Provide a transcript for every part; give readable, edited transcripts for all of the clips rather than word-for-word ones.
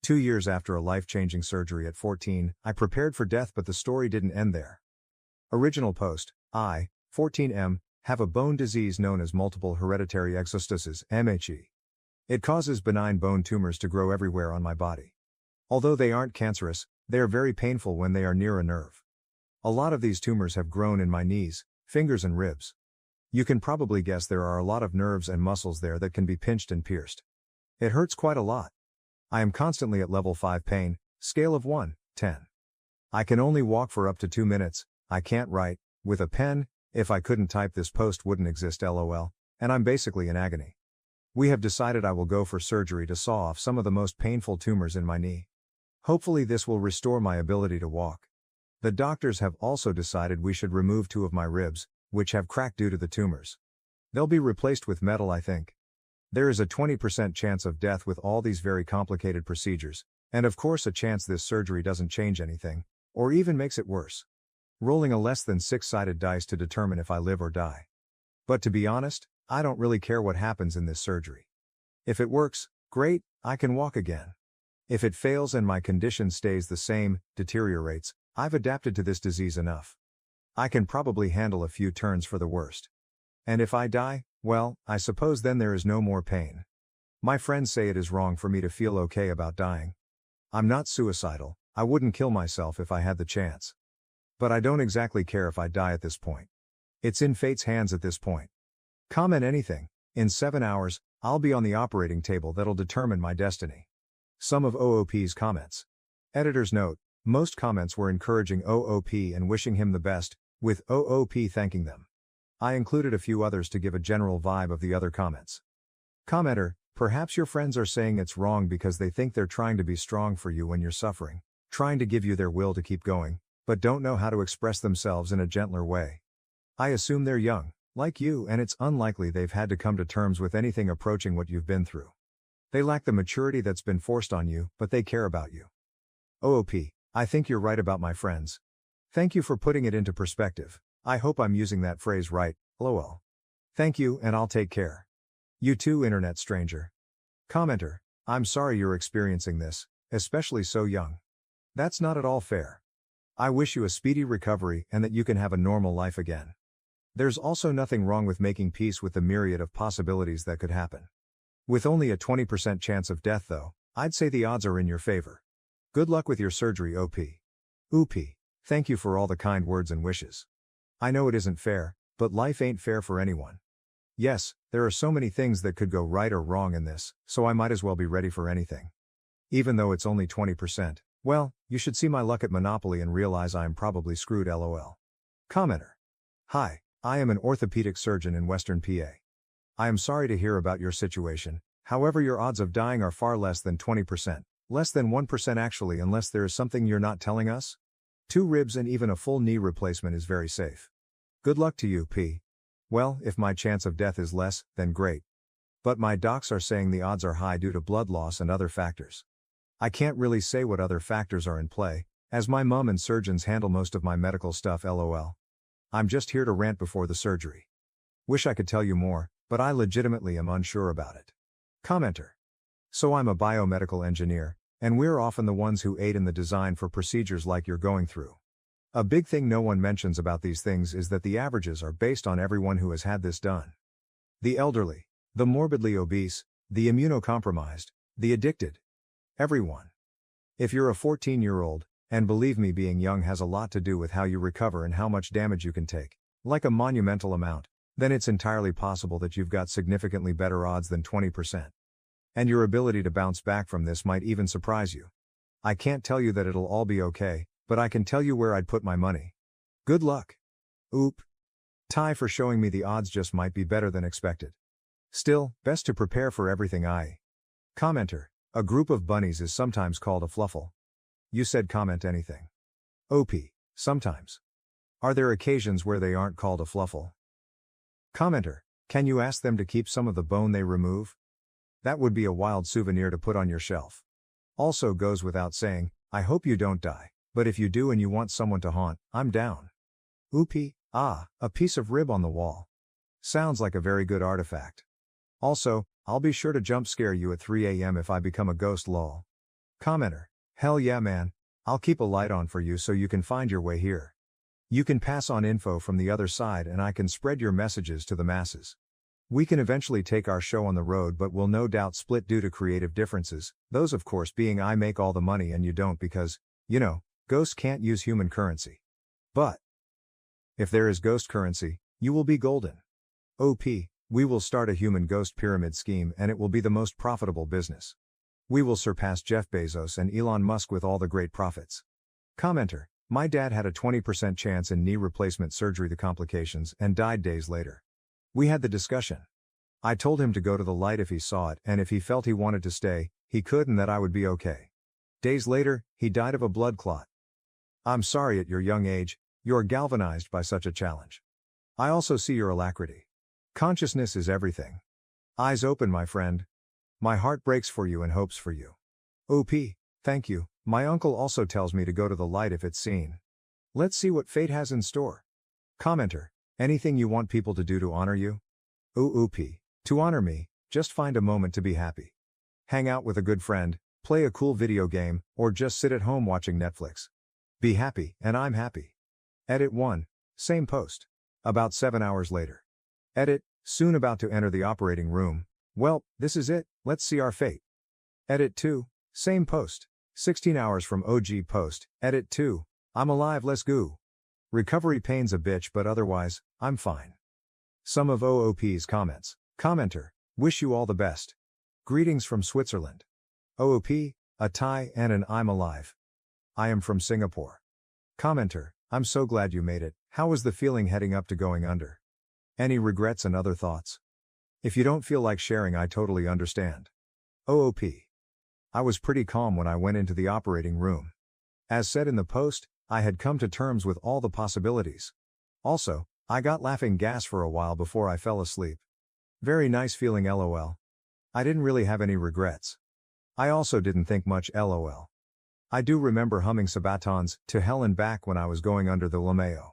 2 years after a life-changing surgery at 14, I prepared for death, but the story didn't end there. Original post, I, 14M, have a bone disease known as multiple hereditary exostosis, MHE. It causes benign bone tumors to grow everywhere on my body. Although they aren't cancerous, they are very painful when they are near a nerve. A lot of these tumors have grown in my knees, fingers and ribs. You can probably guess there are a lot of nerves and muscles there that can be pinched and pierced. It hurts quite a lot. I am constantly at level 5 pain, scale of 1, 10. I can only walk for up to 2 minutes, I can't write, with a pen, if I couldn't type this post wouldn't exist lol, and I'm basically in agony. We have decided I will go for surgery to saw off some of the most painful tumors in my knee. Hopefully this will restore my ability to walk. The doctors have also decided we should remove 2 of my ribs, which have cracked due to the tumors. They'll be replaced with metal, I think. There is a 20% chance of death with all these very complicated procedures, and of course a chance this surgery doesn't change anything, or even makes it worse. Rolling a less than 6-sided dice to determine if I live or die. But to be honest, I don't really care what happens in this surgery. If it works, great, I can walk again. If it fails and my condition stays the same, deteriorates, I've adapted to this disease enough. I can probably handle a few turns for the worst. And if I die, well, I suppose then there is no more pain. My friends say it is wrong for me to feel okay about dying. I'm not suicidal, I wouldn't kill myself if I had the chance. But I don't exactly care if I die at this point. It's in fate's hands at this point. Comment anything, in 7 hours, I'll be on the operating table that'll determine my destiny. Some of OOP's comments. Editor's note, most comments were encouraging OOP and wishing him the best, with OOP thanking them. I included a few others to give a general vibe of the other comments. Commenter, perhaps your friends are saying it's wrong because they think they're trying to be strong for you when you're suffering, trying to give you their will to keep going, but don't know how to express themselves in a gentler way. I assume they're young, like you, and it's unlikely they've had to come to terms with anything approaching what you've been through. They lack the maturity that's been forced on you, but they care about you. OOP, I think you're right about my friends. Thank you for putting it into perspective. I hope I'm using that phrase right, lol. Thank you, and I'll take care. You too, internet stranger. Commenter, I'm sorry you're experiencing this, especially so young. That's not at all fair. I wish you a speedy recovery and that you can have a normal life again. There's also nothing wrong with making peace with the myriad of possibilities that could happen. With only a 20% chance of death though, I'd say the odds are in your favor. Good luck with your surgery, OP. OP, thank you for all the kind words and wishes. I know it isn't fair, but life ain't fair for anyone. Yes, there are so many things that could go right or wrong in this, so I might as well be ready for anything. Even though it's only 20%, well, you should see my luck at Monopoly and realize I am probably screwed lol. Commenter. Hi, I am an orthopedic surgeon in Western PA. I am sorry to hear about your situation, however your odds of dying are far less than 20%, less than 1% actually, unless there is something you're not telling us. 2 ribs and even a full knee replacement is very safe. Good luck to you, P. Well, if my chance of death is less, then great. But my docs are saying the odds are high due to blood loss and other factors. I can't really say what other factors are in play, as my mum and surgeons handle most of my medical stuff lol. I'm just here to rant before the surgery. Wish I could tell you more, but I legitimately am unsure about it. Commenter. So I'm a biomedical engineer, and we're often the ones who aid in the design for procedures like you're going through. A big thing no one mentions about these things is that the averages are based on everyone who has had this done. The elderly, the morbidly obese, the immunocompromised, the addicted. Everyone. If you're a 14-year-old, and believe me, being young has a lot to do with how you recover and how much damage you can take, like a monumental amount, then it's entirely possible that you've got significantly better odds than 20%. And your ability to bounce back from this might even surprise you. I can't tell you that it'll all be okay, but I can tell you where I'd put my money. Good luck. Oop. Ty for showing me the odds just might be better than expected. Still, best to prepare for everything. Commenter, a group of bunnies is sometimes called a fluffle. You said comment anything. OP, sometimes. Are there occasions where they aren't called a fluffle? Commenter, can you ask them to keep some of the bone they remove? That would be a wild souvenir to put on your shelf. Also goes without saying, I hope you don't die, but if you do and you want someone to haunt, I'm down. Oopie, a piece of rib on the wall. Sounds like a very good artifact. Also, I'll be sure to jump scare you at 3 a.m. if I become a ghost lol. Commenter. Hell yeah man, I'll keep a light on for you so you can find your way here. You can pass on info from the other side and I can spread your messages to the masses. We can eventually take our show on the road but will no doubt split due to creative differences, those of course being I make all the money and you don't because, ghosts can't use human currency. But if there is ghost currency, you will be golden. OP, we will start a human ghost pyramid scheme and it will be the most profitable business. We will surpass Jeff Bezos and Elon Musk with all the great profits. Commenter. My dad had a 20% chance in knee replacement surgery, the complications, and died days later. We had the discussion. I told him to go to the light if he saw it and if he felt he wanted to stay, he could and that I would be okay. Days later, he died of a blood clot. I'm sorry at your young age, you're galvanized by such a challenge. I also see your alacrity. Consciousness is everything. Eyes open, my friend. My heart breaks for you and hopes for you. OP, thank you. My uncle also tells me to go to the light if it's seen. Let's see what fate has in store. Commenter. Anything you want people to do to honor you? OP. To honor me, just find a moment to be happy. Hang out with a good friend, play a cool video game, or just sit at home watching Netflix. Be happy, and I'm happy. Edit 1. Same post. About 7 hours later. Edit. Soon about to enter the operating room. Well, this is it, let's see our fate. Edit 2. Same post. 16 hours from OG post. Edit 2. I'm alive, let's go. Recovery pain's a bitch but otherwise, I'm fine. Some of OOP's comments. Commenter. Wish you all the best. Greetings from Switzerland. OOP, a Thai and an I'm alive. I am from Singapore. Commenter. I'm so glad you made it. How was the feeling heading up to going under? Any regrets and other thoughts? If you don't feel like sharing, I totally understand. OOP. I was pretty calm when I went into the operating room. As said in the post, I had come to terms with all the possibilities. Also, I got laughing gas for a while before I fell asleep. Very nice feeling lol. I didn't really have any regrets. I also didn't think much lol. I do remember humming Sabaton's To Hell and Back when I was going under the Lameo.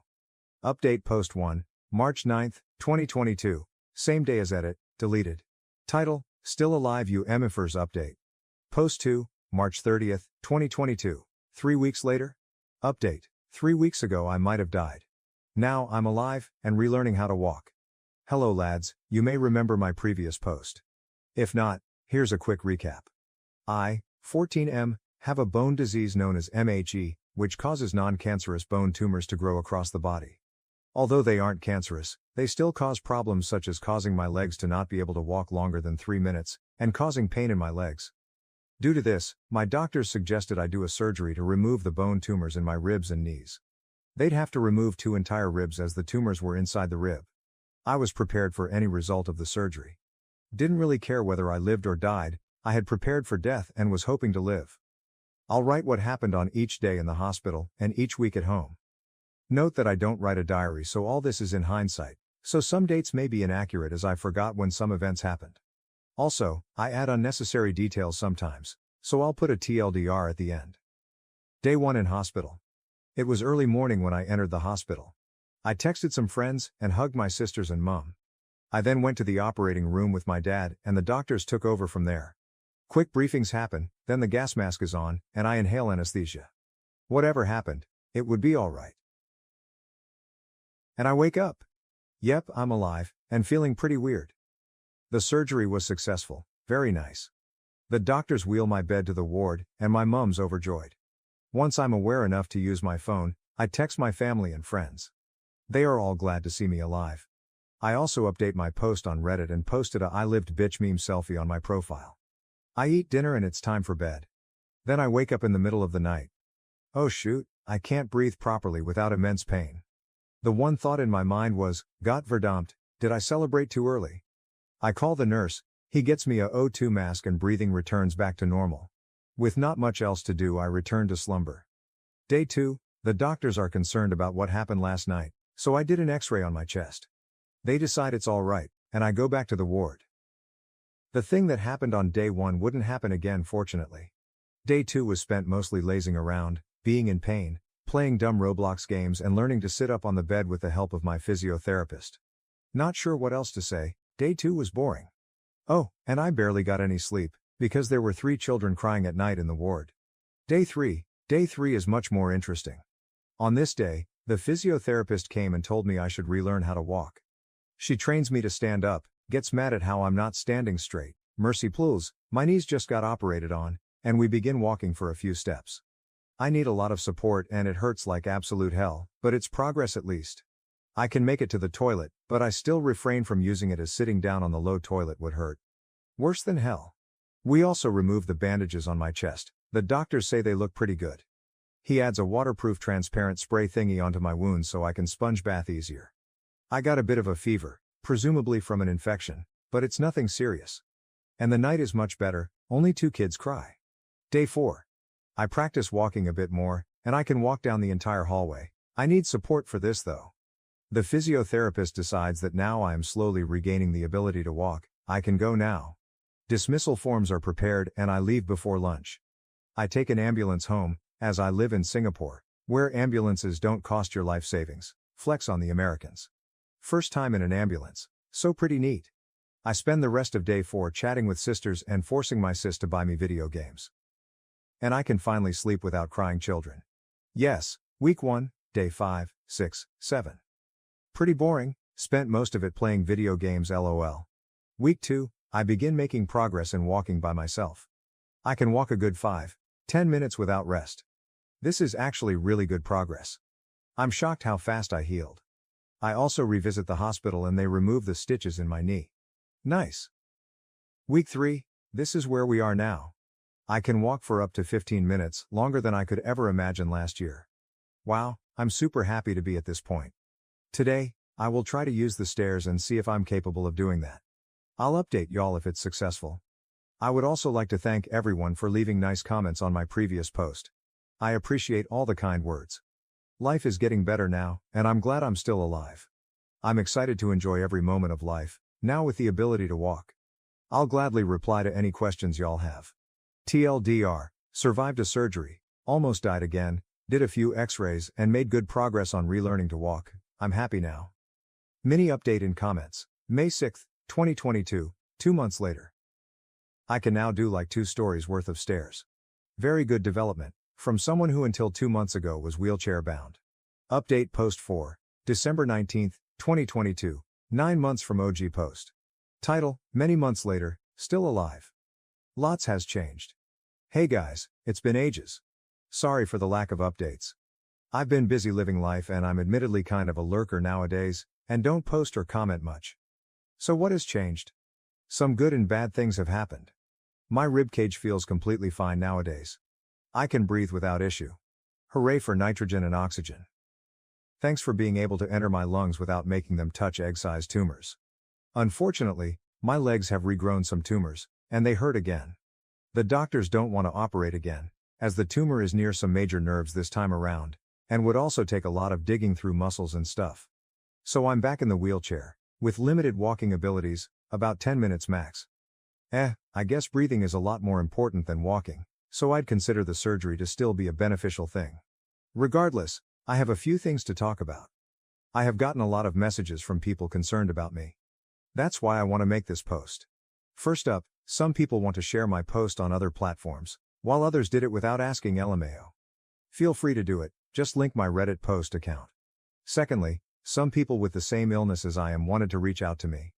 Update post 1, March 9, 2022, same day as edit, deleted. Title, Still Alive You MFers Update. Post 2, March 30, 2022, 3 weeks later. Update, 3 weeks ago I might have died. Now I'm alive, and relearning how to walk. Hello lads, you may remember my previous post. If not, here's a quick recap. I, 14M, have a bone disease known as MHE, which causes non-cancerous bone tumors to grow across the body. Although they aren't cancerous, they still cause problems such as causing my legs to not be able to walk longer than 3 minutes, and causing pain in my legs. Due to this, my doctors suggested I do a surgery to remove the bone tumors in my ribs and knees. They'd have to remove 2 entire ribs as the tumors were inside the rib. I was prepared for any result of the surgery. Didn't really care whether I lived or died, I had prepared for death and was hoping to live. I'll write what happened on each day in the hospital and each week at home. Note that I don't write a diary, so all this is in hindsight, so some dates may be inaccurate as I forgot when some events happened. Also, I add unnecessary details sometimes, so I'll put a TLDR at the end. Day 1 in hospital. It was early morning when I entered the hospital. I texted some friends and hugged my sisters and mom. I then went to the operating room with my dad and the doctors took over from there. Quick briefings happen, then the gas mask is on, and I inhale anesthesia. Whatever happened, it would be alright. And I wake up. Yep, I'm alive, and feeling pretty weird. The surgery was successful, very nice. The doctors wheel my bed to the ward, and my mom's overjoyed. Once I'm aware enough to use my phone, I text my family and friends. They are all glad to see me alive. I also update my post on Reddit and posted a I lived bitch meme selfie on my profile. I eat dinner and it's time for bed. Then I wake up in the middle of the night. Oh shoot, I can't breathe properly without immense pain. The one thought in my mind was, Gott verdammt, did I celebrate too early? I call the nurse, he gets me a O2 mask and breathing returns back to normal. With not much else to do, I return to slumber. Day 2, the doctors are concerned about what happened last night, so I did an x-ray on my chest. They decide it's alright, and I go back to the ward. The thing that happened on day 1 wouldn't happen again, fortunately. Day 2 was spent mostly lazing around, being in pain, playing dumb Roblox games and learning to sit up on the bed with the help of my physiotherapist. Not sure what else to say, day 2 was boring. Oh, and I barely got any sleep, Because there were 3 children crying at night in the ward. Day 3. Day 3 is much more interesting. On this day, the physiotherapist came and told me I should relearn how to walk. She trains me to stand up, gets mad at how I'm not standing straight. Mercy plouls, my knees just got operated on, and we begin walking for a few steps. I need a lot of support and it hurts like absolute hell, but it's progress at least. I can make it to the toilet, but I still refrain from using it as sitting down on the low toilet would hurt. Worse than hell. We also remove the bandages on my chest. The doctors say they look pretty good. He adds a waterproof transparent spray thingy onto my wounds so I can sponge bath easier. I got a bit of a fever, presumably from an infection, but it's nothing serious. And the night is much better, only 2 kids cry. Day 4. I practice walking a bit more, and I can walk down the entire hallway. I need support for this though. The physiotherapist decides that now I am slowly regaining the ability to walk. I can go now. Dismissal forms are prepared and I leave before lunch. I take an ambulance home, as I live in Singapore, where ambulances don't cost your life savings. Flex on the Americans. First time in an ambulance, so pretty neat. I spend the rest of day 4 chatting with sisters and forcing my sis to buy me video games. And I can finally sleep without crying children. Yes, week 1, day 5, 6, 7. Pretty boring, spent most of it playing video games lol. Week 2, I begin making progress in walking by myself. I can walk a good 5-10 minutes without rest. This is actually really good progress. I'm shocked how fast I healed. I also revisit the hospital and they remove the stitches in my knee. Nice. Week 3, this is where we are now. I can walk for up to 15 minutes, longer than I could ever imagine last year. Wow, I'm super happy to be at this point. Today, I will try to use the stairs and see if I'm capable of doing that. I'll update y'all if it's successful. I would also like to thank everyone for leaving nice comments on my previous post. I appreciate all the kind words. Life is getting better now, and I'm glad I'm still alive. I'm excited to enjoy every moment of life, now with the ability to walk. I'll gladly reply to any questions y'all have. TLDR, survived a surgery, almost died again, did a few x-rays and made good progress on relearning to walk. I'm happy now. Mini update in comments. May 6, 2022, 2 months later. I can now do like 2 stories worth of stairs. Very good development, from someone who until 2 months ago was wheelchair bound. Update post 4, December 19, 2022, 9 months from OG post. Title, many months later, still alive. Lots has changed. Hey guys, it's been ages. Sorry for the lack of updates. I've been busy living life and I'm admittedly kind of a lurker nowadays, and don't post or comment much. So what has changed? Some good and bad things have happened. My ribcage feels completely fine nowadays. I can breathe without issue. Hooray for nitrogen and oxygen. Thanks for being able to enter my lungs without making them touch egg-sized tumors. Unfortunately, my legs have regrown some tumors, and they hurt again. The doctors don't want to operate again, as the tumor is near some major nerves this time around, and would also take a lot of digging through muscles and stuff. So I'm back in the wheelchair, with limited walking abilities, about 10 minutes max. I guess breathing is a lot more important than walking, so I'd consider the surgery to still be a beneficial thing. Regardless, I have a few things to talk about. I have gotten a lot of messages from people concerned about me. That's why I want to make this post. First up, some people want to share my post on other platforms, while others did it without asking LMAO. Feel free to do it, just link my Reddit post account. Secondly, some people with the same illness as I am wanted to reach out to me.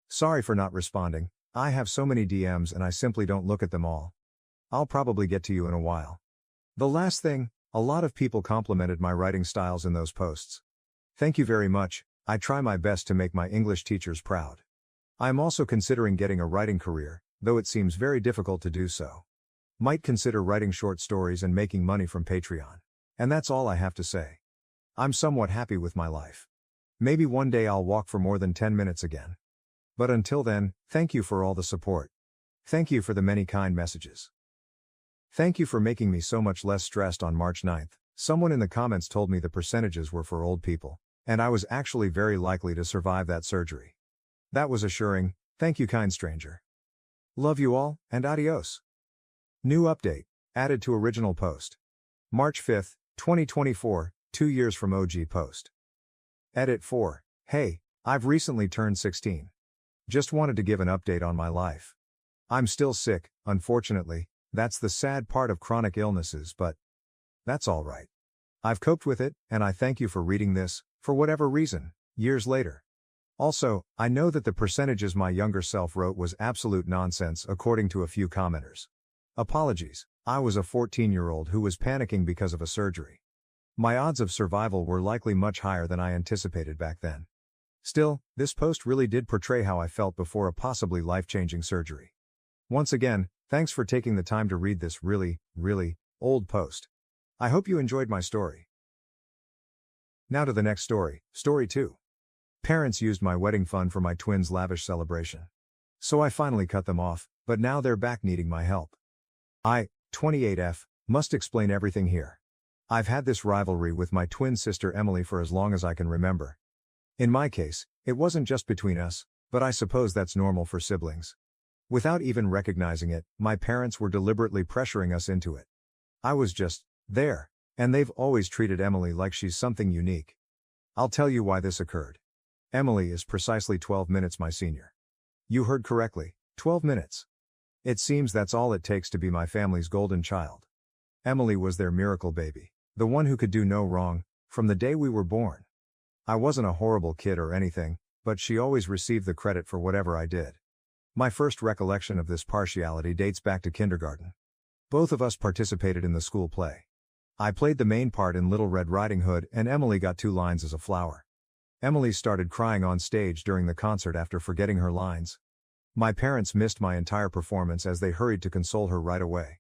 Sorry for not responding, I have so many DMs and I simply don't look at them all. I'll probably get to you in a while. The last thing, a lot of people complimented my writing styles in those posts. Thank you very much, I try my best to make my English teachers proud. I am also considering getting a writing career, though it seems very difficult to do so. Might consider writing short stories and making money from Patreon. And that's all I have to say. I'm somewhat happy with my life. Maybe one day I'll walk for more than 10 minutes again. But until then, thank you for all the support. Thank you for the many kind messages. Thank you for making me so much less stressed on March 9th. Someone in the comments told me the percentages were for old people, and I was actually very likely to survive that surgery. That was assuring, thank you kind stranger. Love you all, and adios. New update, added to original post. March 5th, 2024, 2 years from OG post. Edit 4, hey, I've recently turned 16. Just wanted to give an update on my life. I'm still sick, unfortunately. That's the sad part of chronic illnesses, but that's all right. I've coped with it, and I thank you for reading this, for whatever reason, years later. Also, I know that the percentages my younger self wrote was absolute nonsense according to a few commenters. Apologies, I was a 14-year-old who was panicking because of a surgery. My odds of survival were likely much higher than I anticipated back then. Still, this post really did portray how I felt before a possibly life-changing surgery. Once again, thanks for taking the time to read this really, really old post. I hope you enjoyed my story. Now to the next story, story 2. Parents used my wedding fund for my twins' lavish celebration. So I finally cut them off, but now they're back needing my help. I, 28F, must explain everything here. I've had this rivalry with my twin sister Emily for as long as I can remember. In my case, it wasn't just between us, but I suppose that's normal for siblings. Without even recognizing it, my parents were deliberately pressuring us into it. I was just there, and they've always treated Emily like she's something unique. I'll tell you why this occurred. Emily is precisely 12 minutes my senior. You heard correctly, 12 minutes. It seems that's all it takes to be my family's golden child. Emily was their miracle baby, the one who could do no wrong, from the day we were born. I wasn't a horrible kid or anything, but she always received the credit for whatever I did. My first recollection of this partiality dates back to kindergarten. Both of us participated in the school play. I played the main part in Little Red Riding Hood and Emily got 2 lines as a flower. Emily started crying on stage during the concert after forgetting her lines. My parents missed my entire performance as they hurried to console her right away.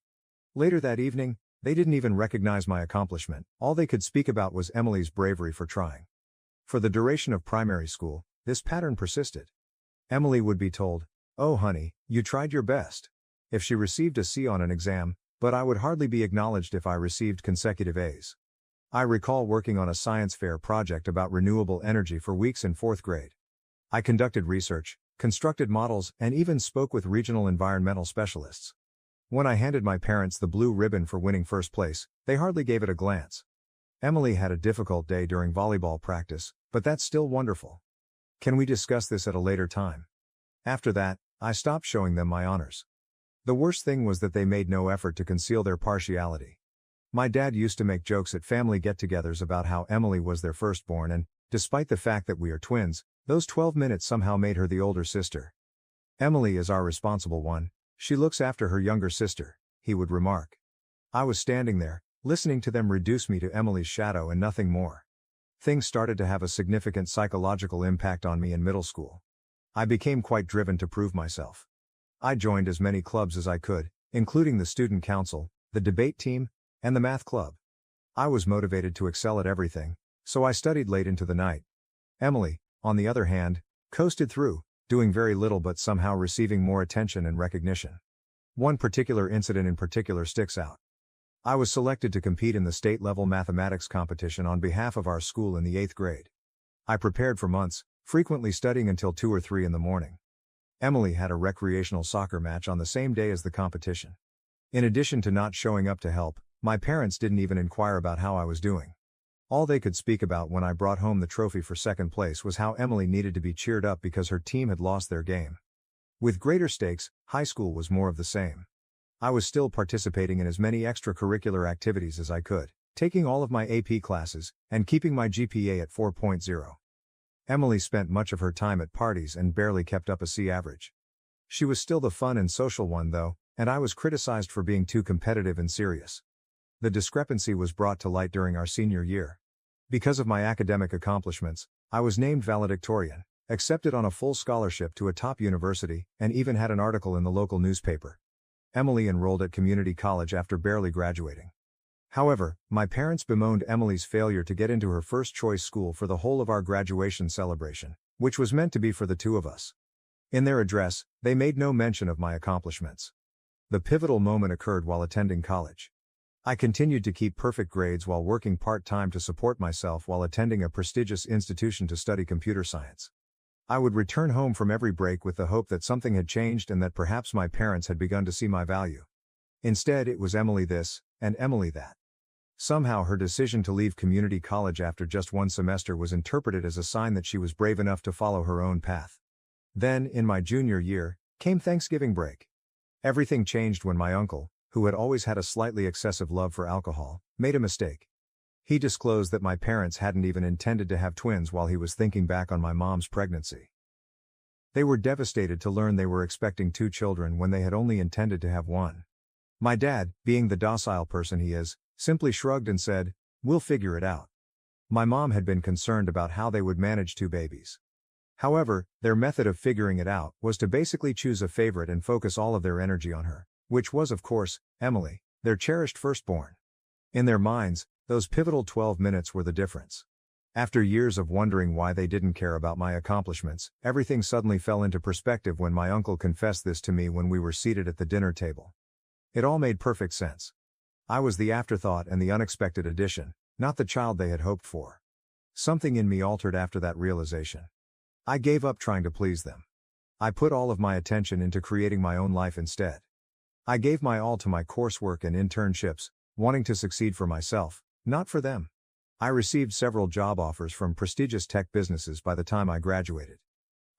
Later that evening, they didn't even recognize my accomplishment, all they could speak about was Emily's bravery for trying. For the duration of primary school, this pattern persisted. Emily would be told, "Oh honey, you tried your best," if she received a C on an exam, but I would hardly be acknowledged if I received consecutive A's. I recall working on a science fair project about renewable energy for weeks in 4th grade. I conducted research, constructed models, and even spoke with regional environmental specialists. When I handed my parents the blue ribbon for winning first place, they hardly gave it a glance. Emily had a difficult day during volleyball practice, but that's still wonderful. Can we discuss this at a later time? After that, I stopped showing them my honors. The worst thing was that they made no effort to conceal their partiality. My dad used to make jokes at family get-togethers about how Emily was their firstborn and, despite the fact that we are twins, those 12 minutes somehow made her the older sister. "Emily is our responsible one, she looks after her younger sister," he would remark. I was standing there, listening to them reduce me to Emily's shadow and nothing more. Things started to have a significant psychological impact on me in middle school. I became quite driven to prove myself. I joined as many clubs as I could, including the student council, the debate team, and the math club. I was motivated to excel at everything, so I studied late into the night. Emily, on the other hand, coasted through, doing very little but somehow receiving more attention and recognition. One particular incident in particular sticks out. I was selected to compete in the state-level mathematics competition on behalf of our school in the 8th grade. I prepared for months, frequently studying until 2 or 3 in the morning. Emily had a recreational soccer match on the same day as the competition. In addition to not showing up to help, my parents didn't even inquire about how I was doing. All they could speak about when I brought home the trophy for 2nd place was how Emily needed to be cheered up because her team had lost their game. With greater stakes, high school was more of the same. I was still participating in as many extracurricular activities as I could, taking all of my AP classes, and keeping my GPA at 4.0. Emily spent much of her time at parties and barely kept up a C average. She was still the fun and social one though, and I was criticized for being too competitive and serious. The discrepancy was brought to light during our senior year. Because of my academic accomplishments, I was named valedictorian, accepted on a full scholarship to a top university, and even had an article in the local newspaper. Emily enrolled at community college after barely graduating. However, my parents bemoaned Emily's failure to get into her first choice school for the whole of our graduation celebration, which was meant to be for the 2 of us. In their address, they made no mention of my accomplishments. The pivotal moment occurred while attending college. I continued to keep perfect grades while working part-time to support myself while attending a prestigious institution to study computer science. I would return home from every break with the hope that something had changed and that perhaps my parents had begun to see my value. Instead, it was Emily this, and Emily that. Somehow her decision to leave community college after just 1 semester was interpreted as a sign that she was brave enough to follow her own path. Then, in my junior year, came Thanksgiving break. Everything changed when my uncle, who had always had a slightly excessive love for alcohol, made a mistake. He disclosed that my parents hadn't even intended to have twins while he was thinking back on my mom's pregnancy. They were devastated to learn they were expecting 2 children when they had only intended to have 1. My dad, being the docile person he is, simply shrugged and said, "We'll figure it out." My mom had been concerned about how they would manage 2 babies. However, their method of figuring it out was to basically choose a favorite and focus all of their energy on her, which was, of course, Emily, their cherished firstborn. In their minds, those pivotal 12 minutes were the difference. After years of wondering why they didn't care about my accomplishments, everything suddenly fell into perspective when my uncle confessed this to me when we were seated at the dinner table. It all made perfect sense. I was the afterthought and the unexpected addition, not the child they had hoped for. Something in me altered after that realization. I gave up trying to please them. I put all of my attention into creating my own life instead. I gave my all to my coursework and internships, wanting to succeed for myself, not for them. I received several job offers from prestigious tech businesses by the time I graduated.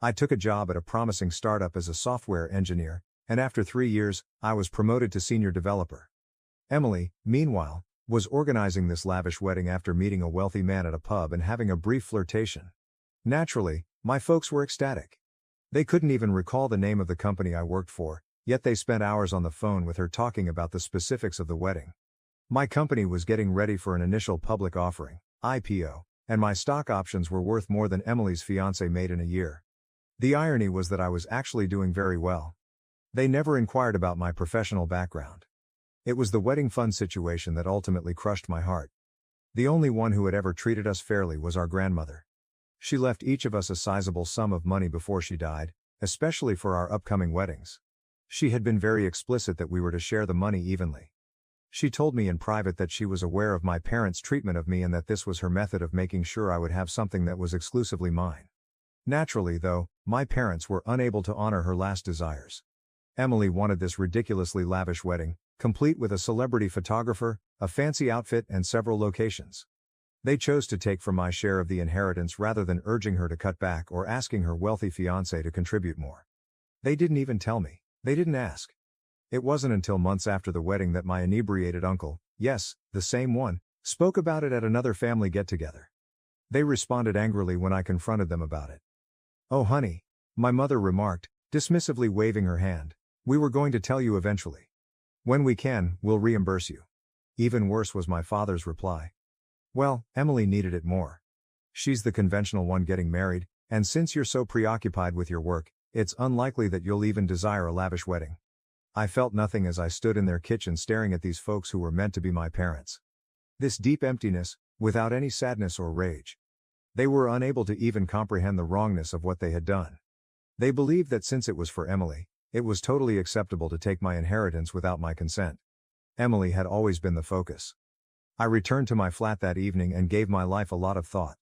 I took a job at a promising startup as a software engineer, and after 3 years, I was promoted to senior developer. Emily, meanwhile, was organizing this lavish wedding after meeting a wealthy man at a pub and having a brief flirtation. Naturally, my folks were ecstatic. They couldn't even recall the name of the company I worked for, yet they spent hours on the phone with her talking about the specifics of the wedding. My company was getting ready for an initial public offering, IPO, and my stock options were worth more than Emily's fiancé made in a year. The irony was that I was actually doing very well. They never inquired about my professional background. It was the wedding fund situation that ultimately crushed my heart. The only one who had ever treated us fairly was our grandmother. She left each of us a sizable sum of money before she died, especially for our upcoming weddings. She had been very explicit that we were to share the money evenly. She told me in private that she was aware of my parents' treatment of me and that this was her method of making sure I would have something that was exclusively mine. Naturally, though, my parents were unable to honor her last desires. Emily wanted this ridiculously lavish wedding, complete with a celebrity photographer, a fancy outfit, and several locations. They chose to take from my share of the inheritance rather than urging her to cut back or asking her wealthy fiancé to contribute more. They didn't even tell me. They didn't ask. It wasn't until months after the wedding that my inebriated uncle, yes, the same one, spoke about it at another family get-together. They responded angrily when I confronted them about it. "Oh honey," my mother remarked, dismissively waving her hand, "we were going to tell you eventually. When we can, we'll reimburse you." Even worse was my father's reply. "Well, Emily needed it more. She's the conventional one getting married, and since you're so preoccupied with your work, it's unlikely that you'll even desire a lavish wedding." I felt nothing as I stood in their kitchen staring at these folks who were meant to be my parents. This deep emptiness, without any sadness or rage. They were unable to even comprehend the wrongness of what they had done. They believed that since it was for Emily, it was totally acceptable to take my inheritance without my consent. Emily had always been the focus. I returned to my flat that evening and gave my life a lot of thought.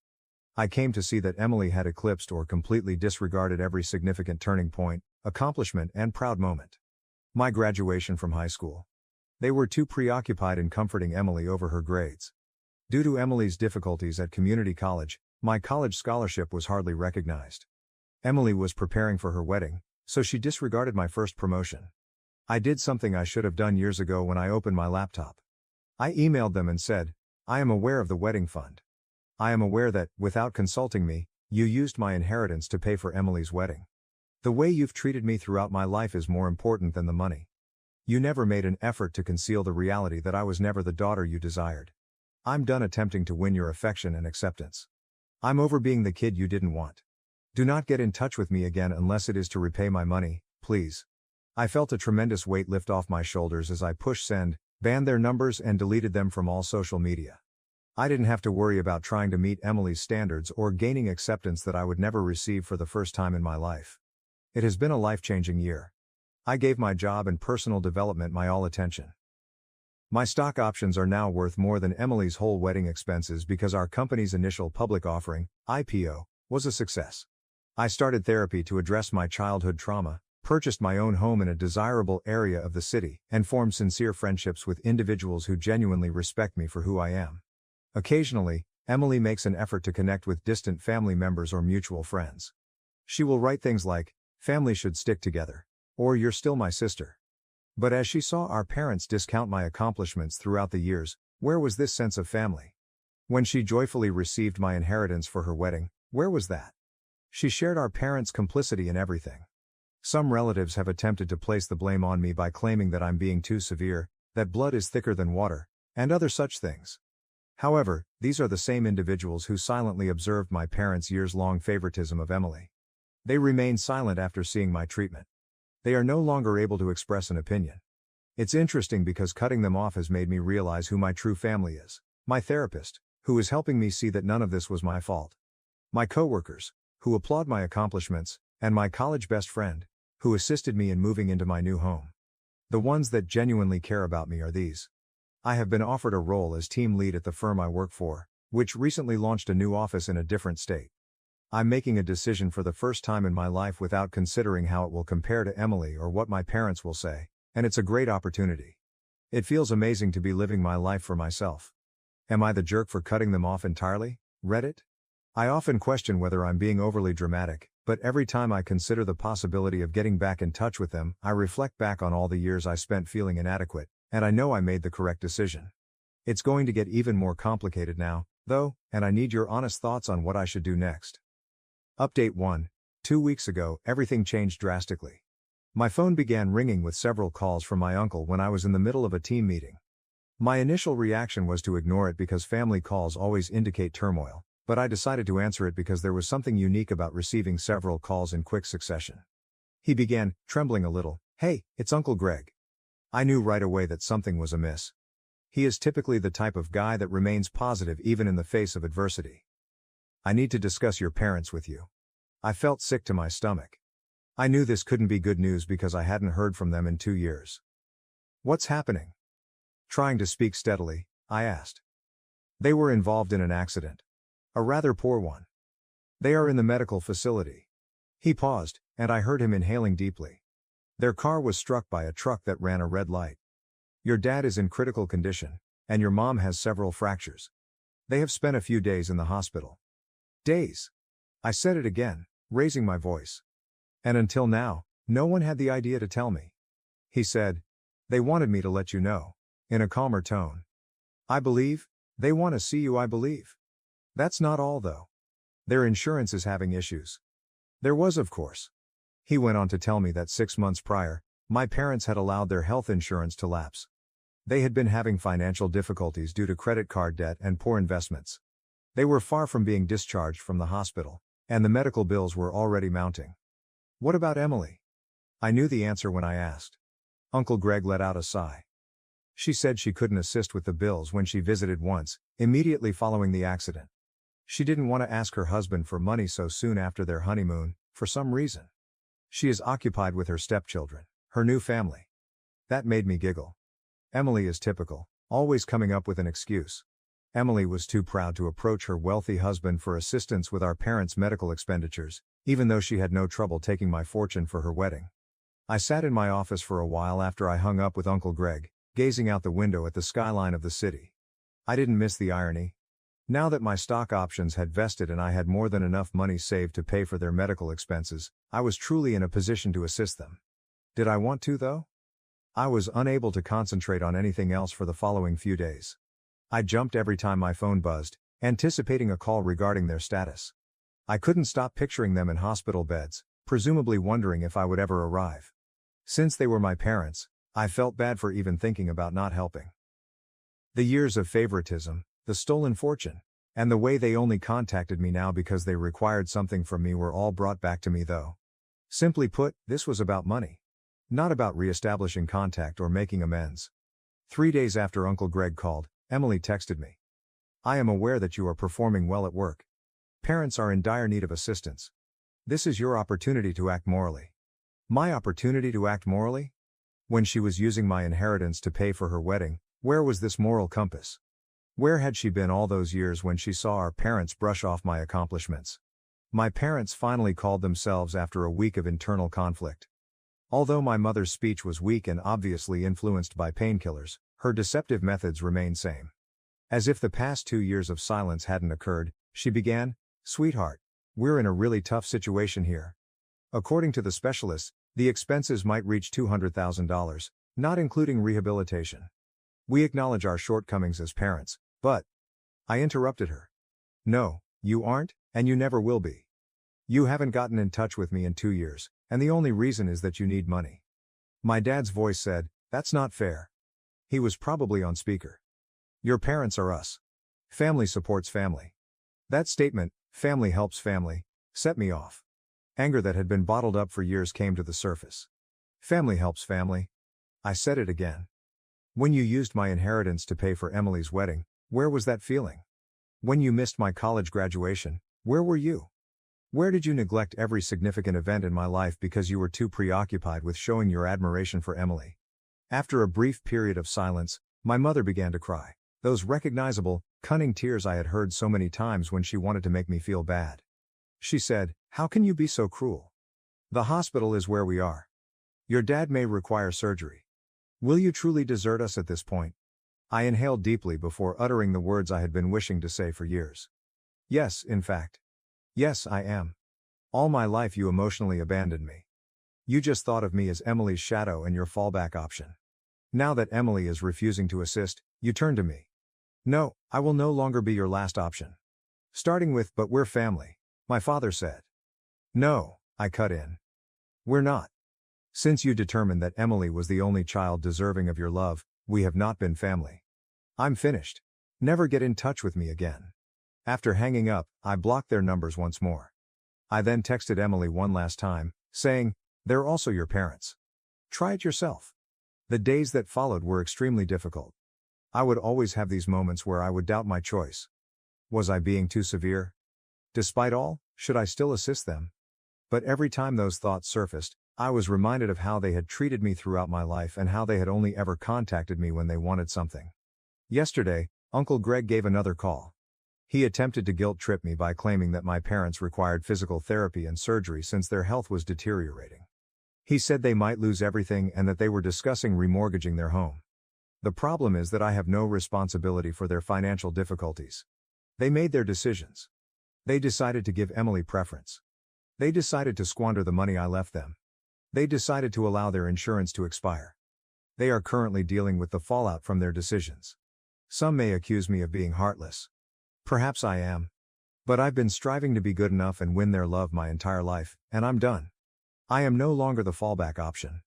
I came to see that Emily had eclipsed or completely disregarded every significant turning point, accomplishment, and proud moment. My graduation from high school. They were too preoccupied in comforting Emily over her grades. Due to Emily's difficulties at community college, my college scholarship was hardly recognized. Emily was preparing for her wedding, so she disregarded my first promotion. I did something I should have done years ago when I opened my laptop. I emailed them and said, "I am aware of the wedding fund. I am aware that, without consulting me, you used my inheritance to pay for Emily's wedding. The way you've treated me throughout my life is more important than the money. You never made an effort to conceal the reality that I was never the daughter you desired. I'm done attempting to win your affection and acceptance. I'm over being the kid you didn't want. Do not get in touch with me again unless it is to repay my money, please." I felt a tremendous weight lift off my shoulders as I pushed send, banned their numbers, and deleted them from all social media. I didn't have to worry about trying to meet Emily's standards or gaining acceptance that I would never receive for the first time in my life. It has been a life-changing year. I gave my job and personal development my all attention. My stock options are now worth more than Emily's whole wedding expenses because our company's initial public offering, IPO, was a success. I started therapy to address my childhood trauma, purchased my own home in a desirable area of the city, and formed sincere friendships with individuals who genuinely respect me for who I am. Occasionally, Emily makes an effort to connect with distant family members or mutual friends. She will write things like, "Family should stick together," or "You're still my sister." But as she saw our parents discount my accomplishments throughout the years, where was this sense of family? When she joyfully received my inheritance for her wedding, where was that? She shared our parents' complicity in everything. Some relatives have attempted to place the blame on me by claiming that I'm being too severe, that blood is thicker than water, and other such things. However, these are the same individuals who silently observed my parents' years-long favoritism of Emily. They remain silent after seeing my treatment. They are no longer able to express an opinion. It's interesting because cutting them off has made me realize who my true family is. My therapist, who is helping me see that none of this was my fault. My coworkers, who applaud my accomplishments, and my college best friend, who assisted me in moving into my new home. The ones that genuinely care about me are these. I have been offered a role as team lead at the firm I work for, which recently launched a new office in a different state. I'm making a decision for the first time in my life without considering how it will compare to Emily or what my parents will say, and it's a great opportunity. It feels amazing to be living my life for myself. Am I the jerk for cutting them off entirely? Reddit? I often question whether I'm being overly dramatic, but every time I consider the possibility of getting back in touch with them, I reflect back on all the years I spent feeling inadequate, and I know I made the correct decision. It's going to get even more complicated now, though, and I need your honest thoughts on what I should do next. Update 1. 2 weeks ago, everything changed drastically. My phone began ringing with several calls from my uncle when I was in the middle of a team meeting. My initial reaction was to ignore it because family calls always indicate turmoil, but I decided to answer it because there was something unique about receiving several calls in quick succession. He began, trembling a little. "Hey, it's Uncle Greg." I knew right away that something was amiss. He is typically the type of guy that remains positive even in the face of adversity. "I need to discuss your parents with you." I felt sick to my stomach. I knew this couldn't be good news because I hadn't heard from them in 2 years. "What's happening?" Trying to speak steadily, I asked. "They were involved in an accident. A rather poor one. They are in the medical facility." He paused, and I heard him inhaling deeply. "Their car was struck by a truck that ran a red light. Your dad is in critical condition, and your mom has several fractures. They have spent a few days in the hospital." Days. I said it again, raising my voice. "And until now, no one had the idea to tell me." He said, "They wanted me to let you know," in a calmer tone. "I believe, they want to see you, I believe. That's not all though. Their insurance is having issues." There was, of course. He went on to tell me that 6 months prior, my parents had allowed their health insurance to lapse. They had been having financial difficulties due to credit card debt and poor investments. They were far from being discharged from the hospital, and the medical bills were already mounting. "What about Emily?" I knew the answer when I asked. Uncle Greg let out a sigh. "She said she couldn't assist with the bills when she visited once, immediately following the accident. She didn't want to ask her husband for money so soon after their honeymoon, for some reason. She is occupied with her stepchildren, her new family." That made me giggle. Emily is typical, always coming up with an excuse. Emily was too proud to approach her wealthy husband for assistance with our parents' medical expenditures, even though she had no trouble taking my fortune for her wedding. I sat in my office for a while after I hung up with Uncle Greg, gazing out the window at the skyline of the city. I didn't miss the irony. Now that my stock options had vested and I had more than enough money saved to pay for their medical expenses, I was truly in a position to assist them. Did I want to, though? I was unable to concentrate on anything else for the following few days. I jumped every time my phone buzzed, anticipating a call regarding their status. I couldn't stop picturing them in hospital beds, presumably wondering if I would ever arrive. Since they were my parents, I felt bad for even thinking about not helping. The years of favoritism, the stolen fortune, and the way they only contacted me now because they required something from me were all brought back to me though. Simply put, this was about money. Not about re-establishing contact or making amends. 3 days after Uncle Greg called, Emily texted me. "I am aware that you are performing well at work. Parents are in dire need of assistance. This is your opportunity to act morally." My opportunity to act morally? When she was using my inheritance to pay for her wedding, where was this moral compass? Where had she been all those years when she saw our parents brush off my accomplishments? My parents finally called themselves after a week of internal conflict. Although my mother's speech was weak and obviously influenced by painkillers, her deceptive methods remained same. As if the past 2 years of silence hadn't occurred, she began, "Sweetheart, we're in a really tough situation here. According to the specialists, the expenses might reach $200,000, not including rehabilitation. We acknowledge our shortcomings as parents, but I interrupted her. No, you aren't, and you never will be. You haven't gotten in touch with me in 2 years, and the only reason is that you need money. My dad's voice said, "That's not fair." He was probably on speaker. Your parents are us. Family supports family. That statement, family helps family, set me off. Anger that had been bottled up for years came to the surface. Family helps family. I said it again. When you used my inheritance to pay for Emily's wedding, where was that feeling? When you missed my college graduation, where were you? Where did you neglect every significant event in my life because you were too preoccupied with showing your admiration for Emily? After a brief period of silence, my mother began to cry. Those recognizable, cunning tears I had heard so many times when she wanted to make me feel bad. She said, "How can you be so cruel? The hospital is where we are. Your dad may require surgery. Will you truly desert us at this point?" I inhaled deeply before uttering the words I had been wishing to say for years. Yes, in fact. Yes, I am. All my life you emotionally abandoned me. You just thought of me as Emily's shadow and your fallback option. Now that Emily is refusing to assist, you turn to me. No, I will no longer be your last option. Starting with, "But we're family," my father said. No, I cut in. We're not. Since you determined that Emily was the only child deserving of your love, we have not been family. I'm finished. Never get in touch with me again. After hanging up, I blocked their numbers once more. I then texted Emily one last time, saying, "They're also your parents. Try it yourself." The days that followed were extremely difficult. I would always have these moments where I would doubt my choice. Was I being too severe? Despite all, should I still assist them? But every time those thoughts surfaced, I was reminded of how they had treated me throughout my life and how they had only ever contacted me when they wanted something. Yesterday, Uncle Greg gave another call. He attempted to guilt-trip me by claiming that my parents required physical therapy and surgery since their health was deteriorating. He said they might lose everything and that they were discussing remortgaging their home. The problem is that I have no responsibility for their financial difficulties. They made their decisions. They decided to give Emily preference. They decided to squander the money I left them. They decided to allow their insurance to expire. They are currently dealing with the fallout from their decisions. Some may accuse me of being heartless. Perhaps I am. But I've been striving to be good enough and win their love my entire life, and I'm done. I am no longer the fallback option.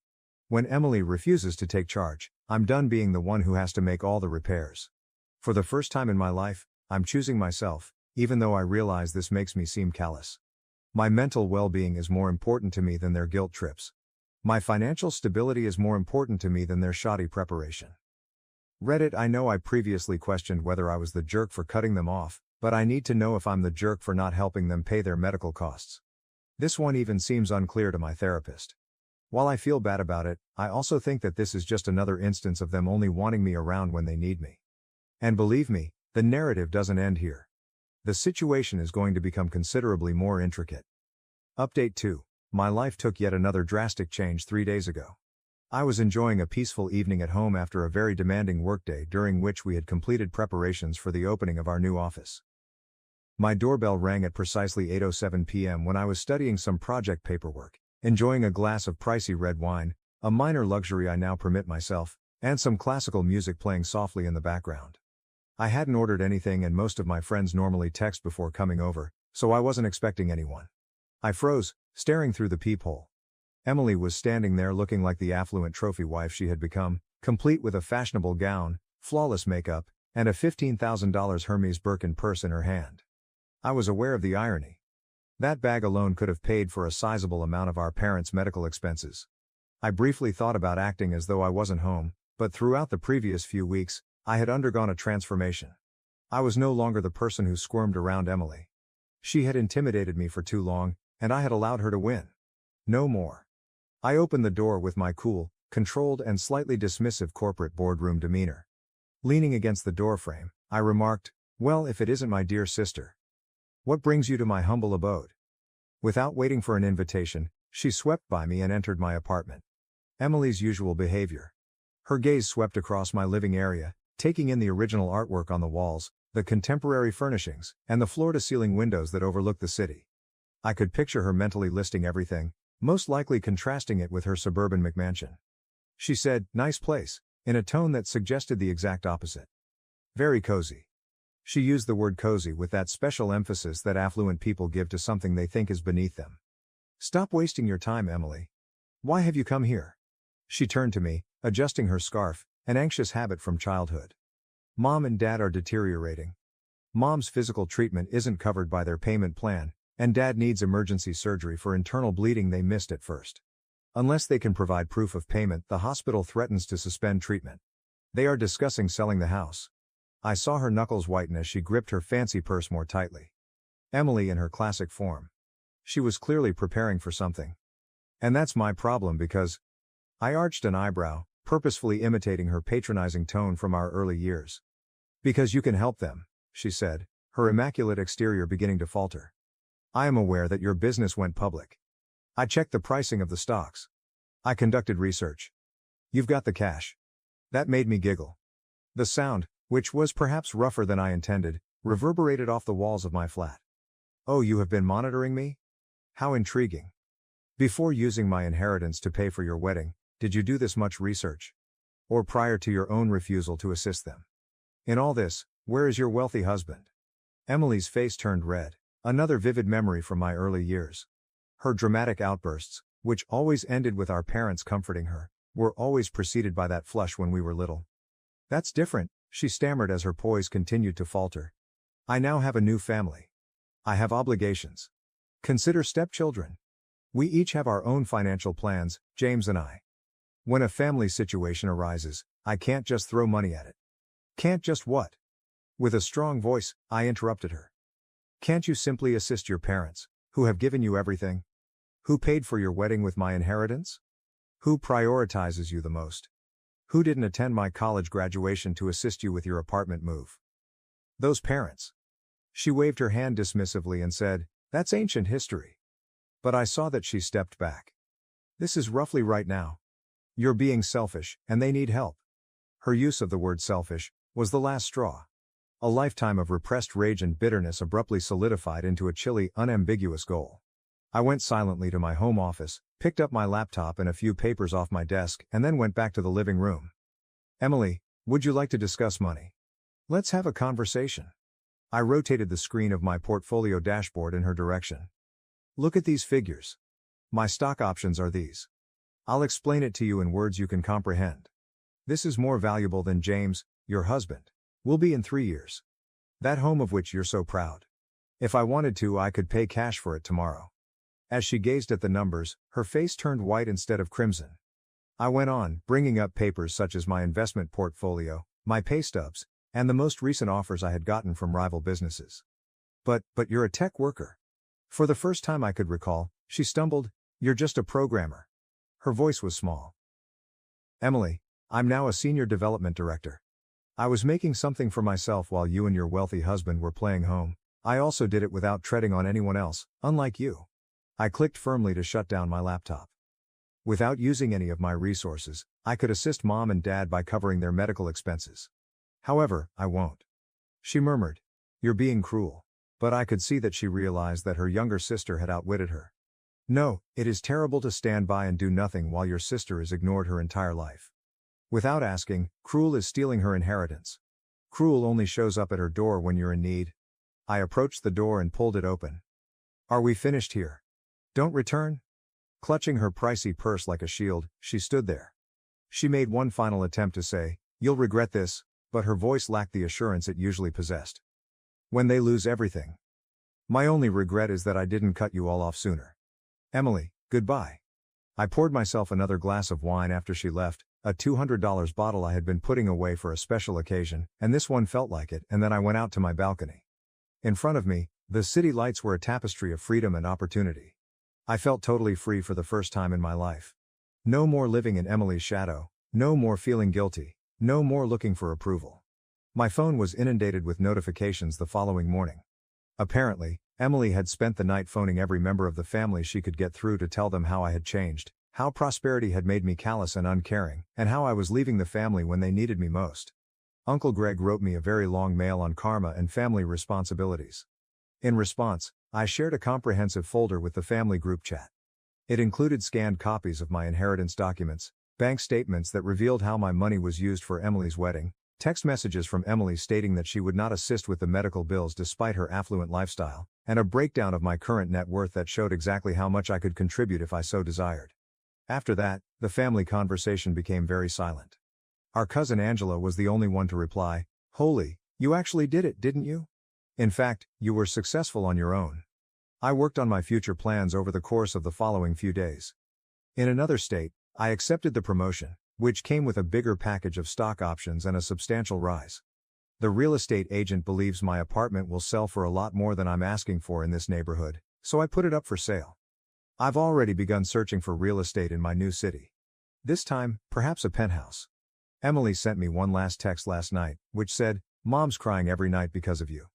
When Emily refuses to take charge, I'm done being the one who has to make all the repairs. For the first time in my life, I'm choosing myself, even though I realize this makes me seem callous. My mental well-being is more important to me than their guilt trips. My financial stability is more important to me than their shoddy preparation. Reddit. I know I previously questioned whether I was the jerk for cutting them off, but I need to know if I'm the jerk for not helping them pay their medical costs. This one even seems unclear to my therapist. While I feel bad about it, I also think that this is just another instance of them only wanting me around when they need me. And believe me, the narrative doesn't end here. The situation is going to become considerably more intricate. Update 2. My life took yet another drastic change 3 days ago. I was enjoying a peaceful evening at home after a very demanding workday during which we had completed preparations for the opening of our new office. My doorbell rang at precisely 8:07 p.m. when I was studying some project paperwork, enjoying a glass of pricey red wine, a minor luxury I now permit myself, and some classical music playing softly in the background. I hadn't ordered anything and most of my friends normally text before coming over, so I wasn't expecting anyone. I froze, staring through the peephole. Emily was standing there looking like the affluent trophy wife she had become, complete with a fashionable gown, flawless makeup, and a $15,000 Hermes Birkin purse in her hand. I was aware of the irony. That bag alone could have paid for a sizable amount of our parents' medical expenses. I briefly thought about acting as though I wasn't home, but throughout the previous few weeks, I had undergone a transformation. I was no longer the person who squirmed around Emily. She had intimidated me for too long, and I had allowed her to win. No more. I opened the door with my cool, controlled and slightly dismissive corporate boardroom demeanor. Leaning against the doorframe, I remarked, "Well, if it isn't my dear sister. What brings you to my humble abode?" Without waiting for an invitation, she swept by me and entered my apartment. Emily's usual behavior. Her gaze swept across my living area, taking in the original artwork on the walls, the contemporary furnishings, and the floor-to-ceiling windows that overlook the city. I could picture her mentally listing everything, most likely contrasting it with her suburban McMansion. She said, "Nice place," in a tone that suggested the exact opposite. "Very cozy." She used the word cozy with that special emphasis that affluent people give to something they think is beneath them. "Stop wasting your time, Emily. Why have you come here?" She turned to me, adjusting her scarf, an anxious habit from childhood. "Mom and Dad are deteriorating. Mom's physical treatment isn't covered by their payment plan, and Dad needs emergency surgery for internal bleeding they missed at first. Unless they can provide proof of payment, the hospital threatens to suspend treatment. They are discussing selling the house." I saw her knuckles whiten as she gripped her fancy purse more tightly. Emily in her classic form. She was clearly preparing for something. "And that's my problem because..." I arched an eyebrow, purposefully imitating her patronizing tone from our early years. "Because you can help them," she said, her immaculate exterior beginning to falter. "I am aware that your business went public. I checked the pricing of the stocks. I conducted research. You've got the cash." That made me giggle. The sound, which was perhaps rougher than I intended, reverberated off the walls of my flat. "Oh, you have been monitoring me? How intriguing. Before using my inheritance to pay for your wedding, did you do this much research? Or prior to your own refusal to assist them? In all this, where is your wealthy husband?" Emily's face turned red, another vivid memory from my early years. Her dramatic outbursts, which always ended with our parents comforting her, were always preceded by that flush when we were little. "That's different," she stammered as her poise continued to falter. "I now have a new family. I have obligations. Consider stepchildren. We each have our own financial plans, James and I. When a family situation arises, I can't just throw money at it." "Can't just what?" With a strong voice, I interrupted her. "Can't you simply assist your parents, who have given you everything? Who paid for your wedding with my inheritance? Who prioritizes you the most? Who didn't attend my college graduation to assist you with your apartment move? Those parents." She waved her hand dismissively and said, "That's ancient history." But I saw that she stepped back. "This is roughly right now. You're being selfish, and they need help." Her use of the word selfish was the last straw. A lifetime of repressed rage and bitterness abruptly solidified into a chilly, unambiguous goal. I went silently to my home office, picked up my laptop and a few papers off my desk, and then went back to the living room. "Emily, would you like to discuss money? Let's have a conversation." I rotated the screen of my portfolio dashboard in her direction. "Look at these figures. My stock options are these. I'll explain it to you in words you can comprehend. This is more valuable than James, your husband, will be in 3 years. That home of which you're so proud. If I wanted to, I could pay cash for it tomorrow." As she gazed at the numbers, her face turned white instead of crimson. I went on, bringing up papers such as my investment portfolio, my pay stubs, and the most recent offers I had gotten from rival businesses. But you're a tech worker." For the first time I could recall, she stumbled, "You're just a programmer." Her voice was small. "Emily, I'm now a senior development director. I was making something for myself while you and your wealthy husband were playing home. I also did it without treading on anyone else, unlike you." I clicked firmly to shut down my laptop. "Without using any of my resources, I could assist Mom and Dad by covering their medical expenses. However, I won't." She murmured, "You're being cruel." But I could see that she realized that her younger sister had outwitted her. "No, it is terrible to stand by and do nothing while your sister is ignored her entire life. Without asking, cruel is stealing her inheritance. Cruel only shows up at her door when you're in need." I approached the door and pulled it open. "Are we finished here? Don't return?" Clutching her pricey purse like a shield, she stood there. She made one final attempt to say, "You'll regret this," but her voice lacked the assurance it usually possessed. "When they lose everything. My only regret is that I didn't cut you all off sooner. Emily, goodbye." I poured myself another glass of wine after she left, a $200 bottle I had been putting away for a special occasion, and this one felt like it, and then I went out to my balcony. In front of me, the city lights were a tapestry of freedom and opportunity. I felt totally free for the first time in my life. No more living in Emily's shadow, no more feeling guilty, no more looking for approval. My phone was inundated with notifications the following morning. Apparently, Emily had spent the night phoning every member of the family she could get through to tell them how I had changed, how prosperity had made me callous and uncaring, and how I was leaving the family when they needed me most. Uncle Greg wrote me a very long mail on karma and family responsibilities. In response, I shared a comprehensive folder with the family group chat. It included scanned copies of my inheritance documents, bank statements that revealed how my money was used for Emily's wedding, text messages from Emily stating that she would not assist with the medical bills despite her affluent lifestyle, and a breakdown of my current net worth that showed exactly how much I could contribute if I so desired. After that, the family conversation became very silent. Our cousin Angela was the only one to reply, "Holy, you actually did it, didn't you? In fact, you were successful on your own." I worked on my future plans over the course of the following few days. In another state, I accepted the promotion, which came with a bigger package of stock options and a substantial rise. The real estate agent believes my apartment will sell for a lot more than I'm asking for in this neighborhood, so I put it up for sale. I've already begun searching for real estate in my new city. This time, perhaps a penthouse. Emily sent me one last text last night, which said, "Mom's crying every night because of you."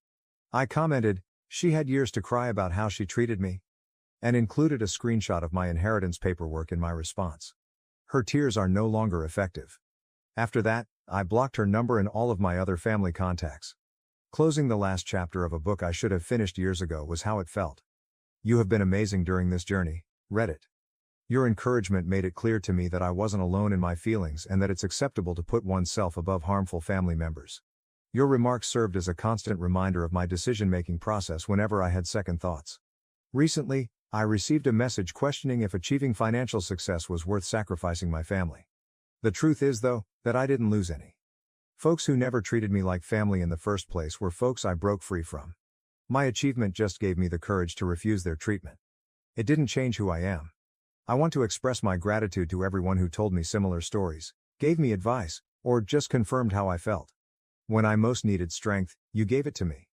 I commented, "She had years to cry about how she treated me," and included a screenshot of my inheritance paperwork in my response. Her tears are no longer effective. After that, I blocked her number and all of my other family contacts. Closing the last chapter of a book I should have finished years ago was how it felt. You have been amazing during this journey, Reddit. Your encouragement made it clear to me that I wasn't alone in my feelings and that it's acceptable to put oneself above harmful family members. Your remarks served as a constant reminder of my decision-making process whenever I had second thoughts. Recently, I received a message questioning if achieving financial success was worth sacrificing my family. The truth is, though, that I didn't lose any. Folks who never treated me like family in the first place were folks I broke free from. My achievement just gave me the courage to refuse their treatment. It didn't change who I am. I want to express my gratitude to everyone who told me similar stories, gave me advice, or just confirmed how I felt. When I most needed strength, you gave it to me.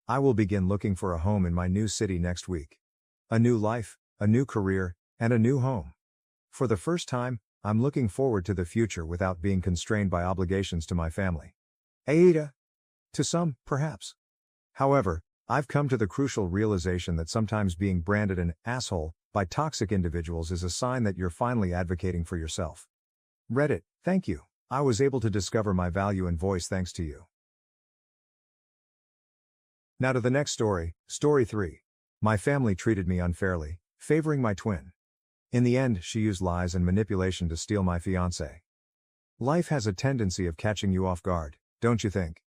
I will begin looking for a home in my new city next week. A new life, a new career, and a new home. For the first time, I'm looking forward to the future without being constrained by obligations to my family. AITA? To some, perhaps. However, I've come to the crucial realization that sometimes being branded an asshole by toxic individuals is a sign that you're finally advocating for yourself. Reddit, thank you. I was able to discover my value and voice thanks to you. Now to the next story, Story 3. My family treated me unfairly, favoring my twin. In the end, she used lies and manipulation to steal my fiancé. Life has a tendency of catching you off guard, don't you think?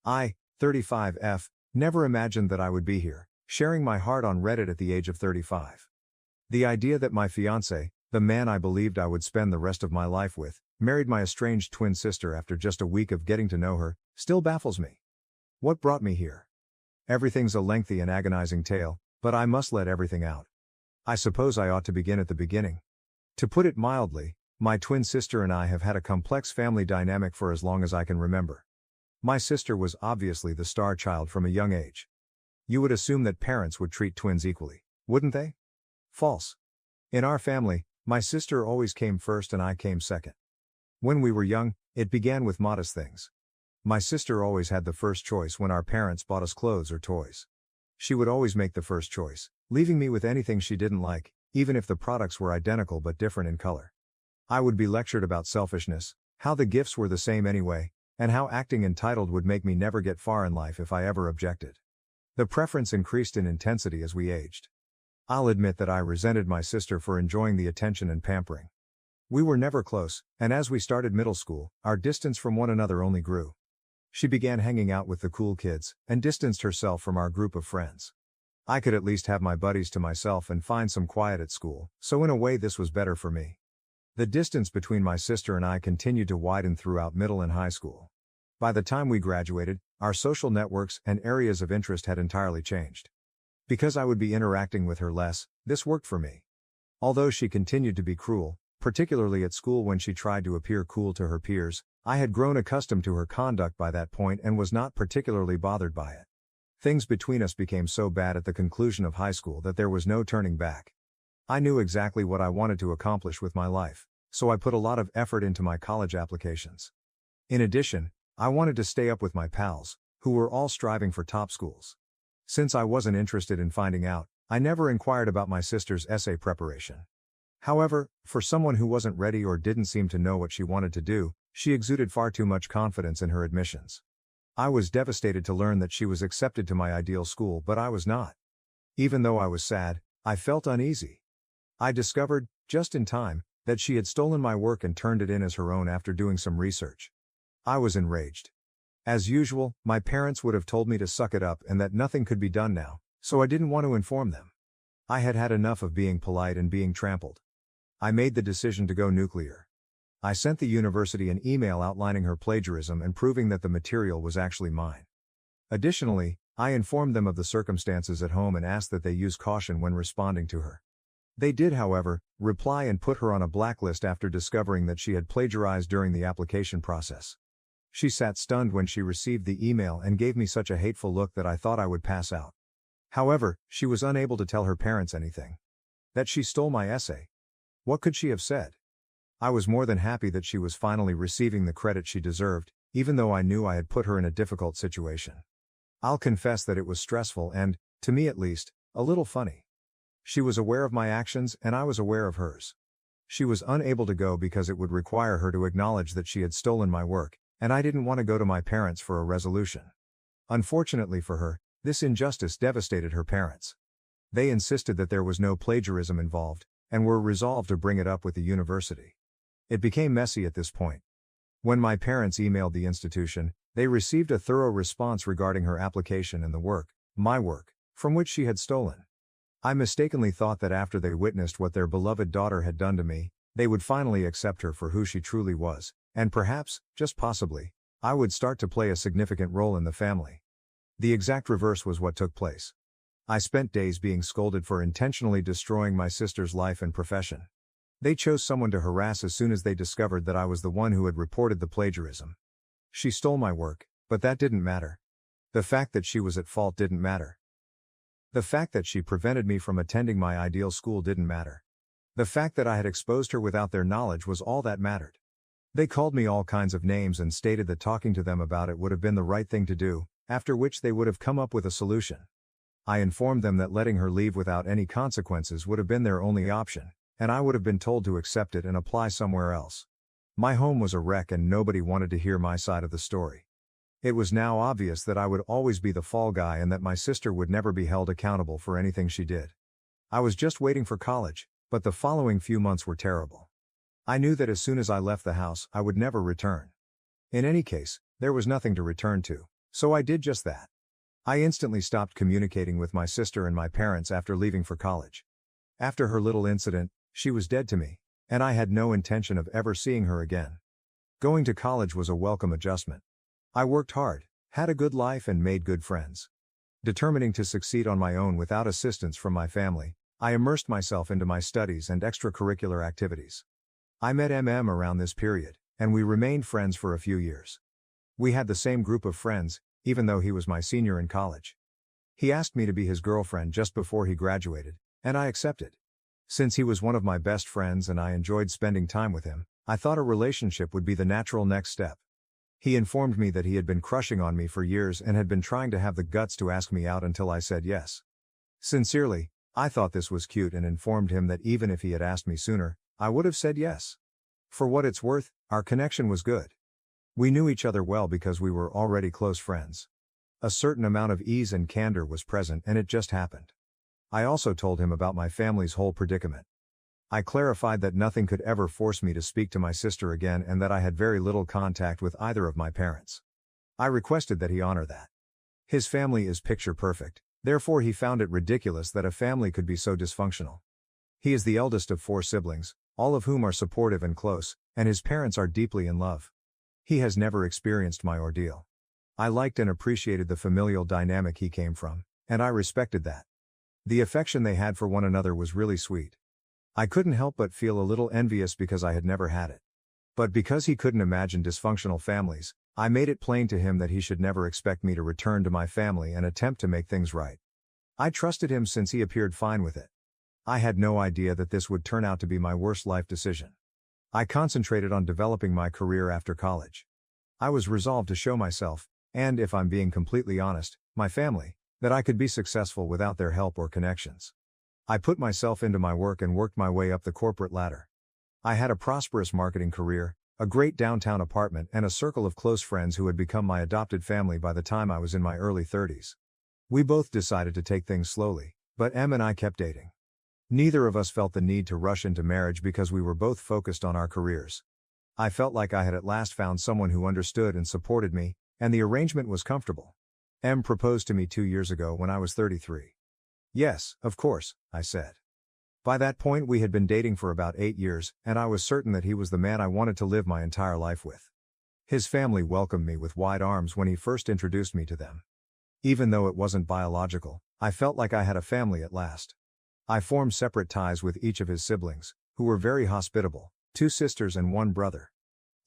I, 35F, never imagined that I would be here, sharing my heart on Reddit at the age of 35. The idea that my fiancé, the man I believed I would spend the rest of my life with, married my estranged twin sister after just a week of getting to know her, still baffles me. What brought me here? Everything's a lengthy and agonizing tale, but I must let everything out. I suppose I ought to begin at the beginning. To put it mildly, my twin sister and I have had a complex family dynamic for as long as I can remember. My sister was obviously the star child from a young age. You would assume that parents would treat twins equally, wouldn't they? False. In our family, my sister always came first and I came second. When we were young, it began with modest things. My sister always had the first choice when our parents bought us clothes or toys. She would always make the first choice, leaving me with anything she didn't like, even if the products were identical but different in color. I would be lectured about selfishness, how the gifts were the same anyway, and how acting entitled would make me never get far in life if I ever objected. The preference increased in intensity as we aged. I'll admit that I resented my sister for enjoying the attention and pampering. We were never close, and as we started middle school, our distance from one another only grew. She began hanging out with the cool kids, and distanced herself from our group of friends. I could at least have my buddies to myself and find some quiet at school, so in a way this was better for me. The distance between my sister and I continued to widen throughout middle and high school. By the time we graduated, our social networks and areas of interest had entirely changed. Because I would be interacting with her less, this worked for me. Although she continued to be cruel, particularly at school when she tried to appear cool to her peers, I had grown accustomed to her conduct by that point and was not particularly bothered by it. Things between us became so bad at the conclusion of high school that there was no turning back. I knew exactly what I wanted to accomplish with my life, so I put a lot of effort into my college applications. In addition, I wanted to stay up with my pals, who were all striving for top schools. Since I wasn't interested in finding out, I never inquired about my sister's essay preparation. However, for someone who wasn't ready or didn't seem to know what she wanted to do, she exuded far too much confidence in her admissions. I was devastated to learn that she was accepted to my ideal school, but I was not. Even though I was sad, I felt uneasy. I discovered, just in time, that she had stolen my work and turned it in as her own after doing some research. I was enraged. As usual, my parents would have told me to suck it up and that nothing could be done now, so I didn't want to inform them. I had had enough of being polite and being trampled. I made the decision to go nuclear. I sent the university an email outlining her plagiarism and proving that the material was actually mine. Additionally, I informed them of the circumstances at home and asked that they use caution when responding to her. They did, however, reply and put her on a blacklist after discovering that she had plagiarized during the application process. She sat stunned when she received the email and gave me such a hateful look that I thought I would pass out. However, she was unable to tell her parents anything. That she stole my essay. What could she have said? I was more than happy that she was finally receiving the credit she deserved, even though I knew I had put her in a difficult situation. I'll confess that it was stressful and, to me at least, a little funny. She was aware of my actions and I was aware of hers. She was unable to go because it would require her to acknowledge that she had stolen my work, and I didn't want to go to my parents for a resolution. Unfortunately for her, this injustice devastated her parents. They insisted that there was no plagiarism involved, and were resolved to bring it up with the university. It became messy at this point. When my parents emailed the institution, they received a thorough response regarding her application and the work, my work, from which she had stolen. I mistakenly thought that after they witnessed what their beloved daughter had done to me, they would finally accept her for who she truly was, and perhaps, just possibly, I would start to play a significant role in the family. The exact reverse was what took place. I spent days being scolded for intentionally destroying my sister's life and profession. They chose someone to harass as soon as they discovered that I was the one who had reported the plagiarism. She stole my work, but that didn't matter. The fact that she was at fault didn't matter. The fact that she prevented me from attending my ideal school didn't matter. The fact that I had exposed her without their knowledge was all that mattered. They called me all kinds of names and stated that talking to them about it would have been the right thing to do, after which they would have come up with a solution. I informed them that letting her leave without any consequences would have been their only option, and I would have been told to accept it and apply somewhere else. My home was a wreck and nobody wanted to hear my side of the story. It was now obvious that I would always be the fall guy and that my sister would never be held accountable for anything she did. I was just waiting for college, but the following few months were terrible. I knew that as soon as I left the house, I would never return. In any case, there was nothing to return to, so I did just that. I instantly stopped communicating with my sister and my parents after leaving for college. After her little incident, she was dead to me, and I had no intention of ever seeing her again. Going to college was a welcome adjustment. I worked hard, had a good life and made good friends. Determining to succeed on my own without assistance from my family, I immersed myself into my studies and extracurricular activities. I met around this period, and we remained friends for a few years. We had the same group of friends, even though he was my senior in college. He asked me to be his girlfriend just before he graduated, and I accepted. Since he was one of my best friends and I enjoyed spending time with him, I thought a relationship would be the natural next step. He informed me that he had been crushing on me for years and had been trying to have the guts to ask me out until I said yes. Sincerely, I thought this was cute and informed him that even if he had asked me sooner, I would have said yes. For what it's worth, our connection was good. We knew each other well because we were already close friends. A certain amount of ease and candor was present and it just happened. I also told him about my family's whole predicament. I clarified that nothing could ever force me to speak to my sister again and that I had very little contact with either of my parents. I requested that he honor that. His family is picture perfect, therefore he found it ridiculous that a family could be so dysfunctional. He is the eldest of 4 siblings, all of whom are supportive and close, and his parents are deeply in love. He has never experienced my ordeal. I liked and appreciated the familial dynamic he came from, and I respected that. The affection they had for one another was really sweet. I couldn't help but feel a little envious because I had never had it. But because he couldn't imagine dysfunctional families, I made it plain to him that he should never expect me to return to my family and attempt to make things right. I trusted him since he appeared fine with it. I had no idea that this would turn out to be my worst life decision. I concentrated on developing my career after college. I was resolved to show myself, and if I'm being completely honest, my family, that I could be successful without their help or connections. I put myself into my work and worked my way up the corporate ladder. I had a prosperous marketing career, a great downtown apartment and a circle of close friends who had become my adopted family by the time I was in my early 30s. We both decided to take things slowly, but and I kept dating. Neither of us felt the need to rush into marriage because we were both focused on our careers. I felt like I had at last found someone who understood and supported me, and the arrangement was comfortable. M proposed to me 2 years ago when I was 33. Yes, of course, I said. By that point we had been dating for about 8 years, and I was certain that he was the man I wanted to live my entire life with. His family welcomed me with wide arms when he first introduced me to them. Even though it wasn't biological, I felt like I had a family at last. I formed separate ties with each of his siblings, who were very hospitable, 2 sisters and 1 brother.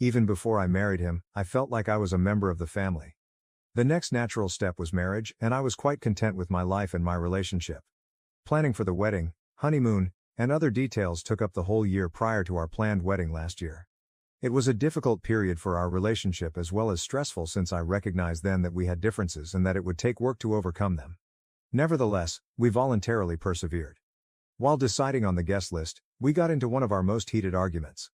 Even before I married him, I felt like I was a member of the family. The next natural step was marriage, and I was quite content with my life and my relationship. Planning for the wedding, honeymoon, and other details took up the whole year prior to our planned wedding last year. It was a difficult period for our relationship as well as stressful, since I recognized then that we had differences and that it would take work to overcome them. Nevertheless, we voluntarily persevered. While deciding on the guest list, we got into one of our most heated arguments.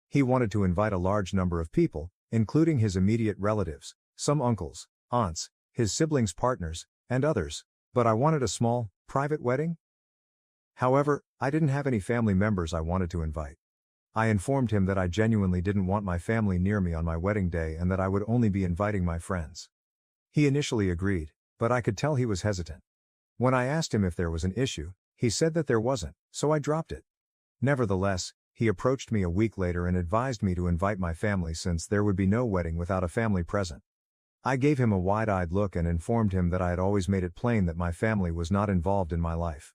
He wanted to invite a large number of people, including his immediate relatives, some uncles, aunts, his siblings' partners, and others, but I wanted a small, private wedding. However, I didn't have any family members I wanted to invite. I informed him that I genuinely didn't want my family near me on my wedding day and that I would only be inviting my friends. He initially agreed, but I could tell he was hesitant. When I asked him if there was an issue, he said that there wasn't, so I dropped it. Nevertheless, he approached me a week later and advised me to invite my family since there would be no wedding without a family present. I gave him a wide-eyed look and informed him that I had always made it plain that my family was not involved in my life.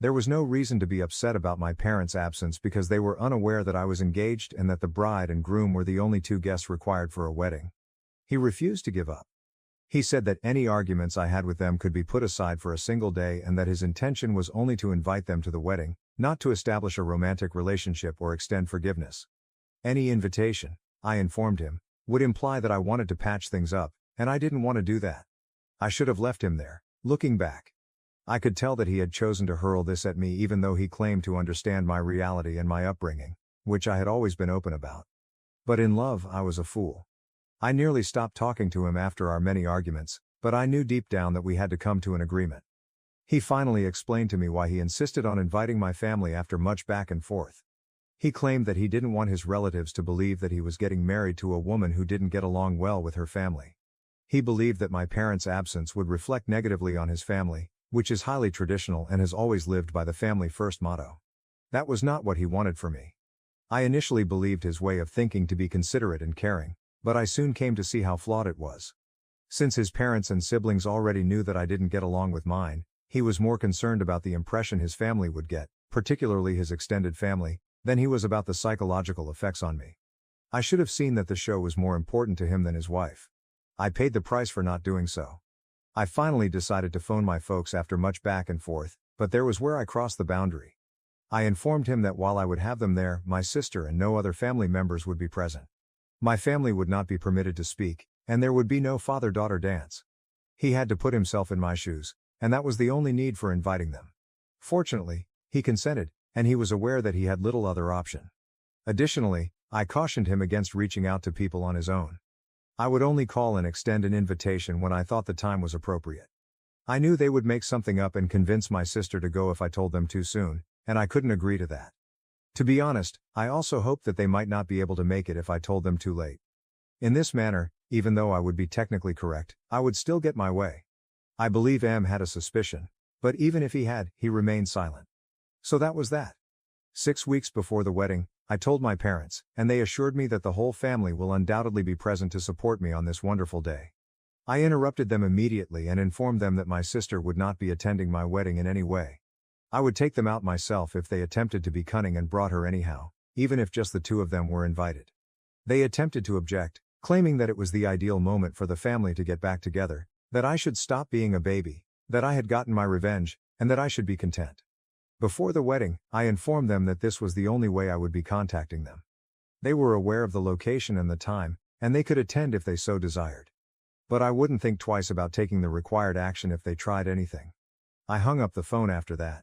There was no reason to be upset about my parents' absence because they were unaware that I was engaged and that the bride and groom were the only 2 guests required for a wedding. He refused to give up. He said that any arguments I had with them could be put aside for a single day and that his intention was only to invite them to the wedding, not to establish a romantic relationship or extend forgiveness. Any invitation, I informed him, would imply that I wanted to patch things up, and I didn't want to do that. I should have left him there. Looking back, I could tell that he had chosen to hurl this at me even though he claimed to understand my reality and my upbringing, which I had always been open about. But in love, I was a fool. I nearly stopped talking to him after our many arguments, but I knew deep down that we had to come to an agreement. He finally explained to me why he insisted on inviting my family after much back and forth. He claimed that he didn't want his relatives to believe that he was getting married to a woman who didn't get along well with her family. He believed that my parents' absence would reflect negatively on his family, which is highly traditional and has always lived by the family first motto. That was not what he wanted for me. I initially believed his way of thinking to be considerate and caring, but I soon came to see how flawed it was. Since his parents and siblings already knew that I didn't get along with mine, he was more concerned about the impression his family would get, particularly his extended family, than he was about the psychological effects on me. I should have seen that the show was more important to him than his wife. I paid the price for not doing so. I finally decided to phone my folks after much back and forth, but there was where I crossed the boundary. I informed him that while I would have them there, my sister and no other family members would be present. My family would not be permitted to speak, and there would be no father-daughter dance. He had to put himself in my shoes, and that was the only need for inviting them. Fortunately, he consented, and he was aware that he had little other option. Additionally, I cautioned him against reaching out to people on his own. I would only call and extend an invitation when I thought the time was appropriate. I knew they would make something up and convince my sister to go if I told them too soon, and I couldn't agree to that. To be honest, I also hoped that they might not be able to make it if I told them too late. In this manner, even though I would be technically correct, I would still get my way. I believe M had a suspicion, but even if he had, he remained silent. So that was that. 6 weeks before the wedding, I told my parents, and they assured me that the whole family will undoubtedly be present to support me on this wonderful day. I interrupted them immediately and informed them that my sister would not be attending my wedding in any way. I would take them out myself if they attempted to be cunning and brought her anyhow, even if just the 2 of them were invited. They attempted to object, claiming that it was the ideal moment for the family to get back together, that I should stop being a baby, that I had gotten my revenge, and that I should be content. Before the wedding, I informed them that this was the only way I would be contacting them. They were aware of the location and the time, and they could attend if they so desired. But I wouldn't think twice about taking the required action if they tried anything. I hung up the phone after that.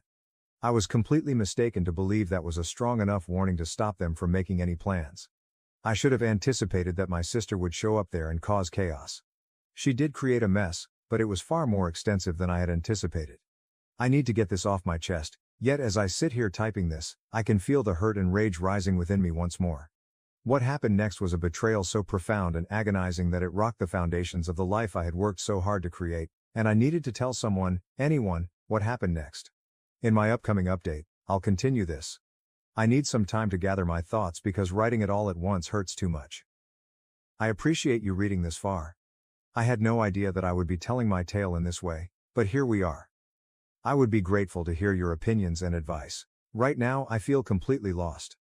I was completely mistaken to believe that was a strong enough warning to stop them from making any plans. I should have anticipated that my sister would show up there and cause chaos. She did create a mess, but it was far more extensive than I had anticipated. I need to get this off my chest, yet as I sit here typing this, I can feel the hurt and rage rising within me once more. What happened next was a betrayal so profound and agonizing that it rocked the foundations of the life I had worked so hard to create, and I needed to tell someone, anyone, what happened next. In my upcoming update, I'll continue this. I need some time to gather my thoughts because writing it all at once hurts too much. I appreciate you reading this far. I had no idea that I would be telling my tale in this way, but here we are. I would be grateful to hear your opinions and advice. Right now I feel completely lost.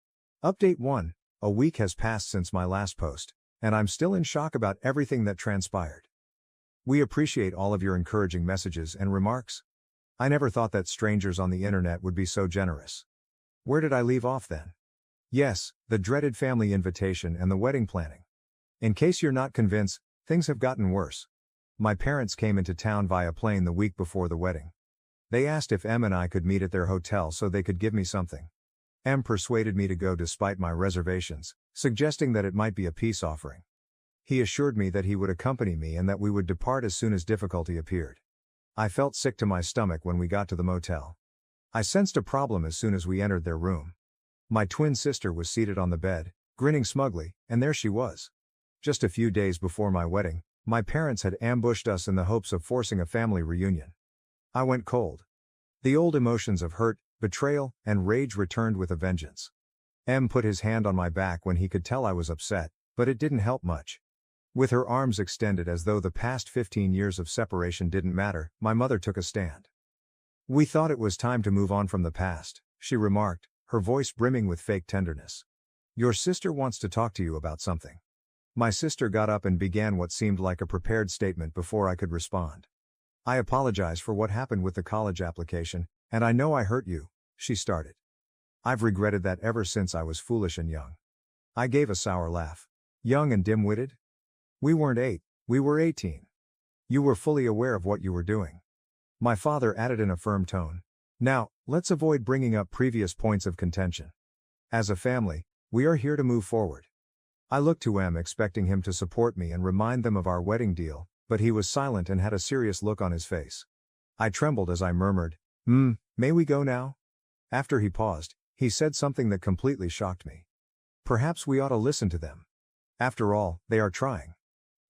Update 1. A week has passed since my last post, and I'm still in shock about everything that transpired. We appreciate all of your encouraging messages and remarks. I never thought that strangers on the internet would be so generous. Where did I leave off then? Yes, the dreaded family invitation and the wedding planning. In case you're not convinced, things have gotten worse. My parents came into town via plane the week before the wedding. They asked if Em and I could meet at their hotel so they could give me something. Em persuaded me to go despite my reservations, suggesting that it might be a peace offering. He assured me that he would accompany me and that we would depart as soon as difficulty appeared. I felt sick to my stomach when we got to the motel. I sensed a problem as soon as we entered their room. My twin sister was seated on the bed, grinning smugly, and there she was. Just a few days before my wedding, my parents had ambushed us in the hopes of forcing a family reunion. I went cold. The old emotions of hurt, betrayal, and rage returned with a vengeance. Em put his hand on my back when he could tell I was upset, but it didn't help much. With her arms extended as though the past 15 years of separation didn't matter, my mother took a stand. We thought it was time to move on from the past, she remarked, her voice brimming with fake tenderness. Your sister wants to talk to you about something. My sister got up and began what seemed like a prepared statement before I could respond. I apologize for what happened with the college application, and I know I hurt you, she started. I've regretted that ever since I was foolish and young. I gave a sour laugh. Young and dim-witted? We weren't 8, we were 18. You were fully aware of what you were doing. My father added in a firm tone. Now, let's avoid bringing up previous points of contention. As a family, we are here to move forward. I looked to Em expecting him to support me and remind them of our wedding deal, but he was silent and had a serious look on his face. I trembled as I murmured, may we go now? After he paused, he said something that completely shocked me. Perhaps we ought to listen to them. After all, they are trying.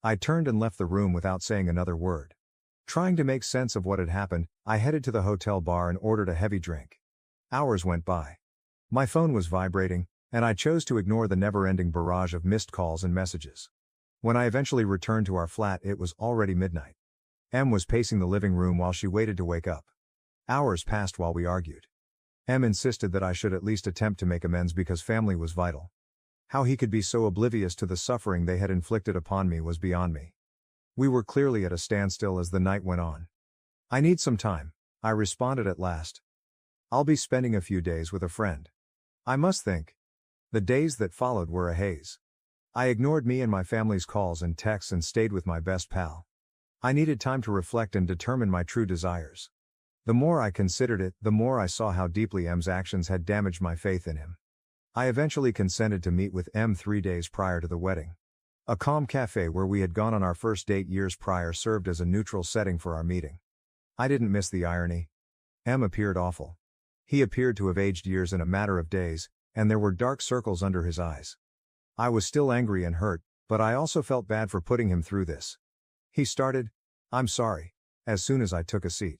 I turned and left the room without saying another word. Trying to make sense of what had happened, I headed to the hotel bar and ordered a heavy drink. Hours went by. My phone was vibrating, and I chose to ignore the never-ending barrage of missed calls and messages. When I eventually returned to our flat, it was already midnight. Em was pacing the living room while she waited to wake up. Hours passed while we argued. Em insisted that I should at least attempt to make amends because family was vital. How he could be so oblivious to the suffering they had inflicted upon me was beyond me. We were clearly at a standstill as the night went on. I need some time, I responded at last. I'll be spending a few days with a friend. I must think. The days that followed were a haze. I ignored me and my family's calls and texts and stayed with my best pal. I needed time to reflect and determine my true desires. The more I considered it, the more I saw how deeply Em's actions had damaged my faith in him. I eventually consented to meet with Em 3 days prior to the wedding. A calm cafe where we had gone on our first date years prior served as a neutral setting for our meeting. I didn't miss the irony. Em appeared awful. He appeared to have aged years in a matter of days, and there were dark circles under his eyes. I was still angry and hurt, but I also felt bad for putting him through this. He started, I'm sorry, as soon as I took a seat.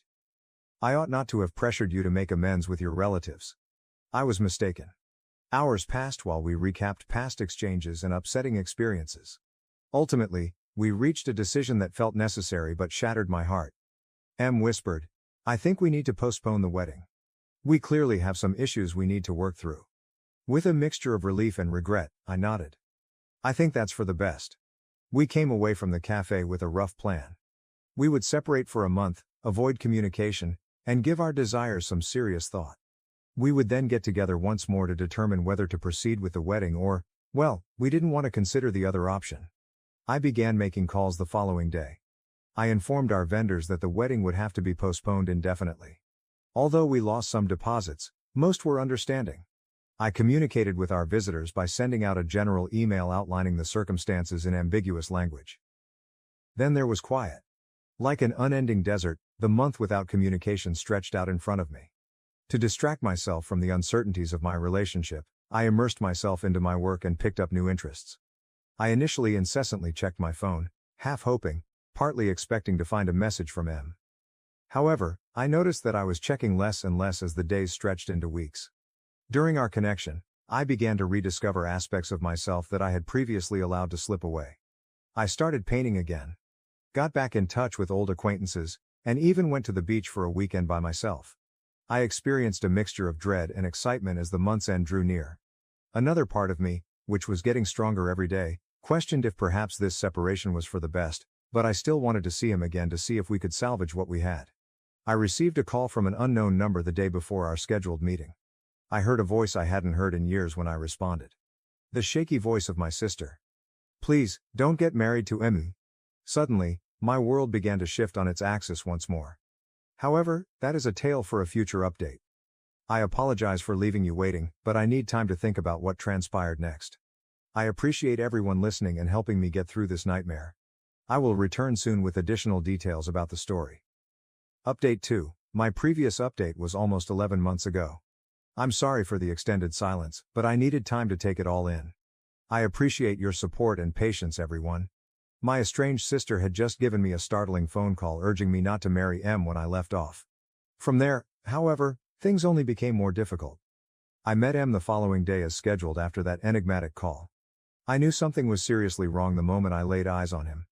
I ought not to have pressured you to make amends with your relatives. I was mistaken. Hours passed while we recapped past exchanges and upsetting experiences. Ultimately, we reached a decision that felt necessary but shattered my heart. Em whispered, I think we need to postpone the wedding. We clearly have some issues we need to work through. With a mixture of relief and regret, I nodded. I think that's for the best. We came away from the cafe with a rough plan. We would separate for a month, avoid communication, and give our desires some serious thought. We would then get together once more to determine whether to proceed with the wedding or, well, we didn't want to consider the other option. I began making calls the following day. I informed our vendors that the wedding would have to be postponed indefinitely. Although we lost some deposits, most were understanding. I communicated with our visitors by sending out a general email outlining the circumstances in ambiguous language. Then there was quiet. Like an unending desert, the month without communication stretched out in front of me. To distract myself from the uncertainties of my relationship, I immersed myself into my work and picked up new interests. I initially incessantly checked my phone, half hoping, partly expecting to find a message from M. However, I noticed that I was checking less and less as the days stretched into weeks. During our connection, I began to rediscover aspects of myself that I had previously allowed to slip away. I started painting again, got back in touch with old acquaintances, and even went to the beach for a weekend by myself. I experienced a mixture of dread and excitement as the month's end drew near. Another part of me, which was getting stronger every day, questioned if perhaps this separation was for the best, but I still wanted to see him again to see if we could salvage what we had. I received a call from an unknown number the day before our scheduled meeting. I heard a voice I hadn't heard in years when I responded. The shaky voice of my sister. "Please, don't get married to Emu." Suddenly, my world began to shift on its axis once more. However, that is a tale for a future update. I apologize for leaving you waiting, but I need time to think about what transpired next. I appreciate everyone listening and helping me get through this nightmare. I will return soon with additional details about the story. Update 2. My previous update was almost 11 months ago. I'm sorry for the extended silence, but I needed time to take it all in. I appreciate your support and patience, everyone. My estranged sister had just given me a startling phone call urging me not to marry M when I left off. From there, however, things only became more difficult. I met M the following day as scheduled after that enigmatic call. I knew something was seriously wrong the moment I laid eyes on him.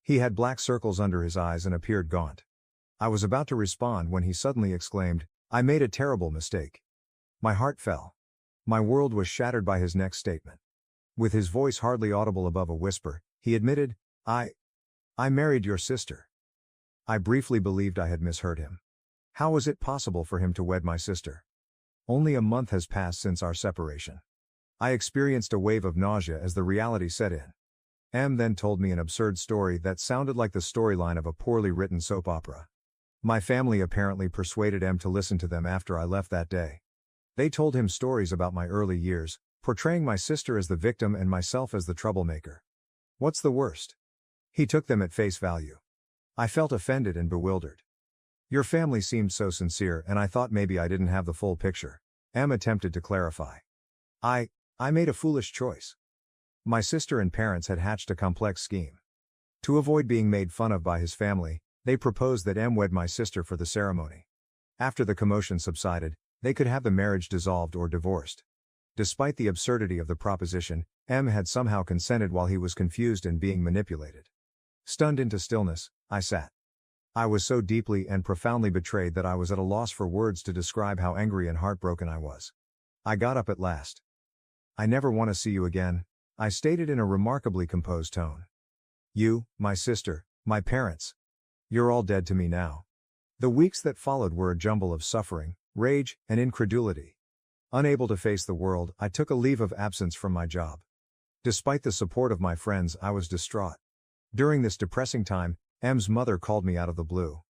He had black circles under his eyes and appeared gaunt. I was about to respond when he suddenly exclaimed, "I made a terrible mistake." My heart fell. My world was shattered by his next statement. With his voice hardly audible above a whisper, he admitted, I married your sister." I briefly believed I had misheard him. How was it possible for him to wed my sister? Only a month has passed since our separation. I experienced a wave of nausea as the reality set in. M then told me an absurd story that sounded like the storyline of a poorly written soap opera. My family apparently persuaded M to listen to them after I left that day. They told him stories about my early years, portraying my sister as the victim and myself as the troublemaker. What's the worst? He took them at face value. I felt offended and bewildered. Your family seemed so sincere and I thought maybe I didn't have the full picture. M attempted to clarify. I made a foolish choice. My sister and parents had hatched a complex scheme. To avoid being made fun of by his family, they proposed that M wed my sister for the ceremony. After the commotion subsided, they could have the marriage dissolved or divorced. Despite the absurdity of the proposition, M had somehow consented while he was confused and being manipulated. Stunned into stillness, I sat. I was so deeply and profoundly betrayed that I was at a loss for words to describe how angry and heartbroken I was. I got up at last. "I never want to see you again," I stated in a remarkably composed tone. "You, my sister, my parents. You're all dead to me now." The weeks that followed were a jumble of suffering, rage, and incredulity. Unable to face the world, I took a leave of absence from my job. Despite the support of my friends, I was distraught. During this depressing time, M's mother called me out of the blue.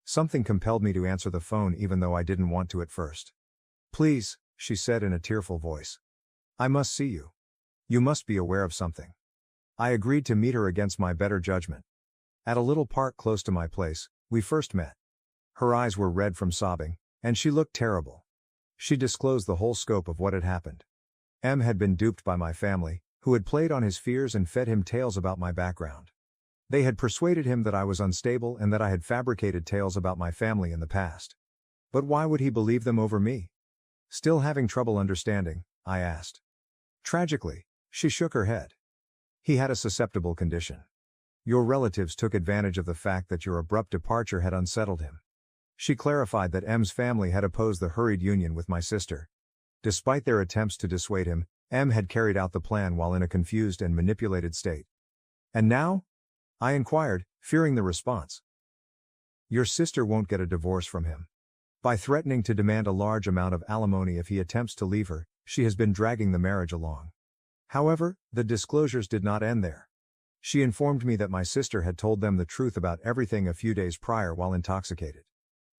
Something compelled me to answer the phone even though I didn't want to at first. "Please," she said in a tearful voice. "I must see you. You must be aware of something." I agreed to meet her against my better judgment. At a little park close to my place, we first met. Her eyes were red from sobbing, and she looked terrible. She disclosed the whole scope of what had happened. M had been duped by my family, who had played on his fears and fed him tales about my background. They had persuaded him that I was unstable and that I had fabricated tales about my family in the past. But why would he believe them over me? Still having trouble understanding, I asked. Tragically, she shook her head. He had a susceptible condition. Your relatives took advantage of the fact that your abrupt departure had unsettled him. She clarified that M's family had opposed the hurried union with my sister. Despite their attempts to dissuade him, M had carried out the plan while in a confused and manipulated state. "And now?" I inquired, fearing the response. "Your sister won't get a divorce from him. By threatening to demand a large amount of alimony if he attempts to leave her, she has been dragging the marriage along." However, the disclosures did not end there. She informed me that my sister had told them the truth about everything a few days prior while intoxicated.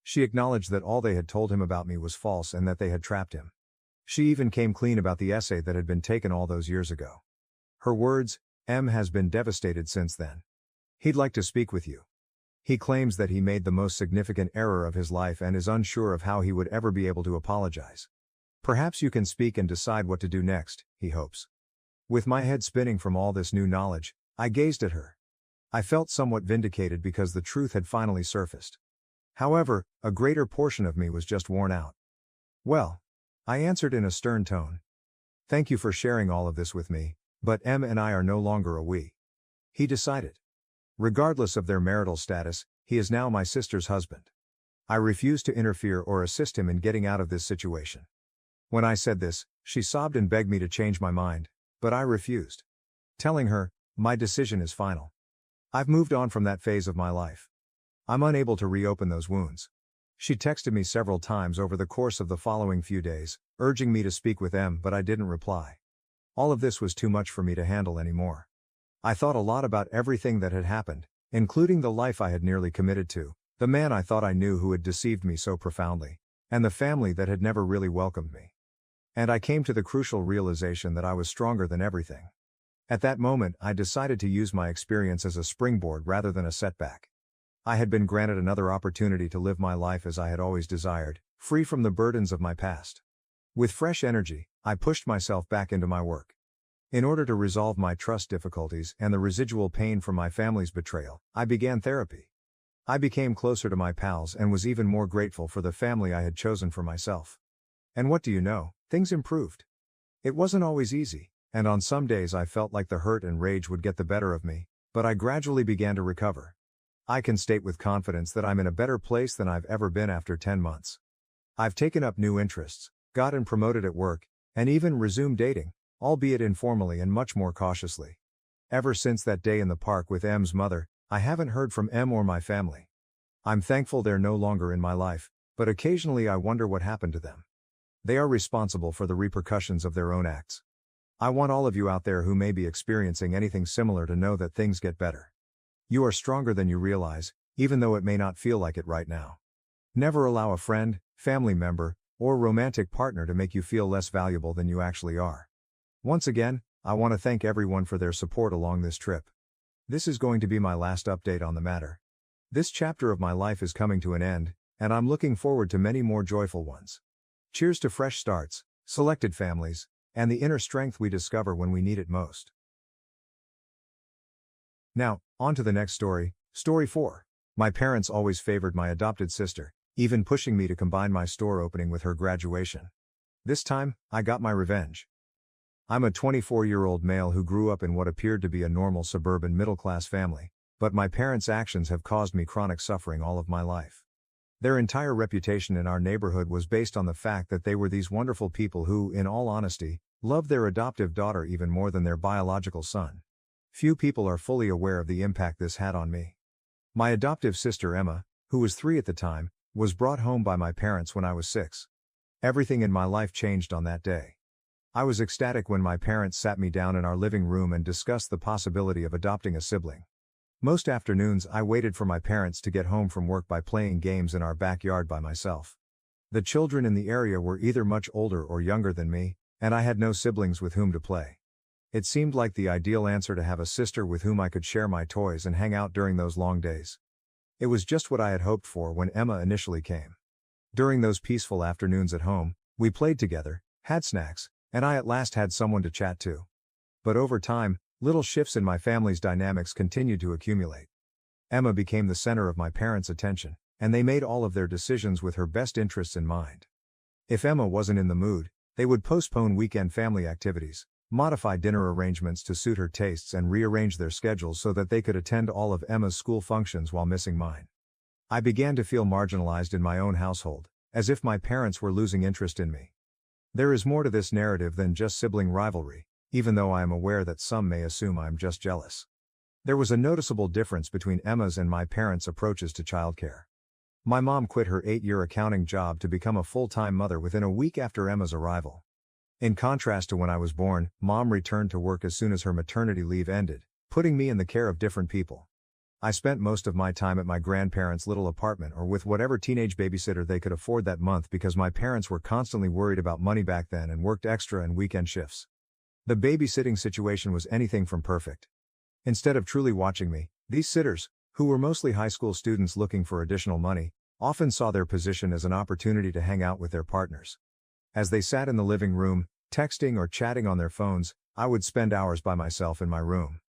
She acknowledged that all they had told him about me was false and that they had trapped him. She even came clean about the essay that had been taken all those years ago. Her words, "M has been devastated since then. He'd like to speak with you." He claims that he made the most significant error of his life and is unsure of how he would ever be able to apologize. Perhaps you can speak and decide what to do next, he hopes. With my head spinning from all this new knowledge, I gazed at her. I felt somewhat vindicated because the truth had finally surfaced. However, a greater portion of me was just worn out. Well, I answered in a stern tone. Thank you for sharing all of this with me, but Em and I are no longer a we. He decided. Regardless of their marital status, he is now my sister's husband. I refuse to interfere or assist him in getting out of this situation. When I said this, she sobbed and begged me to change my mind, but I refused. Telling her, my decision is final. I've moved on from that phase of my life. I'm unable to reopen those wounds. She texted me several times over the course of the following few days, urging me to speak with Em, but I didn't reply. All of this was too much for me to handle anymore. I thought a lot about everything that had happened, including the life I had nearly committed to, the man I thought I knew who had deceived me so profoundly, and the family that had never really welcomed me. And I came to the crucial realization that I was stronger than everything. At that moment, I decided to use my experience as a springboard rather than a setback. I had been granted another opportunity to live my life as I had always desired, free from the burdens of my past. With fresh energy, I pushed myself back into my work. In order to resolve my trust difficulties and the residual pain from my family's betrayal, I began therapy. I became closer to my pals and was even more grateful for the family I had chosen for myself. And what do you know, things improved. It wasn't always easy, and on some days I felt like the hurt and rage would get the better of me, but I gradually began to recover. I can state with confidence that I'm in a better place than I've ever been after 10 months. I've taken up new interests, gotten promoted at work, and even resumed dating, albeit informally and much more cautiously. Ever since that day in the park with Em's mother, I haven't heard from Em or my family. I'm thankful they're no longer in my life, but occasionally I wonder what happened to them. They are responsible for the repercussions of their own acts. I want all of you out there who may be experiencing anything similar to know that things get better. You are stronger than you realize, even though it may not feel like it right now. Never allow a friend, family member, or romantic partner to make you feel less valuable than you actually are. Once again, I want to thank everyone for their support along this trip. This is going to be my last update on the matter. This chapter of my life is coming to an end, and I'm looking forward to many more joyful ones. Cheers to fresh starts, selected families, and the inner strength we discover when we need it most. Now, on to the next story, Story 4. My parents always favored my adopted sister, even pushing me to combine my store opening with her graduation. This time, I got my revenge. I'm a 24-year-old male who grew up in what appeared to be a normal suburban middle-class family, but my parents' actions have caused me chronic suffering all of my life. Their entire reputation in our neighborhood was based on the fact that they were these wonderful people who, in all honesty, loved their adoptive daughter even more than their biological son. Few people are fully aware of the impact this had on me. My adoptive sister Emma, who was 3 at the time, was brought home by my parents when I was 6. Everything in my life changed on that day. I was ecstatic when my parents sat me down in our living room and discussed the possibility of adopting a sibling. Most afternoons I waited for my parents to get home from work by playing games in our backyard by myself. The children in the area were either much older or younger than me, and I had no siblings with whom to play. It seemed like the ideal answer to have a sister with whom I could share my toys and hang out during those long days. It was just what I had hoped for when Emma initially came. During those peaceful afternoons at home, we played together, had snacks, and I at last had someone to chat to. But over time, little shifts in my family's dynamics continued to accumulate. Emma became the center of my parents' attention, and they made all of their decisions with her best interests in mind. If Emma wasn't in the mood, they would postpone weekend family activities, modify dinner arrangements to suit her tastes, and rearrange their schedules so that they could attend all of Emma's school functions while missing mine. I began to feel marginalized in my own household, as if my parents were losing interest in me. There is more to this narrative than just sibling rivalry, even though I am aware that some may assume I am just jealous. There was a noticeable difference between Emma's and my parents' approaches to childcare. My mom quit her 8-year accounting job to become a full-time mother within a week after Emma's arrival. In contrast to when I was born, Mom returned to work as soon as her maternity leave ended, putting me in the care of different people. I spent most of my time at my grandparents' little apartment or with whatever teenage babysitter they could afford that month because my parents were constantly worried about money back then and worked extra and weekend shifts. The babysitting situation was anything from perfect. Instead of truly watching me, these sitters, who were mostly high school students looking for additional money, often saw their position as an opportunity to hang out with their partners. As they sat in the living room, texting or chatting on their phones, I would spend hours by myself in my room.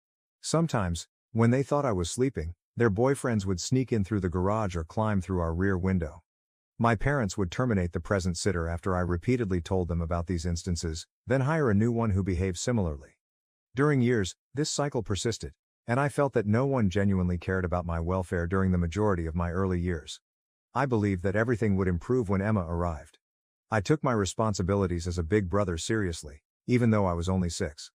Sometimes, when they thought I was sleeping, their boyfriends would sneak in through the garage or climb through our rear window. My parents would terminate the present sitter after I repeatedly told them about these instances, then hire a new one who behaved similarly. During years, this cycle persisted, and I felt that no one genuinely cared about my welfare during the majority of my early years. I believed that everything would improve when Emma arrived. I took my responsibilities as a big brother seriously, even though I was only 6.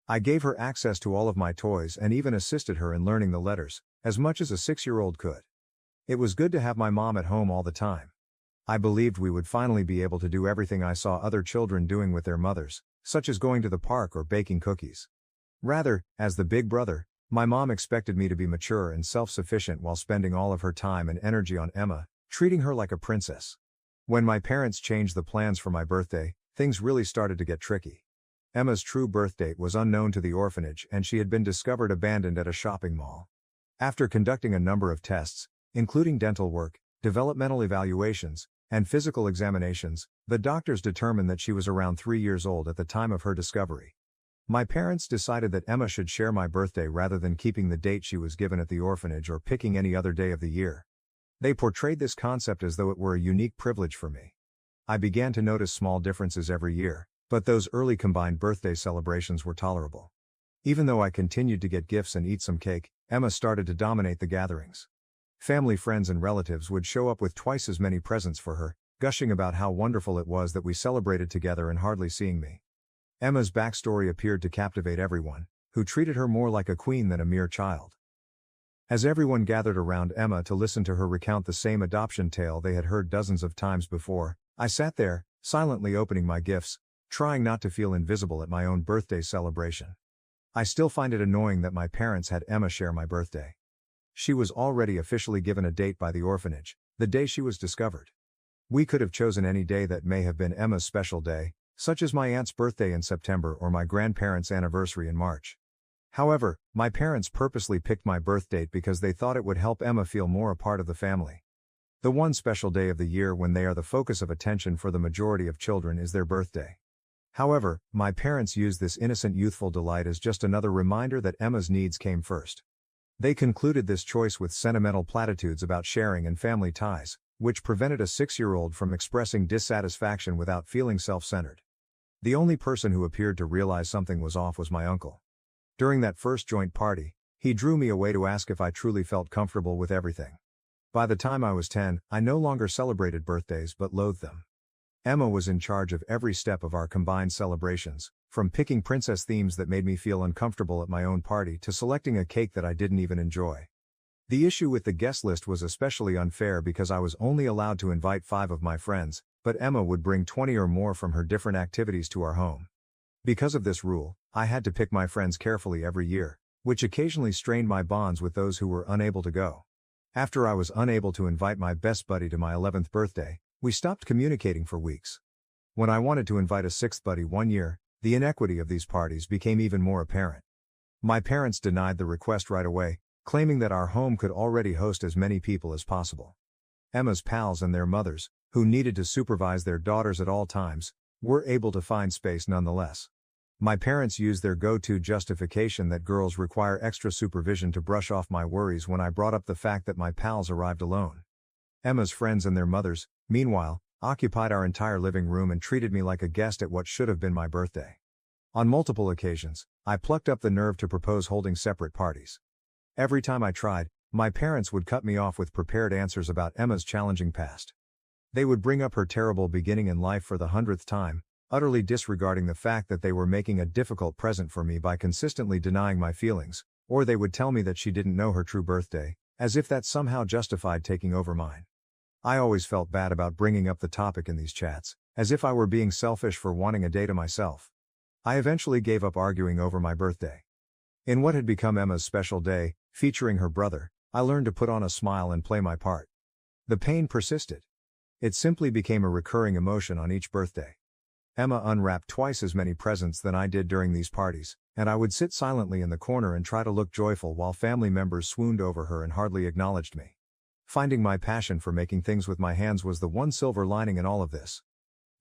I gave her access to all of my toys and even assisted her in learning the letters, as much as a 6-year-old could. It was good to have my mom at home all the time. I believed we would finally be able to do everything I saw other children doing with their mothers, such as going to the park or baking cookies. Rather, as the big brother, my mom expected me to be mature and self-sufficient while spending all of her time and energy on Emma, treating her like a princess. When my parents changed the plans for my birthday, things really started to get tricky. Emma's true birth date was unknown to the orphanage and she had been discovered abandoned at a shopping mall. After conducting a number of tests, including dental work, developmental evaluations, and physical examinations, the doctors determined that she was around 3 years old at the time of her discovery. My parents decided that Emma should share my birthday rather than keeping the date she was given at the orphanage or picking any other day of the year. They portrayed this concept as though it were a unique privilege for me. I began to notice small differences every year, but those early combined birthday celebrations were tolerable. Even though I continued to get gifts and eat some cake, Emma started to dominate the gatherings. Family, friends, and relatives would show up with twice as many presents for her, gushing about how wonderful it was that we celebrated together and hardly seeing me. Emma's backstory appeared to captivate everyone, who treated her more like a queen than a mere child. As everyone gathered around Emma to listen to her recount the same adoption tale they had heard dozens of times before, I sat there, silently opening my gifts, trying not to feel invisible at my own birthday celebration. I still find it annoying that my parents had Emma share my birthday. She was already officially given a date by the orphanage, the day she was discovered. We could have chosen any day that may have been Emma's special day, such as my aunt's birthday in September or my grandparents' anniversary in March. However, my parents purposely picked my birth date because they thought it would help Emma feel more a part of the family. The one special day of the year when they are the focus of attention for the majority of children is their birthday. However, my parents used this innocent youthful delight as just another reminder that Emma's needs came first. They concluded this choice with sentimental platitudes about sharing and family ties, which prevented a 6-year-old from expressing dissatisfaction without feeling self-centered. The only person who appeared to realize something was off was my uncle. During that first joint party, he drew me away to ask if I truly felt comfortable with everything. By the time I was 10, I no longer celebrated birthdays but loathed them. Emma was in charge of every step of our combined celebrations, from picking princess themes that made me feel uncomfortable at my own party to selecting a cake that I didn't even enjoy. The issue with the guest list was especially unfair because I was only allowed to invite 5 of my friends, but Emma would bring 20 or more from her different activities to our home. Because of this rule, I had to pick my friends carefully every year, which occasionally strained my bonds with those who were unable to go. After I was unable to invite my best buddy to my 11th birthday, we stopped communicating for weeks. When I wanted to invite a 6th buddy one year, the inequity of these parties became even more apparent. My parents denied the request right away, claiming that our home could already host as many people as possible. Emma's pals and their mothers, who needed to supervise their daughters at all times, were able to find space nonetheless. My parents used their go-to justification that girls require extra supervision to brush off my worries when I brought up the fact that my pals arrived alone. Emma's friends and their mothers, meanwhile, occupied our entire living room and treated me like a guest at what should have been my birthday. On multiple occasions, I plucked up the nerve to propose holding separate parties. Every time I tried, my parents would cut me off with prepared answers about Emma's challenging past. They would bring up her terrible beginning in life for the 100th time, utterly disregarding the fact that they were making a difficult present for me by consistently denying my feelings, or they would tell me that she didn't know her true birthday, as if that somehow justified taking over mine. I always felt bad about bringing up the topic in these chats, as if I were being selfish for wanting a day to myself. I eventually gave up arguing over my birthday. In what had become Emma's special day, featuring her brother, I learned to put on a smile and play my part. The pain persisted. It simply became a recurring emotion on each birthday. Emma unwrapped twice as many presents than I did during these parties, and I would sit silently in the corner and try to look joyful while family members swooned over her and hardly acknowledged me. Finding my passion for making things with my hands was the one silver lining in all of this.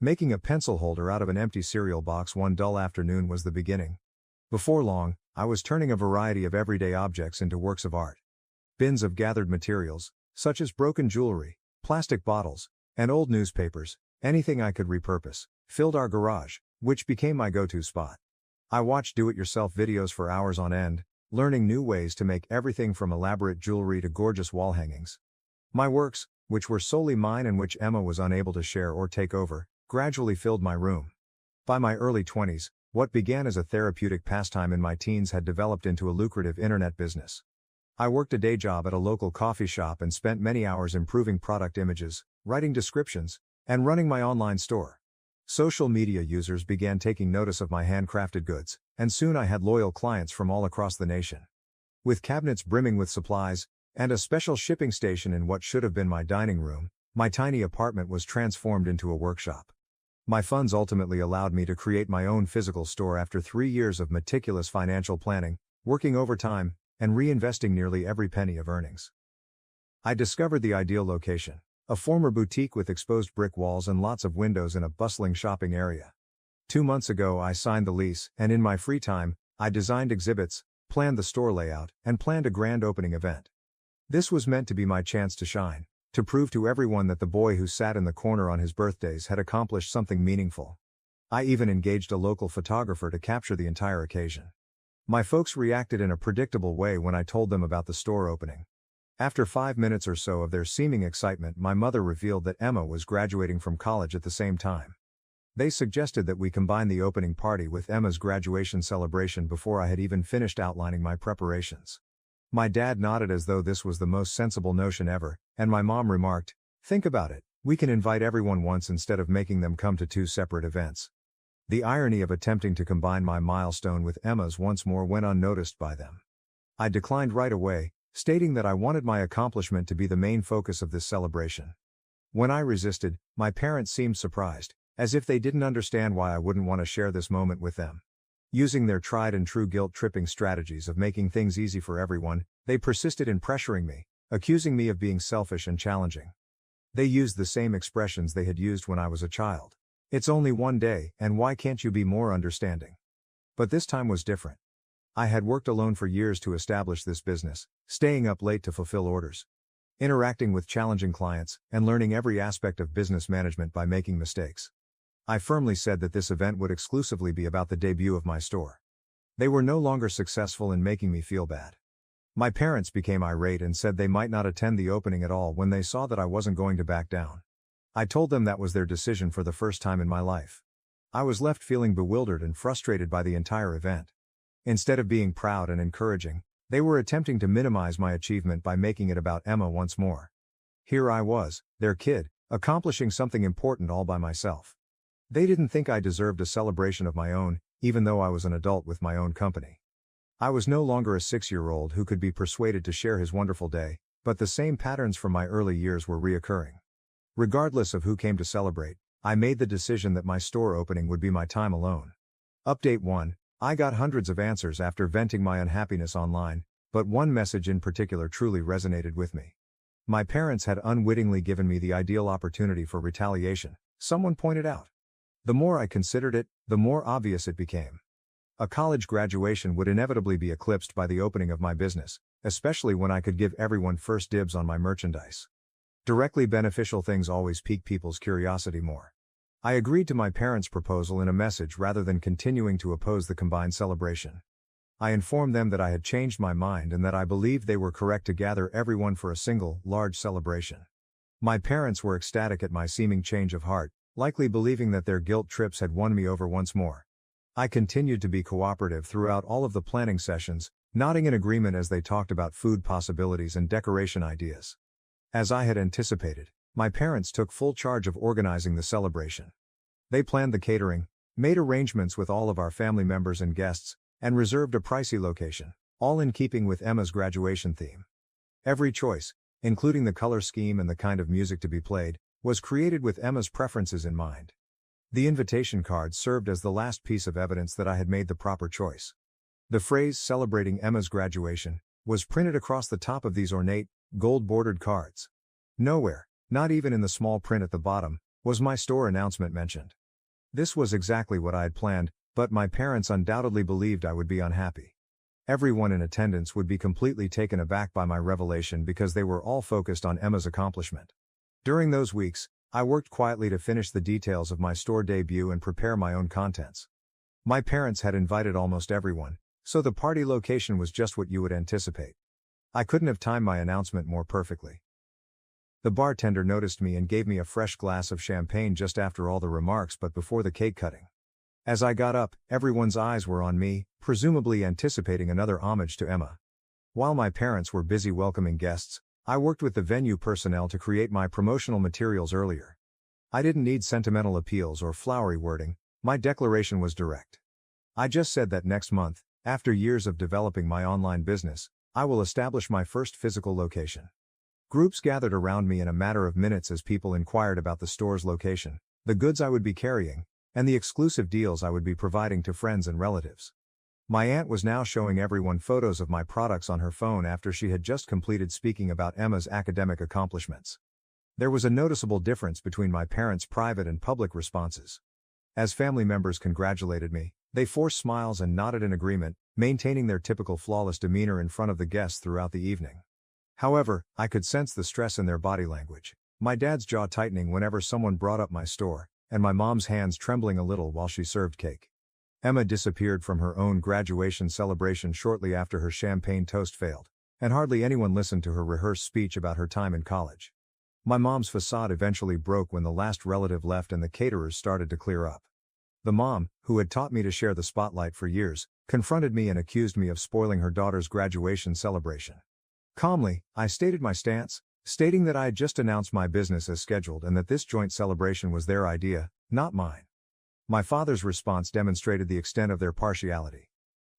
Making a pencil holder out of an empty cereal box one dull afternoon was the beginning. Before long, I was turning a variety of everyday objects into works of art. Bins of gathered materials, such as broken jewelry, plastic bottles, and old newspapers, anything I could repurpose, filled our garage, which became my go-to spot. I watched do-it-yourself videos for hours on end, learning new ways to make everything from elaborate jewelry to gorgeous wall hangings. My works, which were solely mine and which Emma was unable to share or take over, gradually filled my room. By my early 20s, what began as a therapeutic pastime in my teens had developed into a lucrative internet business. I worked a day job at a local coffee shop and spent many hours improving product images, writing descriptions, and running my online store. Social media users began taking notice of my handcrafted goods, and soon I had loyal clients from all across the nation. With cabinets brimming with supplies, and a special shipping station in what should have been my dining room, my tiny apartment was transformed into a workshop. My funds ultimately allowed me to create my own physical store after 3 years of meticulous financial planning, working overtime, and reinvesting nearly every penny of earnings. I discovered the ideal location, a former boutique with exposed brick walls and lots of windows in a bustling shopping area. 2 months ago I signed the lease, and in my free time, I designed exhibits, planned the store layout, and planned a grand opening event. This was meant to be my chance to shine, to prove to everyone that the boy who sat in the corner on his birthdays had accomplished something meaningful. I even engaged a local photographer to capture the entire occasion. My folks reacted in a predictable way when I told them about the store opening. After 5 minutes or so of their seeming excitement, my mother revealed that Emma was graduating from college at the same time. They suggested that we combine the opening party with Emma's graduation celebration before I had even finished outlining my preparations. My dad nodded as though this was the most sensible notion ever, and my mom remarked, "Think about it, we can invite everyone once instead of making them come to 2 separate events." The irony of attempting to combine my milestone with Emma's once more went unnoticed by them. I declined right away, stating that I wanted my accomplishment to be the main focus of this celebration. When I resisted, my parents seemed surprised, as if they didn't understand why I wouldn't want to share this moment with them. Using their tried and true guilt-tripping strategies of making things easy for everyone, they persisted in pressuring me, accusing me of being selfish and challenging. They used the same expressions they had used when I was a child. "It's only one day, and why can't you be more understanding?" But this time was different. I had worked alone for years to establish this business, staying up late to fulfill orders, interacting with challenging clients, and learning every aspect of business management by making mistakes. I firmly said that this event would exclusively be about the debut of my store. They were no longer successful in making me feel bad. My parents became irate and said they might not attend the opening at all when they saw that I wasn't going to back down. I told them that was their decision for the first time in my life. I was left feeling bewildered and frustrated by the entire event. Instead of being proud and encouraging, they were attempting to minimize my achievement by making it about Emma once more. Here I was, their kid, accomplishing something important all by myself. They didn't think I deserved a celebration of my own, even though I was an adult with my own company. I was no longer a 6-year-old who could be persuaded to share his wonderful day, but the same patterns from my early years were reoccurring. Regardless of who came to celebrate, I made the decision that my store opening would be my time alone. Update 1. I got hundreds of answers after venting my unhappiness online, but one message in particular truly resonated with me. My parents had unwittingly given me the ideal opportunity for retaliation, someone pointed out. The more I considered it, the more obvious it became. A college graduation would inevitably be eclipsed by the opening of my business, especially when I could give everyone first dibs on my merchandise. Directly beneficial things always pique people's curiosity more. I agreed to my parents' proposal in a message rather than continuing to oppose the combined celebration. I informed them that I had changed my mind and that I believed they were correct to gather everyone for a single, large celebration. My parents were ecstatic at my seeming change of heart, likely believing that their guilt trips had won me over once more. I continued to be cooperative throughout all of the planning sessions, nodding in agreement as they talked about food possibilities and decoration ideas. As I had anticipated, my parents took full charge of organizing the celebration. They planned the catering, made arrangements with all of our family members and guests, and reserved a pricey location, all in keeping with Emma's graduation theme. Every choice, including the color scheme and the kind of music to be played, was created with Emma's preferences in mind. The invitation card served as the last piece of evidence that I had made the proper choice. The phrase celebrating Emma's graduation was printed across the top of these ornate, gold-bordered cards. Nowhere, not even in the small print at the bottom, was my store announcement mentioned. This was exactly what I had planned, but my parents undoubtedly believed I would be unhappy. Everyone in attendance would be completely taken aback by my revelation because they were all focused on Emma's accomplishment. During those weeks, I worked quietly to finish the details of my store debut and prepare my own contents. My parents had invited almost everyone, so the party location was just what you would anticipate. I couldn't have timed my announcement more perfectly. The bartender noticed me and gave me a fresh glass of champagne just after all the remarks but before the cake cutting. As I got up, everyone's eyes were on me, presumably anticipating another homage to Emma. While my parents were busy welcoming guests, I worked with the venue personnel to create my promotional materials earlier. I didn't need sentimental appeals or flowery wording, my declaration was direct. I just said that next month, after years of developing my online business, I will establish my first physical location. Groups gathered around me in a matter of minutes as people inquired about the store's location, the goods I would be carrying, and the exclusive deals I would be providing to friends and relatives. My aunt was now showing everyone photos of my products on her phone after she had just completed speaking about Emma's academic accomplishments. There was a noticeable difference between my parents' private and public responses. As family members congratulated me, they forced smiles and nodded in agreement, maintaining their typical flawless demeanor in front of the guests throughout the evening. However, I could sense the stress in their body language, my dad's jaw tightening whenever someone brought up my store, and my mom's hands trembling a little while she served cake. Emma disappeared from her own graduation celebration shortly after her champagne toast failed, and hardly anyone listened to her rehearsed speech about her time in college. My mom's facade eventually broke when the last relative left and the caterers started to clear up. The mom, who had taught me to share the spotlight for years, confronted me and accused me of spoiling her daughter's graduation celebration. Calmly, I stated my stance, stating that I had just announced my business as scheduled and that this joint celebration was their idea, not mine. My father's response demonstrated the extent of their partiality.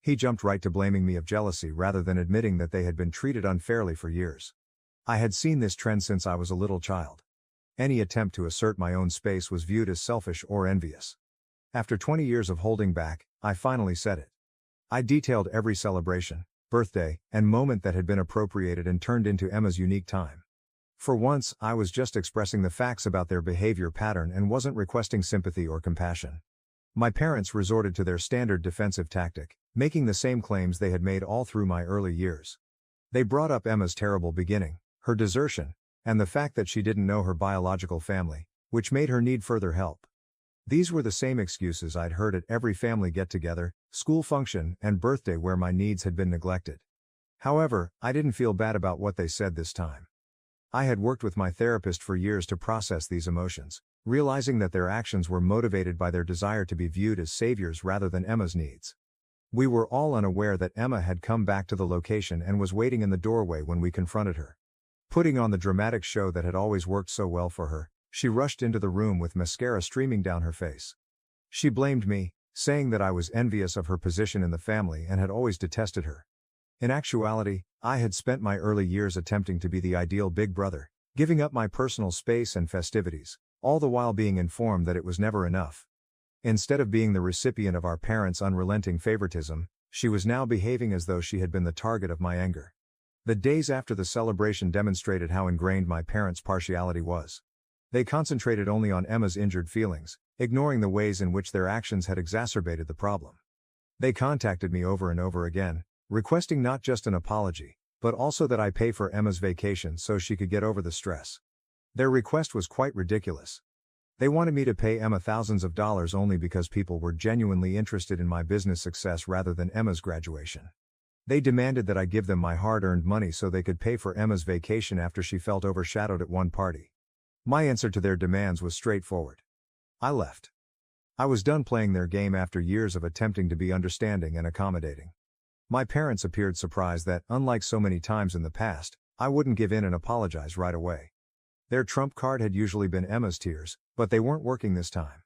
He jumped right to blaming me of jealousy rather than admitting that they had been treated unfairly for years. I had seen this trend since I was a little child. Any attempt to assert my own space was viewed as selfish or envious. After 20 years of holding back, I finally said it. I detailed every celebration, birthday, and moment that had been appropriated and turned into Emma's unique time. For once, I was just expressing the facts about their behavior pattern and wasn't requesting sympathy or compassion. My parents resorted to their standard defensive tactic, making the same claims they had made all through my early years. They brought up Emma's terrible beginning, her desertion, and the fact that she didn't know her biological family, which made her need further help. These were the same excuses I'd heard at every family get-together, school function, and birthday where my needs had been neglected. However, I didn't feel bad about what they said this time. I had worked with my therapist for years to process these emotions, realizing that their actions were motivated by their desire to be viewed as saviors rather than Emma's needs. We were all unaware that Emma had come back to the location and was waiting in the doorway when we confronted her. Putting on the dramatic show that had always worked so well for her, she rushed into the room with mascara streaming down her face. She blamed me, saying that I was envious of her position in the family and had always detested her. In actuality, I had spent my early years attempting to be the ideal big brother, giving up my personal space and festivities, all the while being informed that it was never enough. Instead of being the recipient of our parents' unrelenting favoritism, she was now behaving as though she had been the target of my anger. The days after the celebration demonstrated how ingrained my parents' partiality was. They concentrated only on Emma's injured feelings, ignoring the ways in which their actions had exacerbated the problem. They contacted me over and over again, requesting not just an apology, but also that I pay for Emma's vacation so she could get over the stress. Their request was quite ridiculous. They wanted me to pay Emma thousands of dollars only because people were genuinely interested in my business success rather than Emma's graduation. They demanded that I give them my hard-earned money so they could pay for Emma's vacation after she felt overshadowed at one party. My answer to their demands was straightforward. I left. I was done playing their game after years of attempting to be understanding and accommodating. My parents appeared surprised that, unlike so many times in the past, I wouldn't give in and apologize right away. Their trump card had usually been Emma's tears, but they weren't working this time.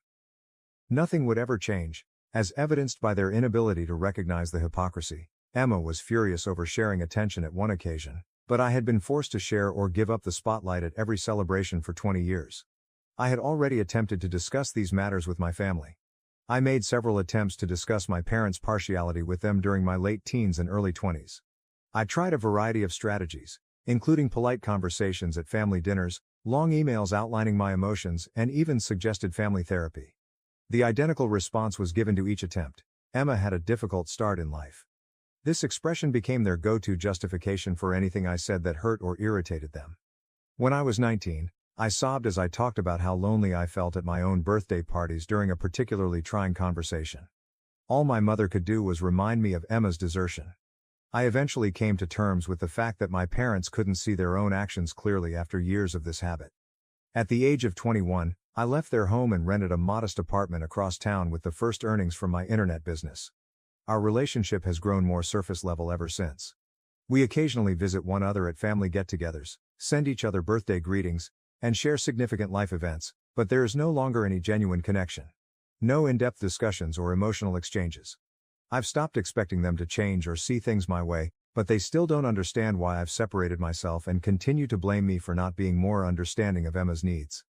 Nothing would ever change, as evidenced by their inability to recognize the hypocrisy. Emma was furious over sharing attention at one occasion, but I had been forced to share or give up the spotlight at every celebration for 20 years. I had already attempted to discuss these matters with my family. I made several attempts to discuss my parents' partiality with them during my late teens and early 20s. I tried a variety of strategies, including polite conversations at family dinners, long emails outlining my emotions, and even suggested family therapy. The identical response was given to each attempt. Emma had a difficult start in life. This expression became their go-to justification for anything I said that hurt or irritated them. When I was 19, I sobbed as I talked about how lonely I felt at my own birthday parties during a particularly trying conversation. All my mother could do was remind me of Emma's desertion. I eventually came to terms with the fact that my parents couldn't see their own actions clearly after years of this habit. At the age of 21, I left their home and rented a modest apartment across town with the first earnings from my internet business. Our relationship has grown more surface level ever since. We occasionally visit one another at family get-togethers, send each other birthday greetings, and share significant life events, but there is no longer any genuine connection. No in-depth discussions or emotional exchanges. I've stopped expecting them to change or see things my way, but they still don't understand why I've separated myself and continue to blame me for not being more understanding of Emma's needs.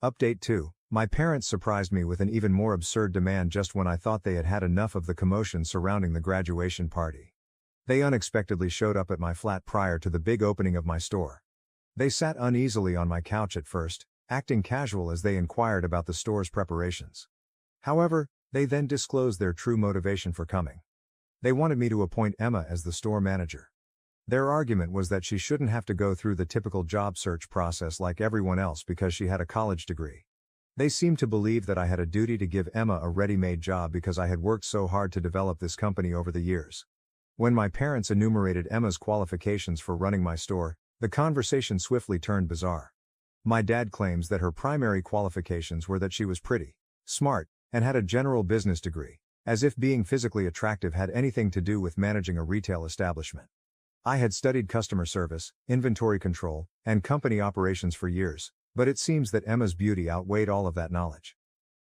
Update 2. My parents surprised me with an even more absurd demand just when I thought they had had enough of the commotion surrounding the graduation party. They unexpectedly showed up at my flat prior to the big opening of my store. They sat uneasily on my couch at first, acting casual as they inquired about the store's preparations. However, they then disclosed their true motivation for coming. They wanted me to appoint Emma as the store manager. Their argument was that she shouldn't have to go through the typical job search process like everyone else because she had a college degree. They seemed to believe that I had a duty to give Emma a ready-made job because I had worked so hard to develop this company over the years. When my parents enumerated Emma's qualifications for running my store, the conversation swiftly turned bizarre. My dad claims that her primary qualifications were that she was pretty, smart, and had a general business degree, as if being physically attractive had anything to do with managing a retail establishment. I had studied customer service, inventory control, and company operations for years, but it seems that Emma's beauty outweighed all of that knowledge.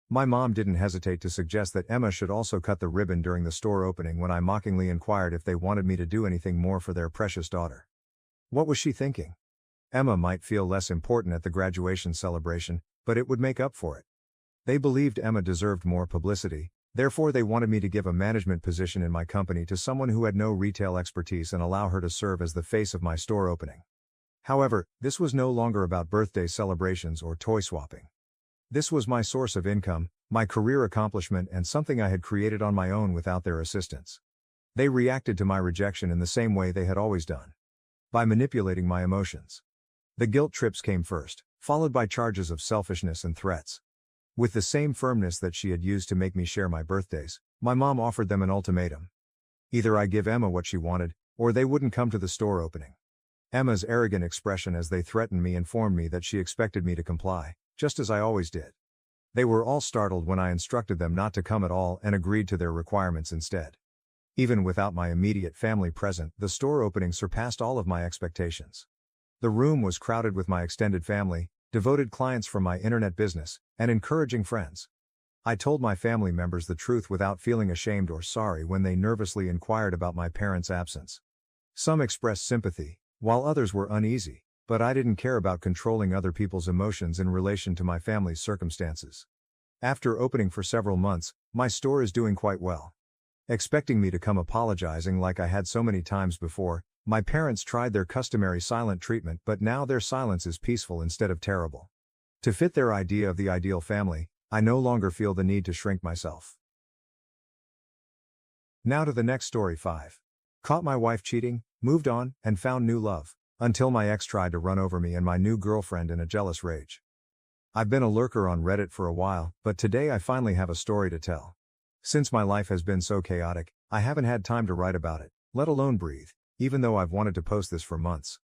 My mom didn't hesitate to suggest that Emma should also cut the ribbon during the store opening when I mockingly inquired if they wanted me to do anything more for their precious daughter. What was she thinking? Emma might feel less important at the graduation celebration, but it would make up for it. They believed Emma deserved more publicity, therefore they wanted me to give a management position in my company to someone who had no retail expertise and allow her to serve as the face of my store opening. However, this was no longer about birthday celebrations or toy swapping. This was my source of income, my career accomplishment, and something I had created on my own without their assistance. They reacted to my rejection in the same way they had always done. By manipulating my emotions. The guilt trips came first, followed by charges of selfishness and threats. With the same firmness that she had used to make me share my birthdays, my mom offered them an ultimatum. Either I give Emma what she wanted, or they wouldn't come to the store opening. Emma's arrogant expression as they threatened me informed me that she expected me to comply, just as I always did. They were all startled when I instructed them not to come at all and agreed to their requirements instead. Even without my immediate family present, the store opening surpassed all of my expectations. The room was crowded with my extended family, devoted clients from my internet business, and encouraging friends. I told my family members the truth without feeling ashamed or sorry when they nervously inquired about my parents' absence. Some expressed sympathy, while others were uneasy, but I didn't care about controlling other people's emotions in relation to my family's circumstances. After opening for several months, my store is doing quite well. Expecting me to come apologizing like I had so many times before, my parents tried their customary silent treatment, but now their silence is peaceful instead of terrible. To fit their idea of the ideal family, I no longer feel the need to shrink myself. Now to the next story. 5. Caught my wife cheating, moved on, and found new love, until my ex tried to run over me and my new girlfriend in a jealous rage. I've been a lurker on Reddit for a while, but today I finally have a story to tell. Since my life has been so chaotic, I haven't had time to write about it, let alone breathe, even though I've wanted to post this for months.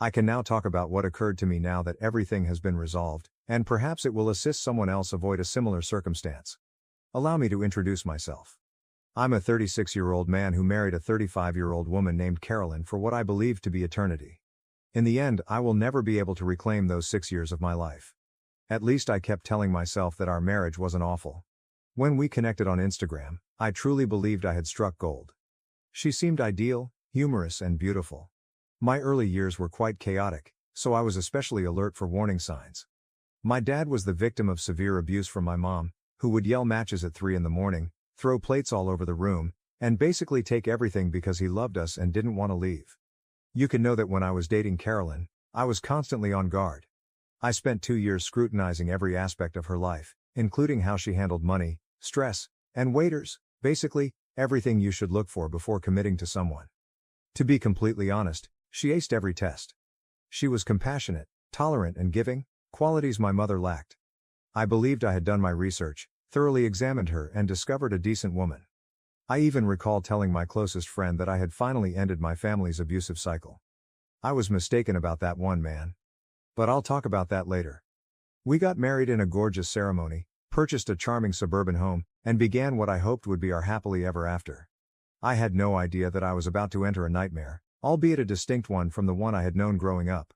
I can now talk about what occurred to me now that everything has been resolved, and perhaps it will assist someone else avoid a similar circumstance. Allow me to introduce myself. I'm a 36-year-old man who married a 35-year-old woman named Carolyn for what I believe to be eternity. In the end, I will never be able to reclaim those 6 years of my life. At least I kept telling myself that our marriage wasn't awful. When we connected on Instagram, I truly believed I had struck gold. She seemed ideal, humorous, and beautiful. My early years were quite chaotic, so I was especially alert for warning signs. My dad was the victim of severe abuse from my mom, who would yell matches at 3 in the morning, throw plates all over the room, and basically take everything because he loved us and didn't want to leave. You can know that when I was dating Carolyn, I was constantly on guard. I spent 2 years scrutinizing every aspect of her life, including how she handled money, stress, and waiters, basically, everything you should look for before committing to someone. To be completely honest, she aced every test. She was compassionate, tolerant, and giving, qualities my mother lacked. I believed I had done my research, thoroughly examined her, and discovered a decent woman. I even recall telling my closest friend that I had finally ended my family's abusive cycle. I was mistaken about that one, man. But I'll talk about that later. We got married in a gorgeous ceremony, purchased a charming suburban home, and began what I hoped would be our happily ever after. I had no idea that I was about to enter a nightmare, albeit a distinct one from the one I had known growing up.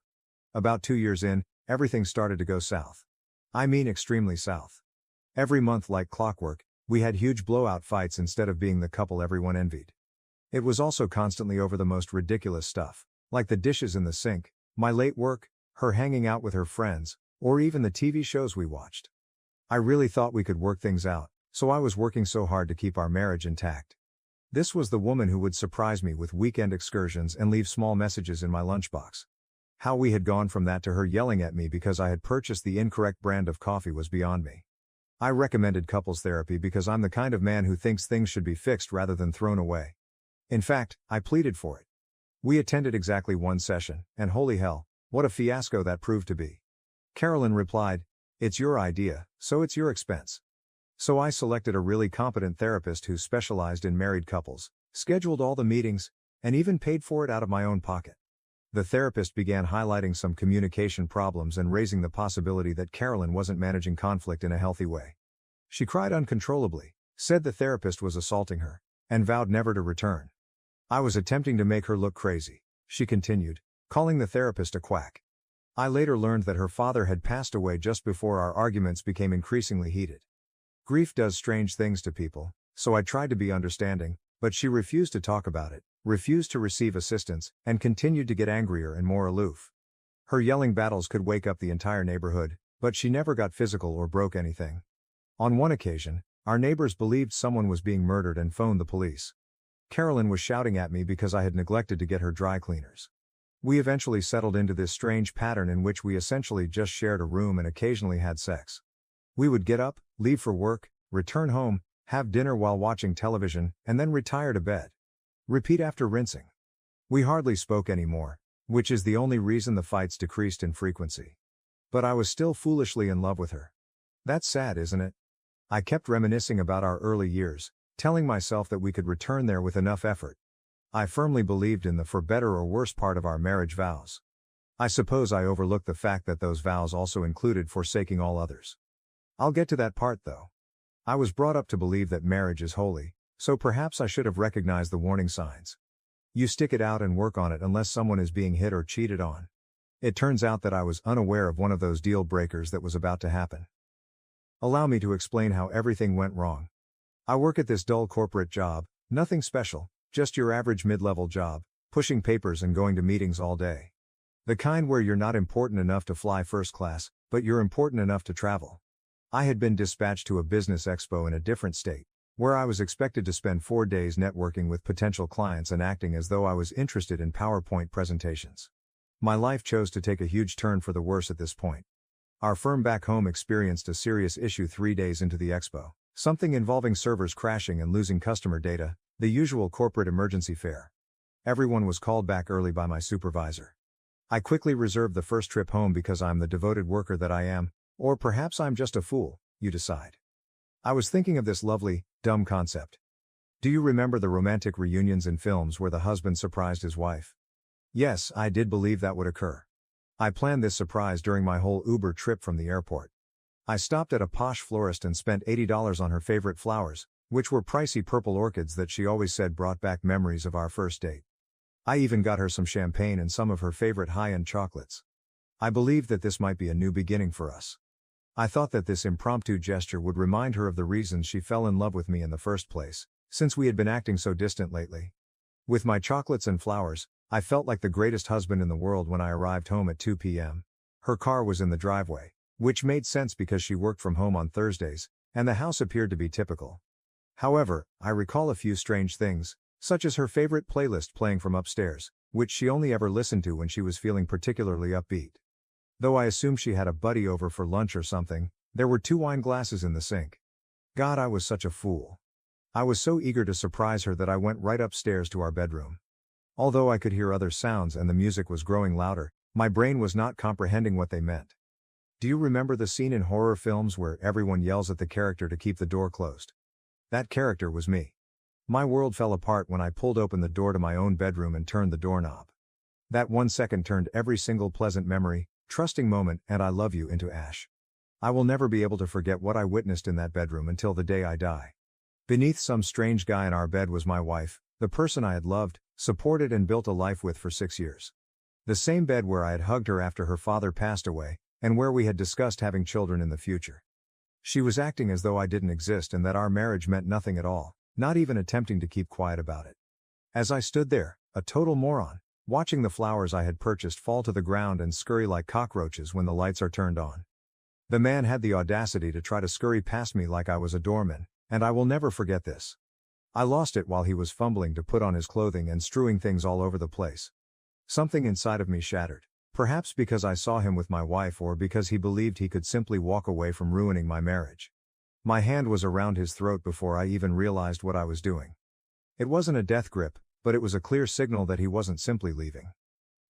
About 2 years in, everything started to go south. I mean extremely south. Every month, like clockwork, we had huge blowout fights instead of being the couple everyone envied. It was also constantly over the most ridiculous stuff, like the dishes in the sink, my late work, her hanging out with her friends, or even the TV shows we watched. I really thought we could work things out, so I was working so hard to keep our marriage intact. This was the woman who would surprise me with weekend excursions and leave small messages in my lunchbox. How we had gone from that to her yelling at me because I had purchased the incorrect brand of coffee was beyond me. I recommended couples therapy because I'm the kind of man who thinks things should be fixed rather than thrown away. In fact, I pleaded for it. We attended exactly one session, and holy hell, what a fiasco that proved to be. Carolyn replied, "It's your idea, so it's your expense." So I selected a really competent therapist who specialized in married couples, scheduled all the meetings, and even paid for it out of my own pocket. The therapist began highlighting some communication problems and raising the possibility that Carolyn wasn't managing conflict in a healthy way. She cried uncontrollably, said the therapist was assaulting her, and vowed never to return. I was attempting to make her look crazy, she continued, calling the therapist a quack. I later learned that her father had passed away just before our arguments became increasingly heated. Grief does strange things to people, so I tried to be understanding, but she refused to talk about it, refused to receive assistance, and continued to get angrier and more aloof. Her yelling battles could wake up the entire neighborhood, but she never got physical or broke anything. On one occasion, our neighbors believed someone was being murdered and phoned the police. Carolyn was shouting at me because I had neglected to get her dry cleaners. We eventually settled into this strange pattern in which we essentially just shared a room and occasionally had sex. We would get up, leave for work, return home, have dinner while watching television, and then retire to bed. Repeat after rinsing. We hardly spoke anymore, which is the only reason the fights decreased in frequency. But I was still foolishly in love with her. That's sad, isn't it? I kept reminiscing about our early years, telling myself that we could return there with enough effort. I firmly believed in the for better or worse part of our marriage vows. I suppose I overlooked the fact that those vows also included forsaking all others. I'll get to that part though. I was brought up to believe that marriage is holy, so perhaps I should have recognized the warning signs. You stick it out and work on it unless someone is being hit or cheated on. It turns out that I was unaware of one of those deal breakers that was about to happen. Allow me to explain how everything went wrong. I work at this dull corporate job, nothing special, just your average mid-level job, pushing papers and going to meetings all day. The kind where you're not important enough to fly first class, but you're important enough to travel. I had been dispatched to a business expo in a different state, where I was expected to spend 4 days networking with potential clients and acting as though I was interested in PowerPoint presentations. My life chose to take a huge turn for the worse at this point. Our firm back home experienced a serious issue 3 days into the expo, something involving servers crashing and losing customer data, the usual corporate emergency fare. Everyone was called back early by my supervisor. I quickly reserved the first trip home because I'm the devoted worker that I am, or perhaps I'm just a fool, you decide. I was thinking of this lovely, dumb concept. Do you remember the romantic reunions in films where the husband surprised his wife? Yes, I did believe that would occur. I planned this surprise during my whole Uber trip from the airport. I stopped at a posh florist and spent $80 on her favorite flowers, which were pricey purple orchids that she always said brought back memories of our first date. I even got her some champagne and some of her favorite high-end chocolates. I believed that this might be a new beginning for us. I thought that this impromptu gesture would remind her of the reasons she fell in love with me in the first place, since we had been acting so distant lately. With my chocolates and flowers, I felt like the greatest husband in the world when I arrived home at 2 p.m. Her car was in the driveway, which made sense because she worked from home on Thursdays, and the house appeared to be typical. However, I recall a few strange things, such as her favorite playlist playing from upstairs, which she only ever listened to when she was feeling particularly upbeat. Though I assume she had a buddy over for lunch or something, there were 2 wine glasses in the sink. God, I was such a fool. I was so eager to surprise her that I went right upstairs to our bedroom. Although I could hear other sounds and the music was growing louder, my brain was not comprehending what they meant. Do you remember the scene in horror films where everyone yells at the character to keep the door closed? That character was me. My world fell apart when I pulled open the door to my own bedroom and turned the doorknob. That 1 second turned every single pleasant memory, trusting moment, and I love you into ash. I will never be able to forget what I witnessed in that bedroom until the day I die. Beneath some strange guy in our bed was my wife, the person I had loved, supported and built a life with for 6 years. The same bed where I had hugged her after her father passed away, and where we had discussed having children in the future. She was acting as though I didn't exist and that our marriage meant nothing at all, not even attempting to keep quiet about it. As I stood there, a total moron, watching the flowers I had purchased fall to the ground and scurry like cockroaches when the lights are turned on. The man had the audacity to try to scurry past me like I was a doorman, and I will never forget this. I lost it while he was fumbling to put on his clothing and strewing things all over the place. Something inside of me shattered, perhaps because I saw him with my wife or because he believed he could simply walk away from ruining my marriage. My hand was around his throat before I even realized what I was doing. It wasn't a death grip, but it was a clear signal that he wasn't simply leaving.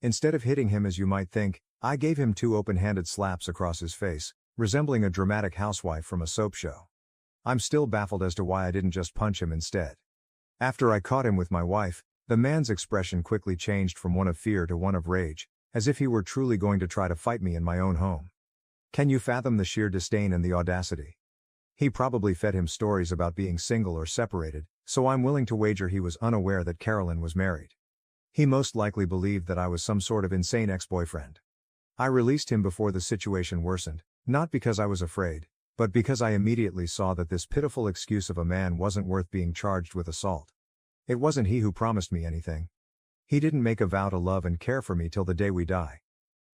Instead of hitting him as you might think, I gave him 2 open-handed slaps across his face, resembling a dramatic housewife from a soap show. I'm still baffled as to why I didn't just punch him instead. After I caught him with my wife, the man's expression quickly changed from one of fear to one of rage, as if he were truly going to try to fight me in my own home. Can you fathom the sheer disdain and the audacity? He probably fed him stories about being single or separated, so I'm willing to wager he was unaware that Carolyn was married. He most likely believed that I was some sort of insane ex-boyfriend. I released him before the situation worsened, not because I was afraid, but because I immediately saw that this pitiful excuse of a man wasn't worth being charged with assault. It wasn't he who promised me anything. He didn't make a vow to love and care for me till the day we die.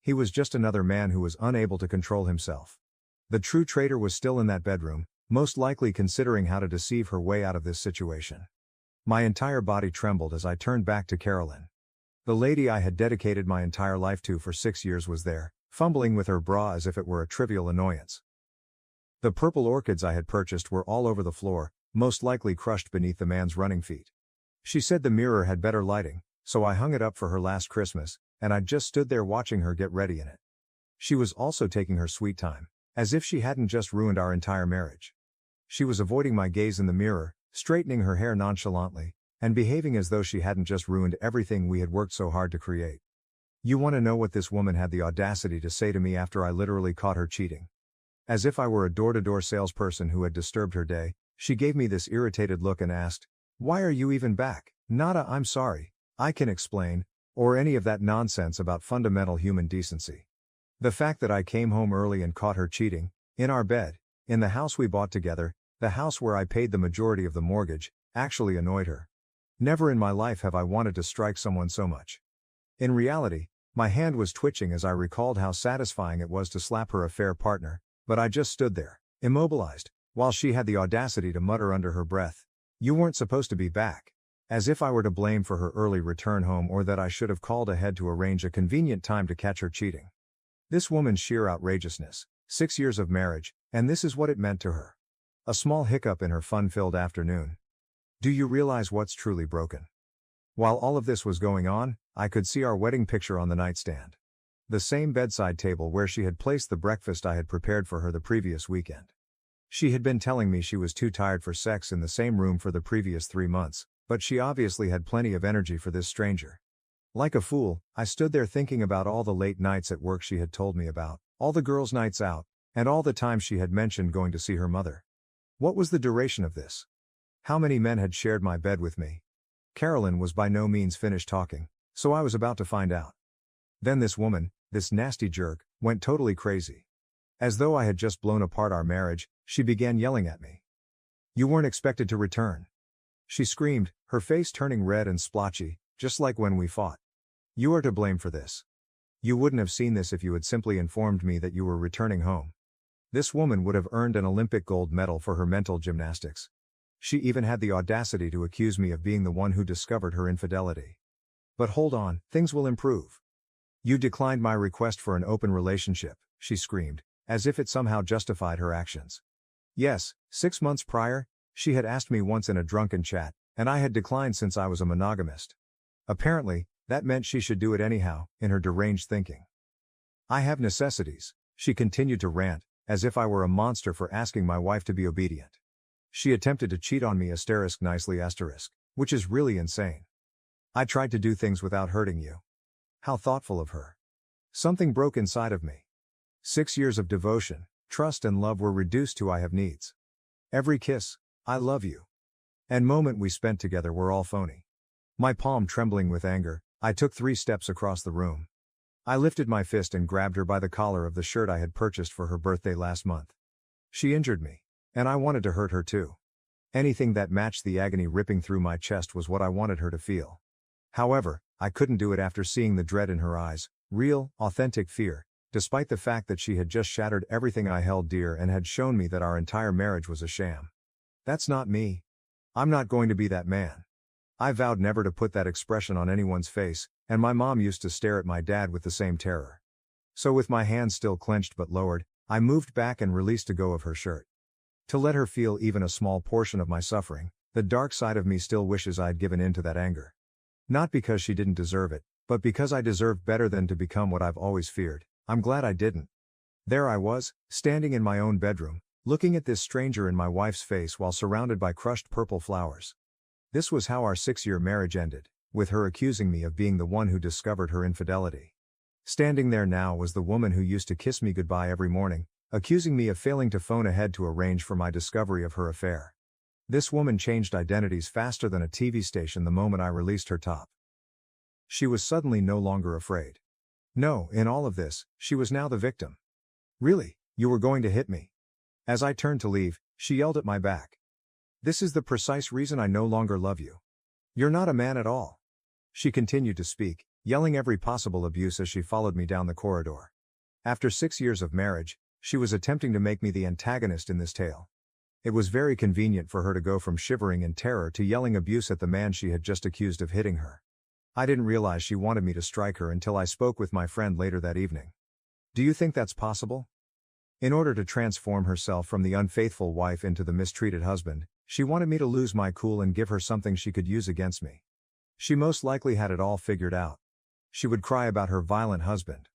He was just another man who was unable to control himself. The true traitor was still in that bedroom, most likely considering how to deceive her way out of this situation. My entire body trembled as I turned back to Carolyn. The lady I had dedicated my entire life to for 6 years was there, fumbling with her bra as if it were a trivial annoyance. The purple orchids I had purchased were all over the floor, most likely crushed beneath the man's running feet. She said the mirror had better lighting, so I hung it up for her last Christmas, and I just stood there watching her get ready in it. She was also taking her sweet time, as if she hadn't just ruined our entire marriage. She was avoiding my gaze in the mirror, straightening her hair nonchalantly, and behaving as though she hadn't just ruined everything we had worked so hard to create. You want to know what this woman had the audacity to say to me after I literally caught her cheating? As if I were a door-to-door salesperson who had disturbed her day, she gave me this irritated look and asked, "Why are you even back?" Nada, I'm sorry, I can explain, or any of that nonsense about fundamental human decency. The fact that I came home early and caught her cheating, in our bed, in the house we bought together, the house where I paid the majority of the mortgage, actually annoyed her. Never in my life have I wanted to strike someone so much. In reality, my hand was twitching as I recalled how satisfying it was to slap her affair partner, but I just stood there, immobilized, while she had the audacity to mutter under her breath, "You weren't supposed to be back," as if I were to blame for her early return home or that I should have called ahead to arrange a convenient time to catch her cheating. This woman's sheer outrageousness, 6 years of marriage, and this is what it meant to her. A small hiccup in her fun-filled afternoon. Do you realize what's truly broken? While all of this was going on, I could see our wedding picture on the nightstand. The same bedside table where she had placed the breakfast I had prepared for her the previous weekend. She had been telling me she was too tired for sex in the same room for the previous 3 months, but she obviously had plenty of energy for this stranger. Like a fool, I stood there thinking about all the late nights at work she had told me about, all the girls' nights out, and all the times she had mentioned going to see her mother. What was the duration of this? How many men had shared my bed with me? Carolyn was by no means finished talking, so I was about to find out. Then this woman, this nasty jerk, went totally crazy. As though I had just blown apart our marriage, she began yelling at me. "You weren't expected to return," she screamed, her face turning red and splotchy, just like when we fought. "You are to blame for this. You wouldn't have seen this if you had simply informed me that you were returning home. This woman would have earned an Olympic gold medal for her mental gymnastics. She even had the audacity to accuse me of being the one who discovered her infidelity. But hold on, things will improve. You declined my request for an open relationship, she screamed, as if it somehow justified her actions. Yes, 6 months prior, she had asked me once in a drunken chat, and I had declined since I was a monogamist. Apparently, that meant she should do it anyhow, in her deranged thinking. I have necessities, she continued to rant, as if I were a monster for asking my wife to be obedient. She attempted to cheat on me *nicely*, which is really insane. I tried to do things without hurting you. How thoughtful of her. Something broke inside of me. 6 years of devotion, trust and love were reduced to I have needs. Every kiss, I love you, and moment we spent together were all phony. My palm trembling with anger, I took 3 steps across the room. I lifted my fist and grabbed her by the collar of the shirt I had purchased for her birthday last month. She injured me, and I wanted to hurt her too. Anything that matched the agony ripping through my chest was what I wanted her to feel. However, I couldn't do it after seeing the dread in her eyes, real, authentic fear, despite the fact that she had just shattered everything I held dear and had shown me that our entire marriage was a sham. That's not me. I'm not going to be that man. I vowed never to put that expression on anyone's face, and my mom used to stare at my dad with the same terror. So with my hands still clenched but lowered, I moved back and released a go of her shirt. To let her feel even a small portion of my suffering, the dark side of me still wishes I'd given in to that anger. Not because she didn't deserve it, but because I deserved better than to become what I've always feared. I'm glad I didn't. There I was, standing in my own bedroom, looking at this stranger in my wife's face while surrounded by crushed purple flowers. This was how our 6-year marriage ended, with her accusing me of being the one who discovered her infidelity. Standing there now was the woman who used to kiss me goodbye every morning, accusing me of failing to phone ahead to arrange for my discovery of her affair. This woman changed identities faster than a TV station the moment I released her top. She was suddenly no longer afraid. No, in all of this, she was now the victim. Really, you were going to hit me? As I turned to leave, she yelled at my back. This is the precise reason I no longer love you. You're not a man at all. She continued to speak, yelling every possible abuse as she followed me down the corridor. After 6 years of marriage, she was attempting to make me the antagonist in this tale. It was very convenient for her to go from shivering in terror to yelling abuse at the man she had just accused of hitting her. I didn't realize she wanted me to strike her until I spoke with my friend later that evening. Do you think that's possible? In order to transform herself from the unfaithful wife into the mistreated husband, she wanted me to lose my cool and give her something she could use against me. She most likely had it all figured out. She would cry about her violent husband,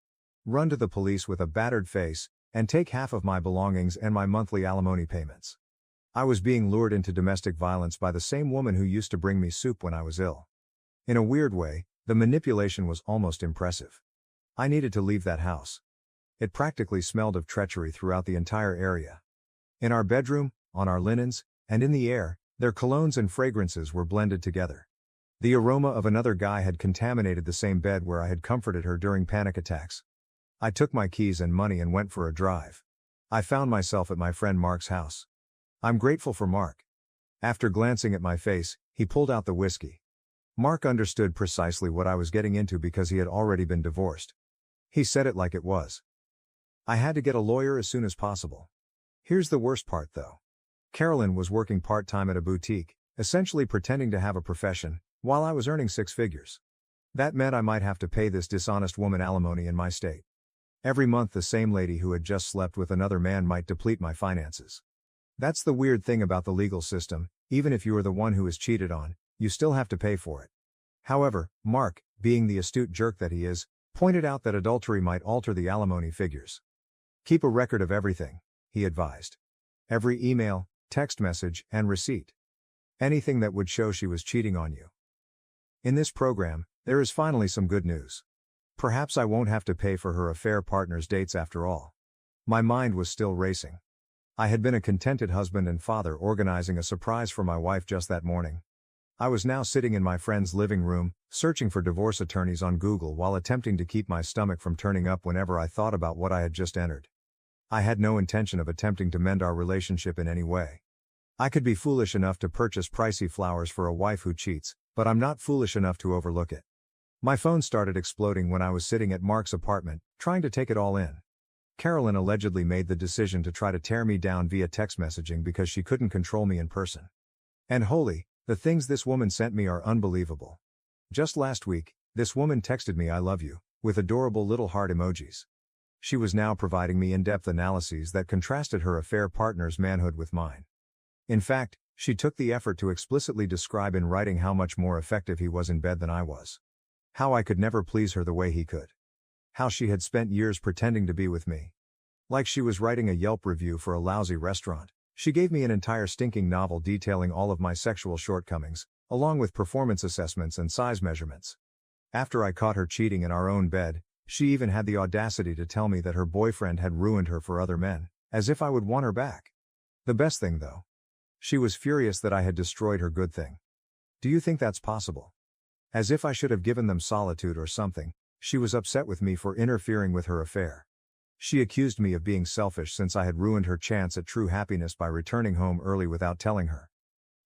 run to the police with a battered face, and take half of my belongings and my monthly alimony payments. I was being lured into domestic violence by the same woman who used to bring me soup when I was ill. In a weird way, the manipulation was almost impressive. I needed to leave that house. It practically smelled of treachery throughout the entire area. In our bedroom, on our linens, and in the air, their colognes and fragrances were blended together. The aroma of another guy had contaminated the same bed where I had comforted her during panic attacks. I took my keys and money and went for a drive. I found myself at my friend Mark's house. I'm grateful for Mark. After glancing at my face, he pulled out the whiskey. Mark understood precisely what I was getting into because he had already been divorced. He said it like it was. I had to get a lawyer as soon as possible. Here's the worst part though. Carolyn was working part-time at a boutique, essentially pretending to have a profession, while I was earning 6 figures. That meant I might have to pay this dishonest woman alimony in my state. Every month the same lady who had just slept with another man might deplete my finances. That's the weird thing about the legal system, even if you are the one who is cheated on, you still have to pay for it. However, Mark, being the astute jerk that he is, pointed out that adultery might alter the alimony figures. Keep a record of everything, he advised. Every email, text message, and receipt. Anything that would show she was cheating on you. In this program, there is finally some good news. Perhaps I won't have to pay for her affair partner's dates after all. My mind was still racing. I had been a contented husband and father organizing a surprise for my wife just that morning. I was now sitting in my friend's living room, searching for divorce attorneys on Google while attempting to keep my stomach from turning up whenever I thought about what I had just entered. I had no intention of attempting to mend our relationship in any way. I could be foolish enough to purchase pricey flowers for a wife who cheats, but I'm not foolish enough to overlook it. My phone started exploding when I was sitting at Mark's apartment, trying to take it all in. Carolyn allegedly made the decision to try to tear me down via text messaging because she couldn't control me in person. And holy, the things this woman sent me are unbelievable. Just last week, this woman texted me "I love you," with adorable little heart emojis. She was now providing me in-depth analyses that contrasted her affair partner's manhood with mine. In fact, she took the effort to explicitly describe in writing how much more effective he was in bed than I was. How I could never please her the way he could. How she had spent years pretending to be with me. Like she was writing a Yelp review for a lousy restaurant, she gave me an entire stinking novel detailing all of my sexual shortcomings, along with performance assessments and size measurements. After I caught her cheating in our own bed, she even had the audacity to tell me that her boyfriend had ruined her for other men, as if I would want her back. The best thing though. She was furious that I had destroyed her good thing. Do you think that's possible? As if I should have given them solitude or something, she was upset with me for interfering with her affair. She accused me of being selfish since I had ruined her chance at true happiness by returning home early without telling her.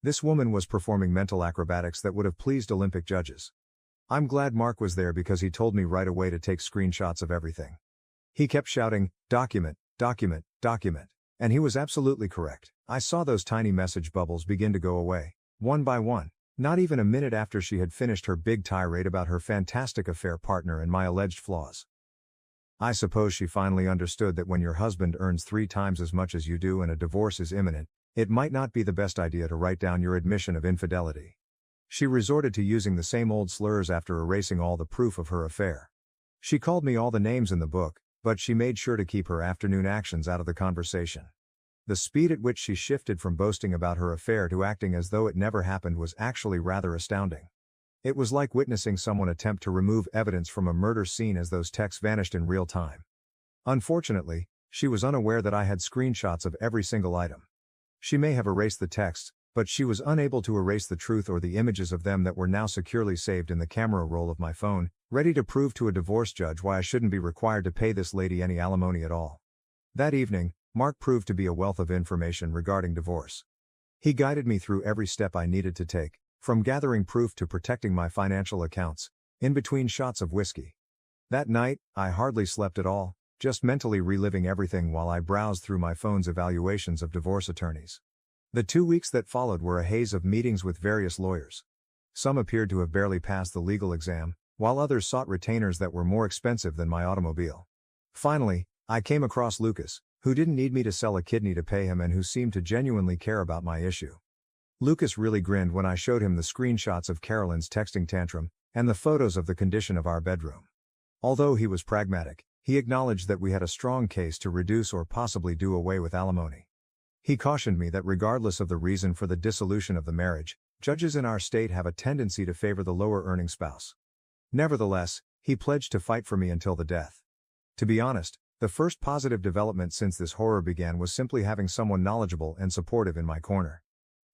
This woman was performing mental acrobatics that would have pleased Olympic judges. I'm glad Mark was there because he told me right away to take screenshots of everything. He kept shouting, "Document, document, document." And he was absolutely correct. I saw those tiny message bubbles begin to go away, one by one, not even a minute after she had finished her big tirade about her fantastic affair partner and my alleged flaws. I suppose she finally understood that when your husband earns 3 times as much as you do and a divorce is imminent, it might not be the best idea to write down your admission of infidelity. She resorted to using the same old slurs after erasing all the proof of her affair. She called me all the names in the book, but she made sure to keep her afternoon actions out of the conversation. The speed at which she shifted from boasting about her affair to acting as though it never happened was actually rather astounding. It was like witnessing someone attempt to remove evidence from a murder scene as those texts vanished in real time. Unfortunately, she was unaware that I had screenshots of every single item. She may have erased the texts, but she was unable to erase the truth or the images of them that were now securely saved in the camera roll of my phone, ready to prove to a divorce judge why I shouldn't be required to pay this lady any alimony at all. That evening, Mark proved to be a wealth of information regarding divorce. He guided me through every step I needed to take, from gathering proof to protecting my financial accounts, in between shots of whiskey. That night, I hardly slept at all, just mentally reliving everything while I browsed through my phone's evaluations of divorce attorneys. The 2 weeks that followed were a haze of meetings with various lawyers. Some appeared to have barely passed the legal exam, while others sought retainers that were more expensive than my automobile. Finally, I came across Lucas, who didn't need me to sell a kidney to pay him and who seemed to genuinely care about my issue. Lucas really grinned when I showed him the screenshots of Carolyn's texting tantrum, and the photos of the condition of our bedroom. Although he was pragmatic, he acknowledged that we had a strong case to reduce or possibly do away with alimony. He cautioned me that regardless of the reason for the dissolution of the marriage, judges in our state have a tendency to favor the lower-earning spouse. Nevertheless, he pledged to fight for me until the death. To be honest, the first positive development since this horror began was simply having someone knowledgeable and supportive in my corner.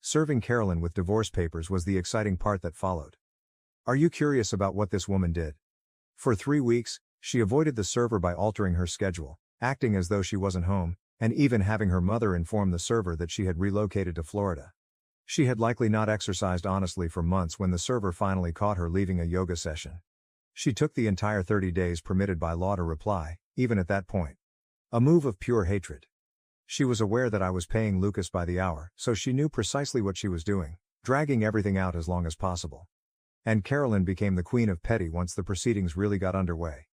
Serving Carolyn with divorce papers was the exciting part that followed. Are you curious about what this woman did? For 3 weeks, she avoided the server by altering her schedule, acting as though she wasn't home, and even having her mother inform the server that she had relocated to Florida. She had likely not exercised honestly for months when the server finally caught her leaving a yoga session. She took the entire 30 days permitted by law to reply, even at that point. A move of pure hatred. She was aware that I was paying Lucas by the hour, so she knew precisely what she was doing, dragging everything out as long as possible. And Carolyn became the queen of petty once the proceedings really got underway.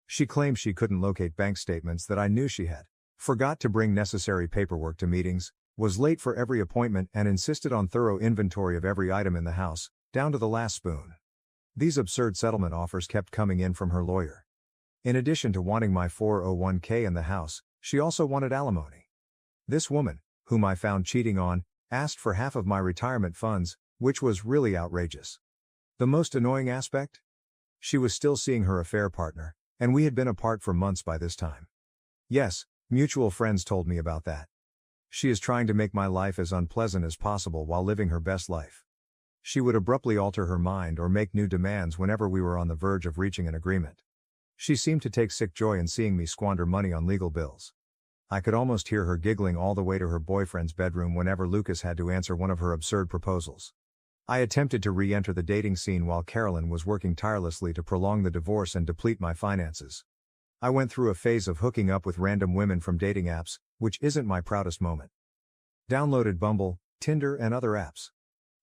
She claimed she couldn't locate bank statements that I knew she had, forgot to bring necessary paperwork to meetings, was late for every appointment and insisted on thorough inventory of every item in the house, down to the last spoon. These absurd settlement offers kept coming in from her lawyer. In addition to wanting my 401k in the house, she also wanted alimony. This woman, whom I found cheating on, asked for half of my retirement funds, which was really outrageous. The most annoying aspect? She was still seeing her affair partner, and we had been apart for months by this time. Yes, mutual friends told me about that. She is trying to make my life as unpleasant as possible while living her best life. She would abruptly alter her mind or make new demands whenever we were on the verge of reaching an agreement. She seemed to take sick joy in seeing me squander money on legal bills. I could almost hear her giggling all the way to her boyfriend's bedroom whenever Lucas had to answer one of her absurd proposals. I attempted to re-enter the dating scene while Carolyn was working tirelessly to prolong the divorce and deplete my finances. I went through a phase of hooking up with random women from dating apps, which isn't my proudest moment. Downloaded Bumble, Tinder, and other apps.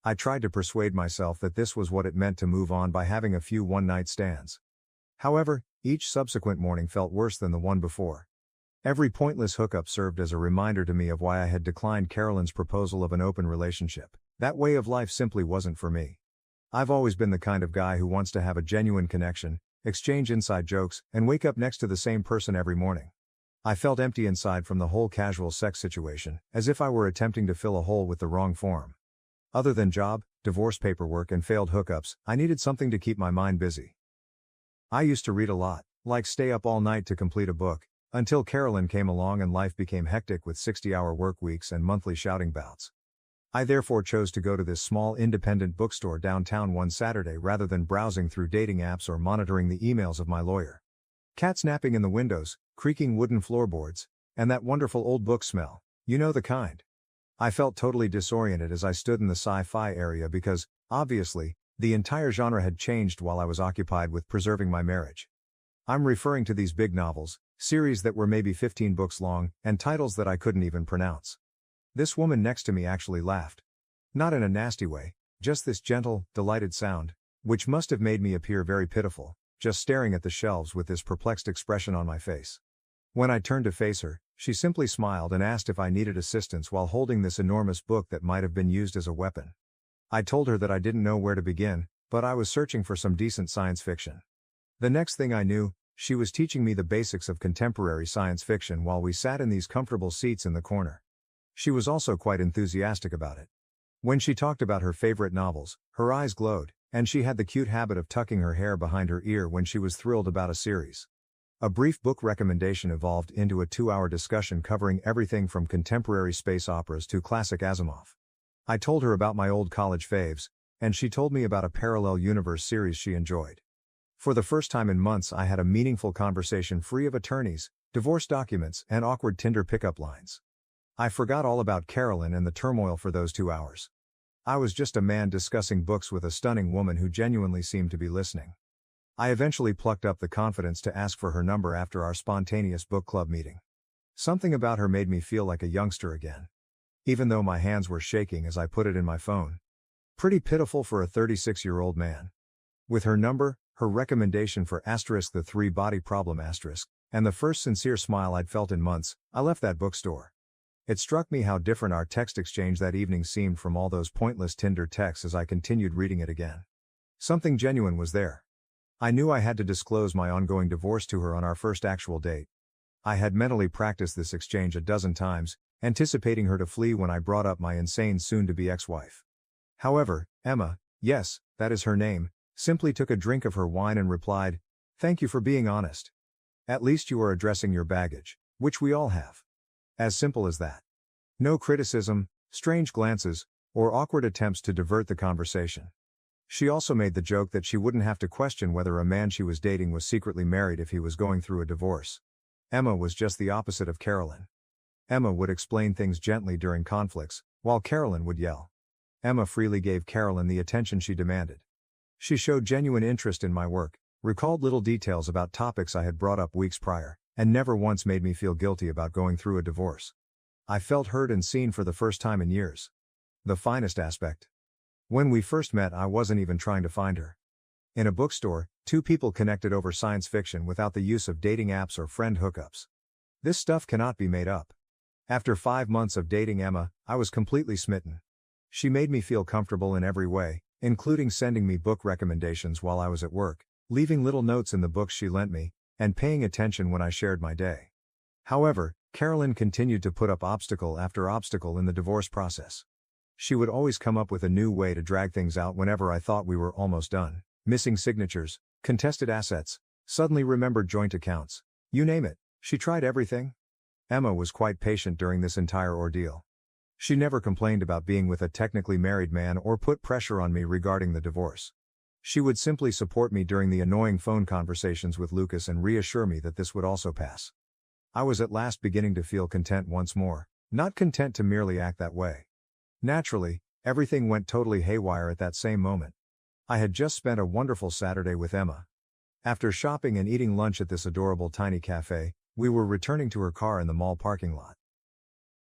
I tried to persuade myself that this was what it meant to move on by having a few one-night stands. However, each subsequent morning felt worse than the one before. Every pointless hookup served as a reminder to me of why I had declined Carolyn's proposal of an open relationship. That way of life simply wasn't for me. I've always been the kind of guy who wants to have a genuine connection, exchange inside jokes, and wake up next to the same person every morning. I felt empty inside from the whole casual sex situation, as if I were attempting to fill a hole with the wrong form. Other than job, divorce paperwork, and failed hookups, I needed something to keep my mind busy. I used to read a lot, like stay up all night to complete a book, until Carolyn came along and life became hectic with 60-hour work weeks and monthly shouting bouts. I therefore chose to go to this small independent bookstore downtown one Saturday rather than browsing through dating apps or monitoring the emails of my lawyer. Cats napping in the windows, creaking wooden floorboards, and that wonderful old book smell, you know the kind. I felt totally disoriented as I stood in the sci-fi area because, obviously, the entire genre had changed while I was occupied with preserving my marriage. I'm referring to these big novels, series that were maybe 15 books long, and titles that I couldn't even pronounce. This woman next to me actually laughed. Not in a nasty way, just this gentle, delighted sound, which must have made me appear very pitiful, just staring at the shelves with this perplexed expression on my face. When I turned to face her, she simply smiled and asked if I needed assistance while holding this enormous book that might have been used as a weapon. I told her that I didn't know where to begin, but I was searching for some decent science fiction. The next thing I knew, she was teaching me the basics of contemporary science fiction while we sat in these comfortable seats in the corner. She was also quite enthusiastic about it. When she talked about her favorite novels, her eyes glowed, and she had the cute habit of tucking her hair behind her ear when she was thrilled about a series. A brief book recommendation evolved into a 2-hour discussion covering everything from contemporary space operas to classic Asimov. I told her about my old college faves, and she told me about a parallel universe series she enjoyed. For the first time in months, I had a meaningful conversation free of attorneys, divorce documents, and awkward Tinder pickup lines. I forgot all about Carolyn and the turmoil for those 2 hours. I was just a man discussing books with a stunning woman who genuinely seemed to be listening. I eventually plucked up the confidence to ask for her number after our spontaneous book club meeting. Something about her made me feel like a youngster again. Even though my hands were shaking as I put it in my phone. Pretty pitiful for a 36-year-old man. With her number, her recommendation for the 3 body problem and the first sincere smile I'd felt in months, I left that bookstore. It struck me how different our text exchange that evening seemed from all those pointless Tinder texts as I continued reading it again. Something genuine was there. I knew I had to disclose my ongoing divorce to her on our first actual date. I had mentally practiced this exchange a dozen times, anticipating her to flee when I brought up my insane soon-to-be ex-wife. However, Emma, yes, that is her name, simply took a drink of her wine and replied, "Thank you for being honest. At least you are addressing your baggage, which we all have." As simple as that. No criticism, strange glances, or awkward attempts to divert the conversation. She also made the joke that she wouldn't have to question whether a man she was dating was secretly married if he was going through a divorce. Emma was just the opposite of Carolyn. Emma would explain things gently during conflicts, while Carolyn would yell. Emma freely gave Carolyn the attention she demanded. She showed genuine interest in my work, recalled little details about topics I had brought up weeks prior, and never once made me feel guilty about going through a divorce. I felt heard and seen for the first time in years. The finest aspect. When we first met, I wasn't even trying to find her. In a bookstore, 2 people connected over science fiction without the use of dating apps or friend hookups. This stuff cannot be made up. After 5 months of dating Emma, I was completely smitten. She made me feel comfortable in every way, including sending me book recommendations while I was at work, leaving little notes in the books she lent me, and paying attention when I shared my day. However, Carolyn continued to put up obstacle after obstacle in the divorce process. She would always come up with a new way to drag things out whenever I thought we were almost done. Missing signatures, contested assets, suddenly remembered joint accounts. You name it, she tried everything. Emma was quite patient during this entire ordeal. She never complained about being with a technically married man or put pressure on me regarding the divorce. She would simply support me during the annoying phone conversations with Lucas and reassure me that this would also pass. I was at last beginning to feel content once more, not content to merely act that way. Naturally, everything went totally haywire at that same moment. I had just spent a wonderful Saturday with Emma. After shopping and eating lunch at this adorable tiny cafe, we were returning to her car in the mall parking lot.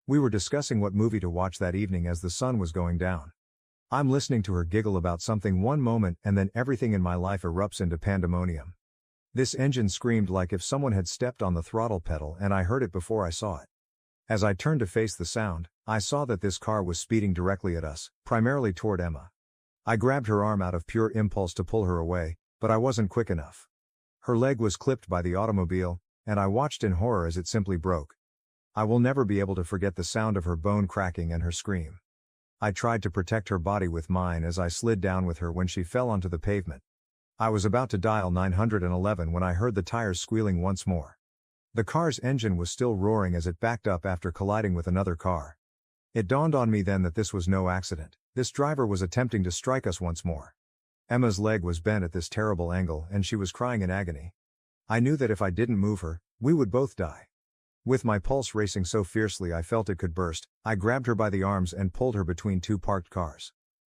We were discussing what movie to watch that evening as the sun was going down. I'm listening to her giggle about something one moment and then everything in my life erupts into pandemonium. This engine screamed like if someone had stepped on the throttle pedal, and I heard it before I saw it. As I turned to face the sound, I saw that this car was speeding directly at us, primarily toward Emma. I grabbed her arm out of pure impulse to pull her away, but I wasn't quick enough. Her leg was clipped by the automobile, and I watched in horror as it simply broke. I will never be able to forget the sound of her bone cracking and her scream. I tried to protect her body with mine as I slid down with her when she fell onto the pavement. I was about to dial 911 when I heard the tires squealing once more. The car's engine was still roaring as it backed up after colliding with another car. It dawned on me then that this was no accident. This driver was attempting to strike us once more. Emma's leg was bent at this terrible angle and she was crying in agony. I knew that if I didn't move her, we would both die. With my pulse racing so fiercely I felt it could burst, I grabbed her by the arms and pulled her between two parked cars.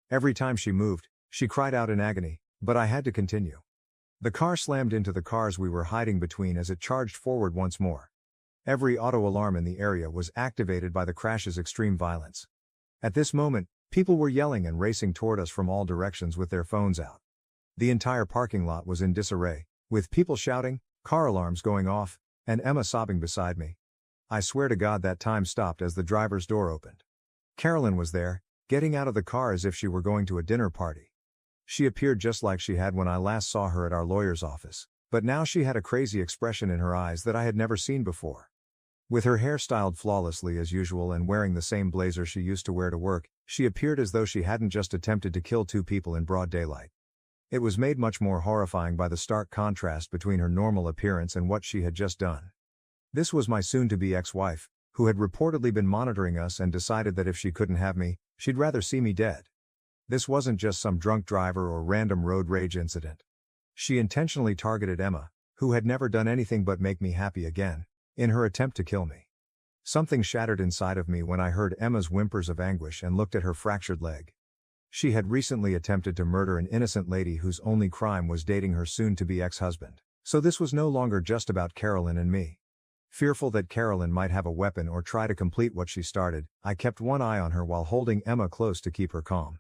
Every time she moved, she cried out in agony, but I had to continue. The car slammed into the cars we were hiding between as it charged forward once more. Every auto alarm in the area was activated by the crash's extreme violence. At this moment, people were yelling and racing toward us from all directions with their phones out. The entire parking lot was in disarray, with people shouting, car alarms going off, and Emma sobbing beside me. I swear to God that time stopped as the driver's door opened. Carolyn was there, getting out of the car as if she were going to a dinner party. She appeared just like she had when I last saw her at our lawyer's office, but now she had a crazy expression in her eyes that I had never seen before. With her hair styled flawlessly as usual and wearing the same blazer she used to wear to work, she appeared as though she hadn't just attempted to kill two people in broad daylight. It was made much more horrifying by the stark contrast between her normal appearance and what she had just done. This was my soon-to-be ex-wife, who had reportedly been monitoring us and decided that if she couldn't have me, she'd rather see me dead. This wasn't just some drunk driver or random road rage incident. She intentionally targeted Emma, who had never done anything but make me happy again, in her attempt to kill me. Something shattered inside of me when I heard Emma's whimpers of anguish and looked at her fractured leg. She had recently attempted to murder an innocent lady whose only crime was dating her soon-to-be ex-husband. So this was no longer just about Carolyn and me. Fearful that Carolyn might have a weapon or try to complete what she started, I kept one eye on her while holding Emma close to keep her calm.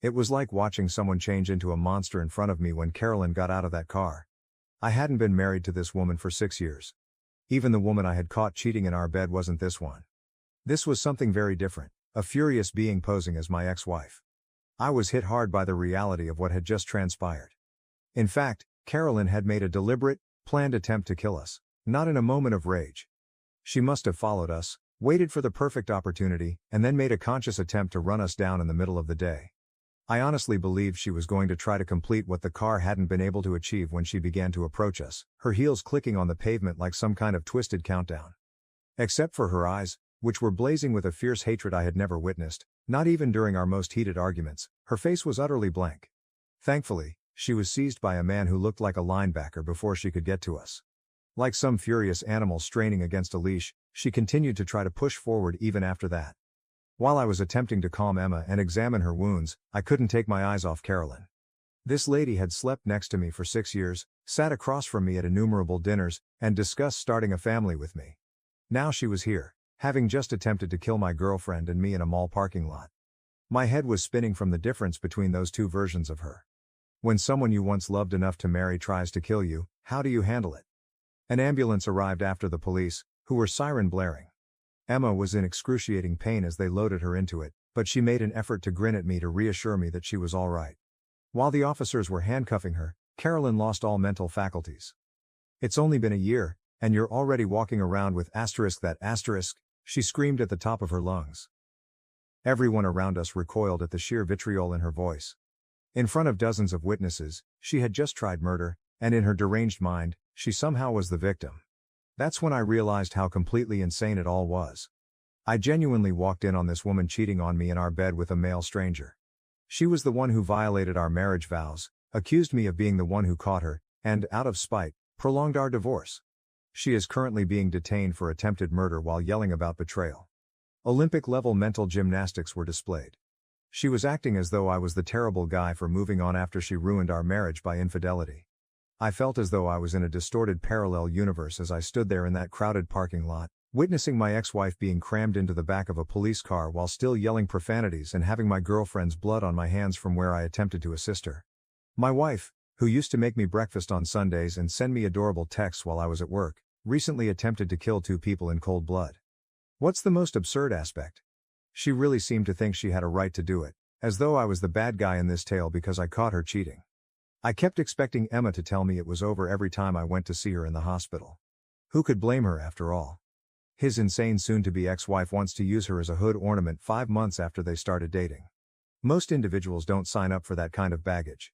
It was like watching someone change into a monster in front of me when Carolyn got out of that car. I hadn't been married to this woman for 6 years. Even the woman I had caught cheating in our bed wasn't this one. This was something very different, a furious being posing as my ex-wife. I was hit hard by the reality of what had just transpired. In fact, Carolyn had made a deliberate, planned attempt to kill us, not in a moment of rage. She must have followed us, waited for the perfect opportunity, and then made a conscious attempt to run us down in the middle of the day. I honestly believed she was going to try to complete what the car hadn't been able to achieve when she began to approach us, her heels clicking on the pavement like some kind of twisted countdown. Except for her eyes, which were blazing with a fierce hatred I had never witnessed, not even during our most heated arguments, her face was utterly blank. Thankfully, she was seized by a man who looked like a linebacker before she could get to us. Like some furious animal straining against a leash, she continued to try to push forward even after that. While I was attempting to calm Emma and examine her wounds, I couldn't take my eyes off Carolyn. This lady had slept next to me for 6 years, sat across from me at innumerable dinners, and discussed starting a family with me. Now she was here, having just attempted to kill my girlfriend and me in a mall parking lot. My head was spinning from the difference between those two versions of her. When someone you once loved enough to marry tries to kill you, how do you handle it? An ambulance arrived after the police, who were siren blaring. Emma was in excruciating pain as they loaded her into it, but she made an effort to grin at me to reassure me that she was all right. While the officers were handcuffing her, Carolyn lost all mental faculties. "It's only been a year, and you're already walking around with that asterisk, she screamed at the top of her lungs. Everyone around us recoiled at the sheer vitriol in her voice. In front of dozens of witnesses, she had just tried murder, and in her deranged mind, she somehow was the victim. That's when I realized how completely insane it all was. I genuinely walked in on this woman cheating on me in our bed with a male stranger. She was the one who violated our marriage vows, accused me of being the one who caught her, and, out of spite, prolonged our divorce. She is currently being detained for attempted murder while yelling about betrayal. Olympic-level mental gymnastics were displayed. She was acting as though I was the terrible guy for moving on after she ruined our marriage by infidelity. I felt as though I was in a distorted parallel universe as I stood there in that crowded parking lot, witnessing my ex-wife being crammed into the back of a police car while still yelling profanities and having my girlfriend's blood on my hands from where I attempted to assist her. My wife, who used to make me breakfast on Sundays and send me adorable texts while I was at work, recently attempted to kill 2 people in cold blood. What's the most absurd aspect? She really seemed to think she had a right to do it, as though I was the bad guy in this tale because I caught her cheating. I kept expecting Emma to tell me it was over every time I went to see her in the hospital. Who could blame her after all? His insane soon-to-be ex-wife wants to use her as a hood ornament 5 months after they started dating. Most individuals don't sign up for that kind of baggage.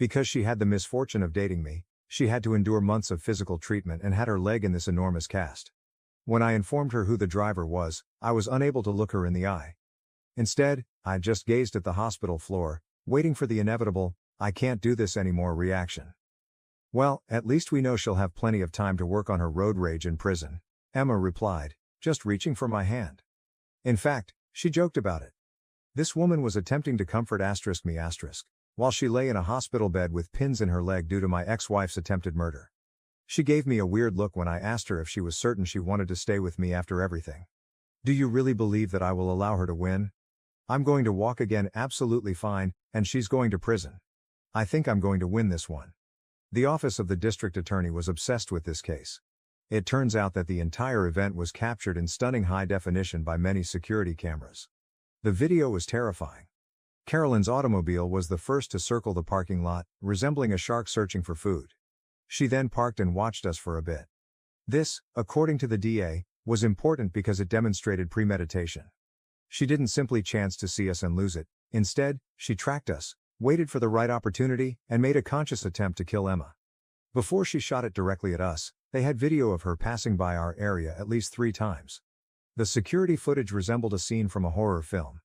Because she had the misfortune of dating me, she had to endure months of physical treatment and had her leg in this enormous cast. When I informed her who the driver was, I was unable to look her in the eye. Instead, I just gazed at the hospital floor, waiting for the inevitable, "I can't do this anymore" reaction. "Well, at least we know she'll have plenty of time to work on her road rage in prison," Emma replied, just reaching for my hand. In fact, she joked about it. This woman was attempting to comfort me while she lay in a hospital bed with pins in her leg due to my ex-wife's attempted murder. She gave me a weird look when I asked her if she was certain she wanted to stay with me after everything. "Do you really believe that I will allow her to win? I'm going to walk again absolutely fine, and she's going to prison. I think I'm going to win this one." The office of the district attorney was obsessed with this case. It turns out that the entire event was captured in stunning high definition by many security cameras. The video was terrifying. Carolyn's automobile was the first to circle the parking lot, resembling a shark searching for food. She then parked and watched us for a bit. This, according to the DA, was important because it demonstrated premeditation. She didn't simply chance to see us and lose it. Instead, she tracked us, waited for the right opportunity, and made a conscious attempt to kill Emma. Before she shot it directly at us, they had video of her passing by our area at least 3 times. The security footage resembled a scene from a horror film.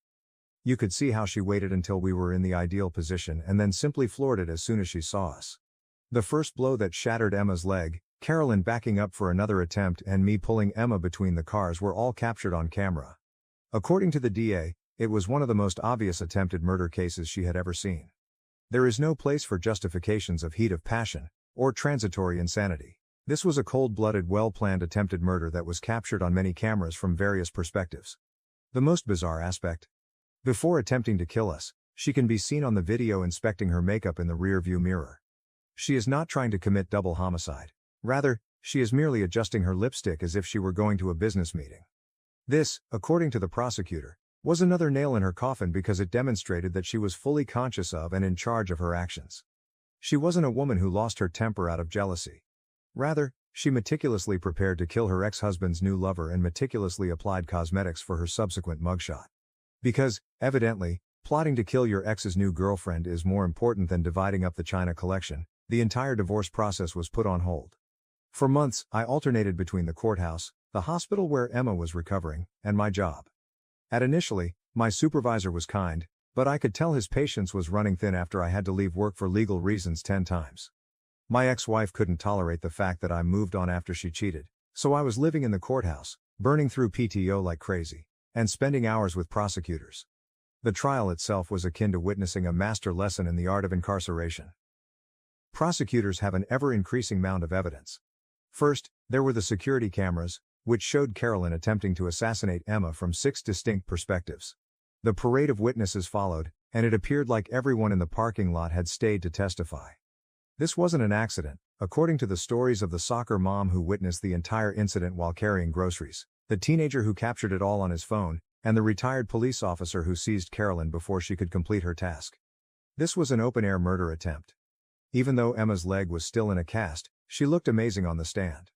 You could see how she waited until we were in the ideal position and then simply floored it as soon as she saw us. The first blow that shattered Emma's leg, Carolyn backing up for another attempt, and me pulling Emma between the cars were all captured on camera. According to the DA, it was one of the most obvious attempted murder cases she had ever seen. There is no place for justifications of heat of passion or transitory insanity. This was a cold-blooded, well-planned attempted murder that was captured on many cameras from various perspectives. The most bizarre aspect? Before attempting to kill us, she can be seen on the video inspecting her makeup in the rear-view mirror. She is not trying to commit double homicide. Rather, she is merely adjusting her lipstick as if she were going to a business meeting. This, according to the prosecutor, was another nail in her coffin because it demonstrated that she was fully conscious of and in charge of her actions. She wasn't a woman who lost her temper out of jealousy. Rather, she meticulously prepared to kill her ex-husband's new lover and meticulously applied cosmetics for her subsequent mugshot. Because, evidently, plotting to kill your ex's new girlfriend is more important than dividing up the china collection, the entire divorce process was put on hold. For months, I alternated between the courthouse, the hospital where Emma was recovering, and my job. Initially, my supervisor was kind, but I could tell his patience was running thin after I had to leave work for legal reasons 10 times. My ex-wife couldn't tolerate the fact that I moved on after she cheated, so I was living in the courthouse, burning through PTO like crazy, and spending hours with prosecutors. The trial itself was akin to witnessing a master lesson in the art of incarceration. Prosecutors have an ever-increasing mound of evidence. First, there were the security cameras, which showed Carolyn attempting to assassinate Emma from 6 distinct perspectives. The parade of witnesses followed, and it appeared like everyone in the parking lot had stayed to testify. This wasn't an accident, according to the stories of the soccer mom who witnessed the entire incident while carrying groceries, the teenager who captured it all on his phone, and the retired police officer who seized Carolyn before she could complete her task. This was an open-air murder attempt. Even though Emma's leg was still in a cast, she looked amazing on the stand.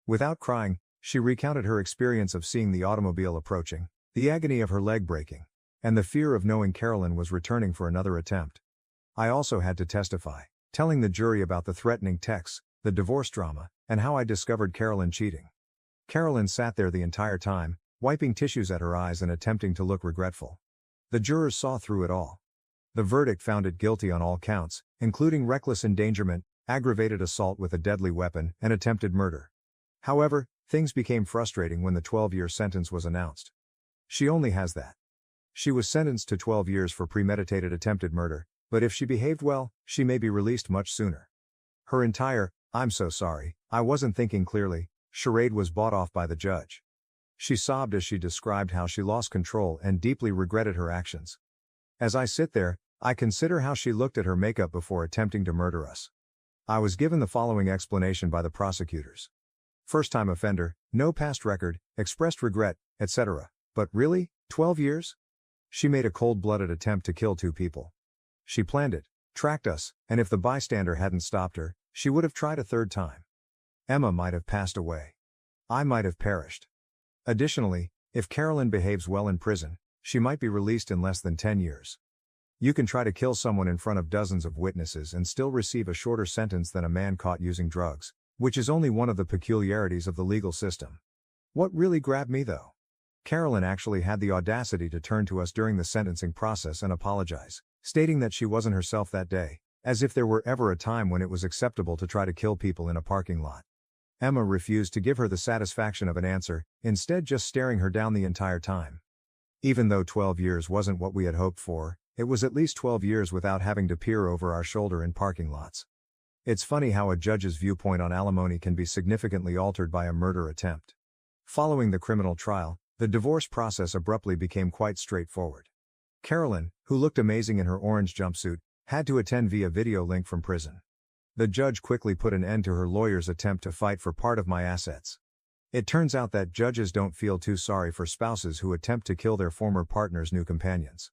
Without crying, she recounted her experience of seeing the automobile approaching, the agony of her leg breaking, and the fear of knowing Carolyn was returning for another attempt. I also had to testify, telling the jury about the threatening texts, the divorce drama, and how I discovered Carolyn cheating. Carolyn sat there the entire time, wiping tissues at her eyes and attempting to look regretful. The jurors saw through it all. The verdict found it guilty on all counts, including reckless endangerment, aggravated assault with a deadly weapon, and attempted murder. However, things became frustrating when the 12-year sentence was announced. She only has that. She was sentenced to 12 years for premeditated attempted murder, but if she behaved well, she may be released much sooner. Her entire, "I'm so sorry, I wasn't thinking clearly," charade was bought off by the judge. She sobbed as she described how she lost control and deeply regretted her actions. As I sit there, I consider how she looked at her makeup before attempting to murder us. I was given the following explanation by the prosecutors. First-time offender, no past record, expressed regret, etc. But really, 12 years? She made a cold-blooded attempt to kill 2 people. She planned it, tracked us, and if the bystander hadn't stopped her, she would have tried a 3rd time. Emma might have passed away. I might have perished. Additionally, if Carolyn behaves well in prison, she might be released in less than 10 years. You can try to kill someone in front of dozens of witnesses and still receive a shorter sentence than a man caught using drugs, which is only one of the peculiarities of the legal system. What really grabbed me though? Carolyn actually had the audacity to turn to us during the sentencing process and apologize, stating that she wasn't herself that day, as if there were ever a time when it was acceptable to try to kill people in a parking lot. Emma refused to give her the satisfaction of an answer, instead just staring her down the entire time. Even though 12 years wasn't what we had hoped for, it was at least 12 years without having to peer over our shoulder in parking lots. It's funny how a judge's viewpoint on alimony can be significantly altered by a murder attempt. Following the criminal trial, the divorce process abruptly became quite straightforward. Carolyn, who looked amazing in her orange jumpsuit, had to attend via video link from prison. The judge quickly put an end to her lawyer's attempt to fight for part of my assets. It turns out that judges don't feel too sorry for spouses who attempt to kill their former partner's new companions.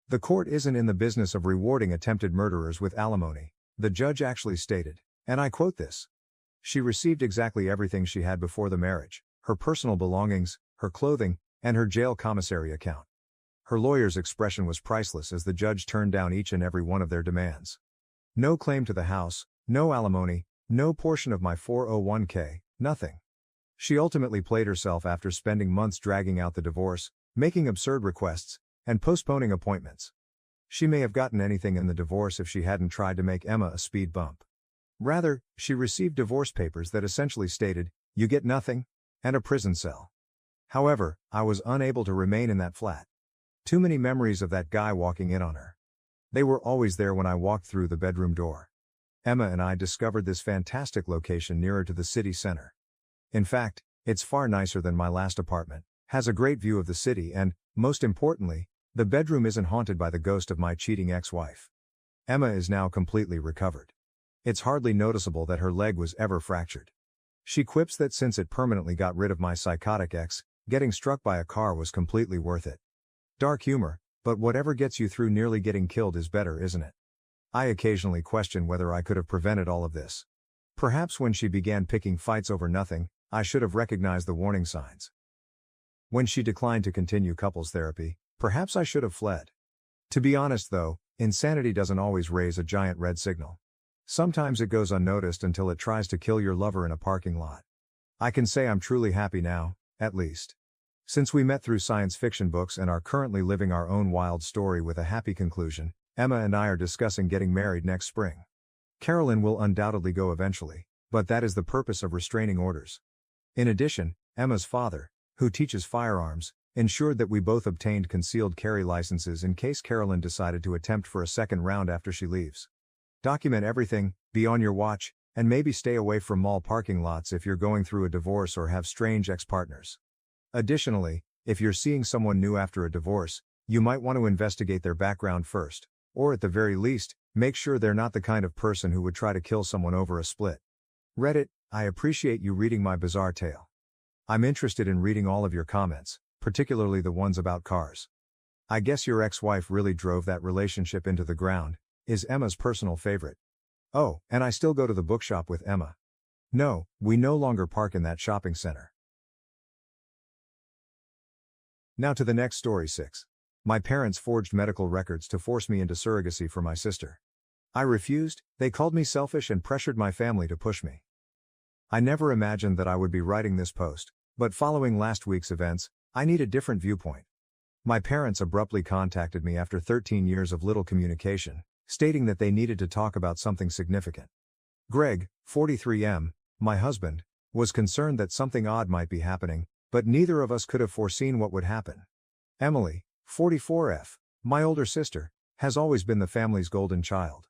The court isn't in the business of rewarding attempted murderers with alimony, the judge actually stated, and I quote this. She received exactly everything she had before the marriage, her personal belongings, her clothing, and her jail commissary account. Her lawyer's expression was priceless as the judge turned down each and every one of their demands. No claim to the house, no alimony, no portion of my 401k, nothing. She ultimately played herself after spending months dragging out the divorce, making absurd requests, and postponing appointments. She may have gotten anything in the divorce if she hadn't tried to make Emma a speed bump. Rather, she received divorce papers that essentially stated, "You get nothing," and a prison cell. However, I was unable to remain in that flat. Too many memories of that guy walking in on her. They were always there when I walked through the bedroom door. Emma and I discovered this fantastic location nearer to the city center. In fact, it's far nicer than my last apartment, has a great view of the city and, most importantly, the bedroom isn't haunted by the ghost of my cheating ex-wife. Emma is now completely recovered. It's hardly noticeable that her leg was ever fractured. She quips that since it permanently got rid of my psychotic ex, getting struck by a car was completely worth it. Dark humor, but whatever gets you through nearly getting killed is better, isn't it? I occasionally question whether I could have prevented all of this. Perhaps when she began picking fights over nothing, I should have recognized the warning signs. When she declined to continue couples therapy, perhaps I should have fled. To be honest though, insanity doesn't always raise a giant red signal. Sometimes it goes unnoticed until it tries to kill your lover in a parking lot. I can say I'm truly happy now, at least. Since we met through science fiction books and are currently living our own wild story with a happy conclusion, Emma and I are discussing getting married next spring. Carolyn will undoubtedly go eventually, but that is the purpose of restraining orders. In addition, Emma's father, who teaches firearms, ensured that we both obtained concealed carry licenses in case Carolyn decided to attempt for a second round after she leaves. Document everything, be on your watch, and maybe stay away from mall parking lots if you're going through a divorce or have strange ex-partners. Additionally, if you're seeing someone new after a divorce, you might want to investigate their background first, or at the very least, make sure they're not the kind of person who would try to kill someone over a split. Reddit, I appreciate you reading my bizarre tale. I'm interested in reading all of your comments, particularly the ones about cars. I guess your ex-wife really drove that relationship into the ground, is Emma's personal favorite. Oh, and I still go to the bookshop with Emma. No, we no longer park in that shopping center. Now to the next story 6. My parents forged medical records to force me into surrogacy for my sister. I refused, they called me selfish and pressured my family to push me. I never imagined that I would be writing this post, but following last week's events, I need a different viewpoint. My parents abruptly contacted me after 13 years of little communication, stating that they needed to talk about something significant. Greg, 43M, my husband, was concerned that something odd might be happening, but neither of us could have foreseen what would happen. Emily, 44F, my older sister, has always been the family's golden child.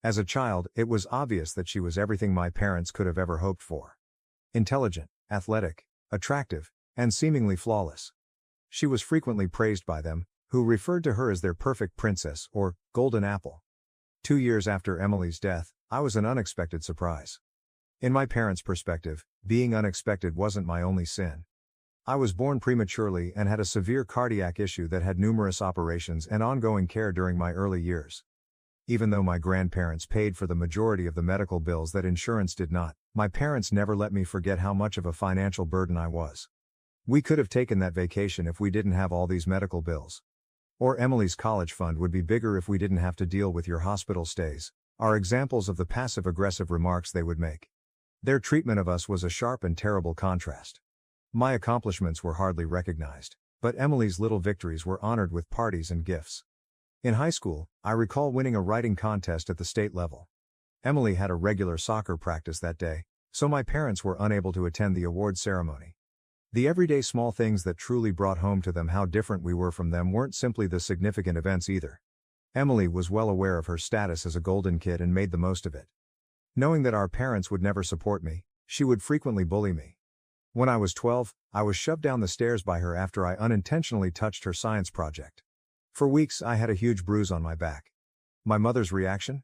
As a child, it was obvious that she was everything my parents could have ever hoped for. Intelligent, athletic, attractive, and seemingly flawless. She was frequently praised by them, who referred to her as their perfect princess or golden apple. 2 years after Emily's death, I was an unexpected surprise. In my parents' perspective, being unexpected wasn't my only sin. I was born prematurely and had a severe cardiac issue that had numerous operations and ongoing care during my early years. Even though my grandparents paid for the majority of the medical bills that insurance did not, my parents never let me forget how much of a financial burden I was. We could have taken that vacation if we didn't have all these medical bills. Or Emily's college fund would be bigger if we didn't have to deal with your hospital stays, are examples of the passive-aggressive remarks they would make. Their treatment of us was a sharp and terrible contrast. My accomplishments were hardly recognized, but Emily's little victories were honored with parties and gifts. In high school, I recall winning a writing contest at the state level. Emily had a regular soccer practice that day, so my parents were unable to attend the award ceremony. The everyday small things that truly brought home to them how different we were from them weren't simply the significant events either. Emily was well aware of her status as a golden kid and made the most of it. Knowing that our parents would never support me, she would frequently bully me. When I was 12, I was shoved down the stairs by her after I unintentionally touched her science project. For weeks I had a huge bruise on my back. My mother's reaction?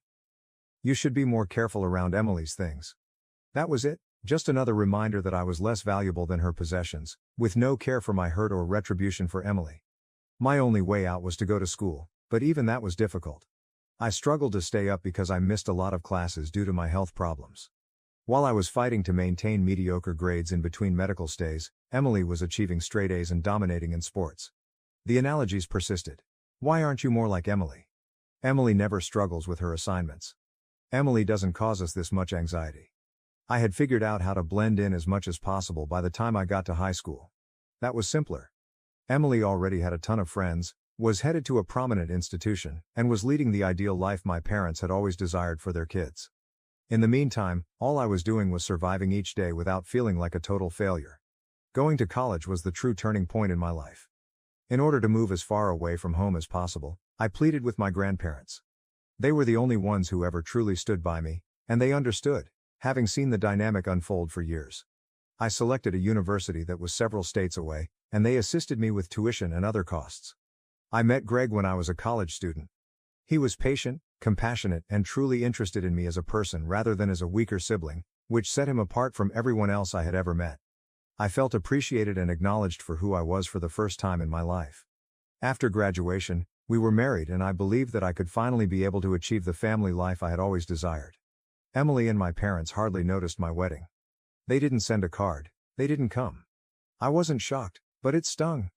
You should be more careful around Emily's things. That was it, just another reminder that I was less valuable than her possessions, with no care for my hurt or retribution for Emily. My only way out was to go to school, but even that was difficult. I struggled to stay up because I missed a lot of classes due to my health problems. While I was fighting to maintain mediocre grades in between medical stays, Emily was achieving straight A's and dominating in sports. The analogies persisted. Why aren't you more like Emily? Emily never struggles with her assignments. Emily doesn't cause us this much anxiety. I had figured out how to blend in as much as possible by the time I got to high school. That was simpler. Emily already had a ton of friends, was headed to a prominent institution, and was leading the ideal life my parents had always desired for their kids. In the meantime, all I was doing was surviving each day without feeling like a total failure. Going to college was the true turning point in my life. In order to move as far away from home as possible, I pleaded with my grandparents. They were the only ones who ever truly stood by me, and they understood, having seen the dynamic unfold for years. I selected a university that was several states away, and they assisted me with tuition and other costs. I met Greg when I was a college student. He was patient, compassionate, and truly interested in me as a person rather than as a weaker sibling, which set him apart from everyone else I had ever met. I felt appreciated and acknowledged for who I was for the first time in my life. After graduation, we were married and I believed that I could finally be able to achieve the family life I had always desired. Emily and my parents hardly noticed my wedding. They didn't send a card, they didn't come. I wasn't shocked, but it stung.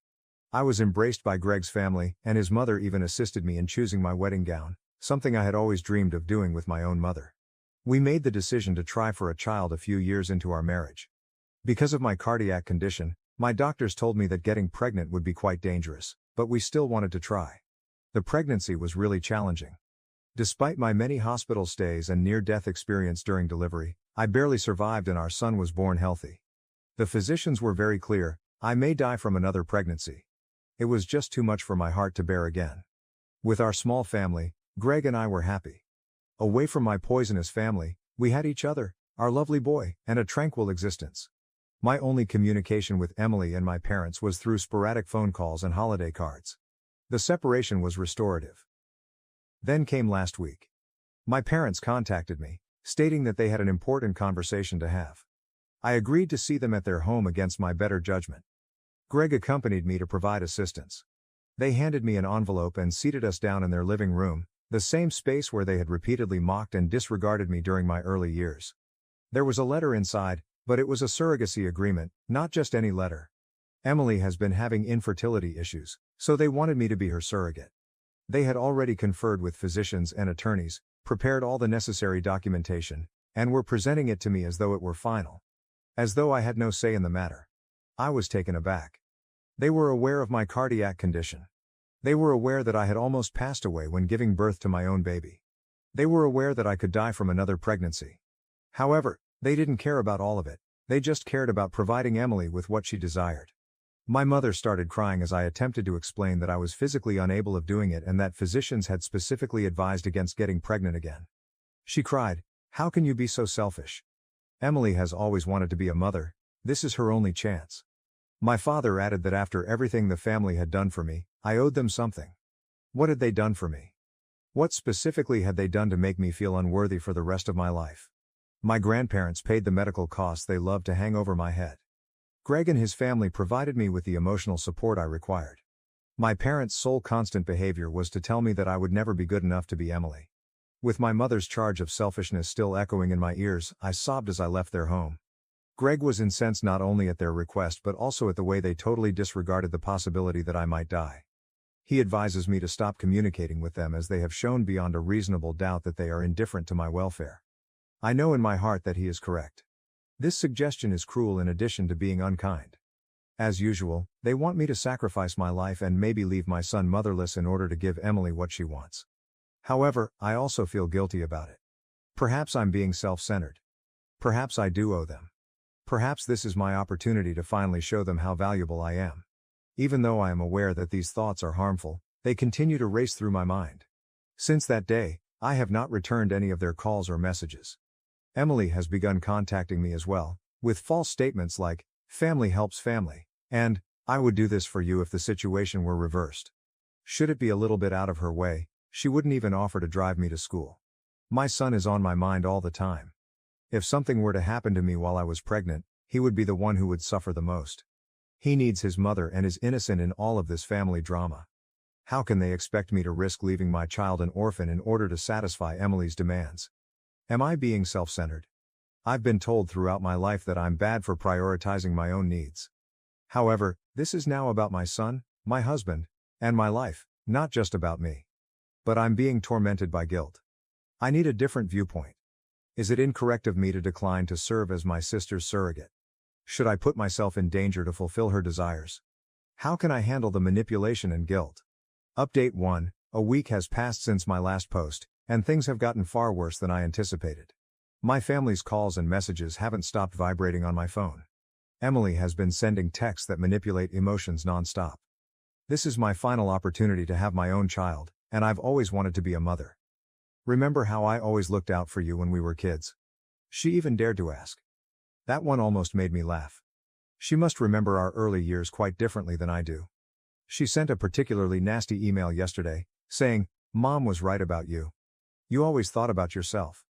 I was embraced by Greg's family, and his mother even assisted me in choosing my wedding gown, something I had always dreamed of doing with my own mother. We made the decision to try for a child a few years into our marriage. Because of my cardiac condition, my doctors told me that getting pregnant would be quite dangerous, but we still wanted to try. The pregnancy was really challenging. Despite my many hospital stays and near-death experience during delivery, I barely survived and our son was born healthy. The physicians were very clear, I may die from another pregnancy. It was just too much for my heart to bear again. With our small family, Greg and I were happy. Away from my poisonous family, we had each other, our lovely boy, and a tranquil existence. My only communication with Emily and my parents was through sporadic phone calls and holiday cards. The separation was restorative. Then came last week. My parents contacted me, stating that they had an important conversation to have. I agreed to see them at their home against my better judgment. Greg accompanied me to provide assistance. They handed me an envelope and seated us down in their living room, the same space where they had repeatedly mocked and disregarded me during my early years. There was a letter inside, but it was a surrogacy agreement, not just any letter. Emily has been having infertility issues, so they wanted me to be her surrogate. They had already conferred with physicians and attorneys, prepared all the necessary documentation, and were presenting it to me as though it were final. As though I had no say in the matter. I was taken aback. They were aware of my cardiac condition. They were aware that I had almost passed away when giving birth to my own baby. They were aware that I could die from another pregnancy. However, they didn't care about all of it, they just cared about providing Emily with what she desired. My mother started crying as I attempted to explain that I was physically unable of doing it and that physicians had specifically advised against getting pregnant again. She cried, "How can you be so selfish? Emily has always wanted to be a mother, this is her only chance." My father added that after everything the family had done for me, I owed them something. What had they done for me? What specifically had they done to make me feel unworthy for the rest of my life? My grandparents paid the medical costs they loved to hang over my head. Greg and his family provided me with the emotional support I required. My parents' sole constant behavior was to tell me that I would never be good enough to be Emily. With my mother's charge of selfishness still echoing in my ears, I sobbed as I left their home. Greg was incensed not only at their request but also at the way they totally disregarded the possibility that I might die. He advises me to stop communicating with them as they have shown beyond a reasonable doubt that they are indifferent to my welfare. I know in my heart that he is correct. This suggestion is cruel in addition to being unkind. As usual, they want me to sacrifice my life and maybe leave my son motherless in order to give Emily what she wants. However, I also feel guilty about it. Perhaps I'm being self-centered. Perhaps I do owe them. Perhaps this is my opportunity to finally show them how valuable I am. Even though I am aware that these thoughts are harmful, they continue to race through my mind. Since that day, I have not returned any of their calls or messages. Emily has begun contacting me as well, with false statements like, "Family helps family," and, "I would do this for you if the situation were reversed." Should it be a little bit out of her way, she wouldn't even offer to drive me to school. My son is on my mind all the time. If something were to happen to me while I was pregnant, he would be the one who would suffer the most. He needs his mother and is innocent in all of this family drama. How can they expect me to risk leaving my child an orphan in order to satisfy Emily's demands? Am I being self-centered? I've been told throughout my life that I'm bad for prioritizing my own needs. However, this is now about my son, my husband, and my life, not just about me. But I'm being tormented by guilt. I need a different viewpoint. Is it incorrect of me to decline to serve as my sister's surrogate? Should I put myself in danger to fulfill her desires? How can I handle the manipulation and guilt? Update 1. A week has passed since my last post, and things have gotten far worse than I anticipated. My family's calls and messages haven't stopped vibrating on my phone. Emily has been sending texts that manipulate emotions non-stop. This is my final opportunity to have my own child, and I've always wanted to be a mother. Remember how I always looked out for you when we were kids? She even dared to ask. That one almost made me laugh. She must remember our early years quite differently than I do. She sent a particularly nasty email yesterday, saying, "Mom was right about you. You always thought about yourself."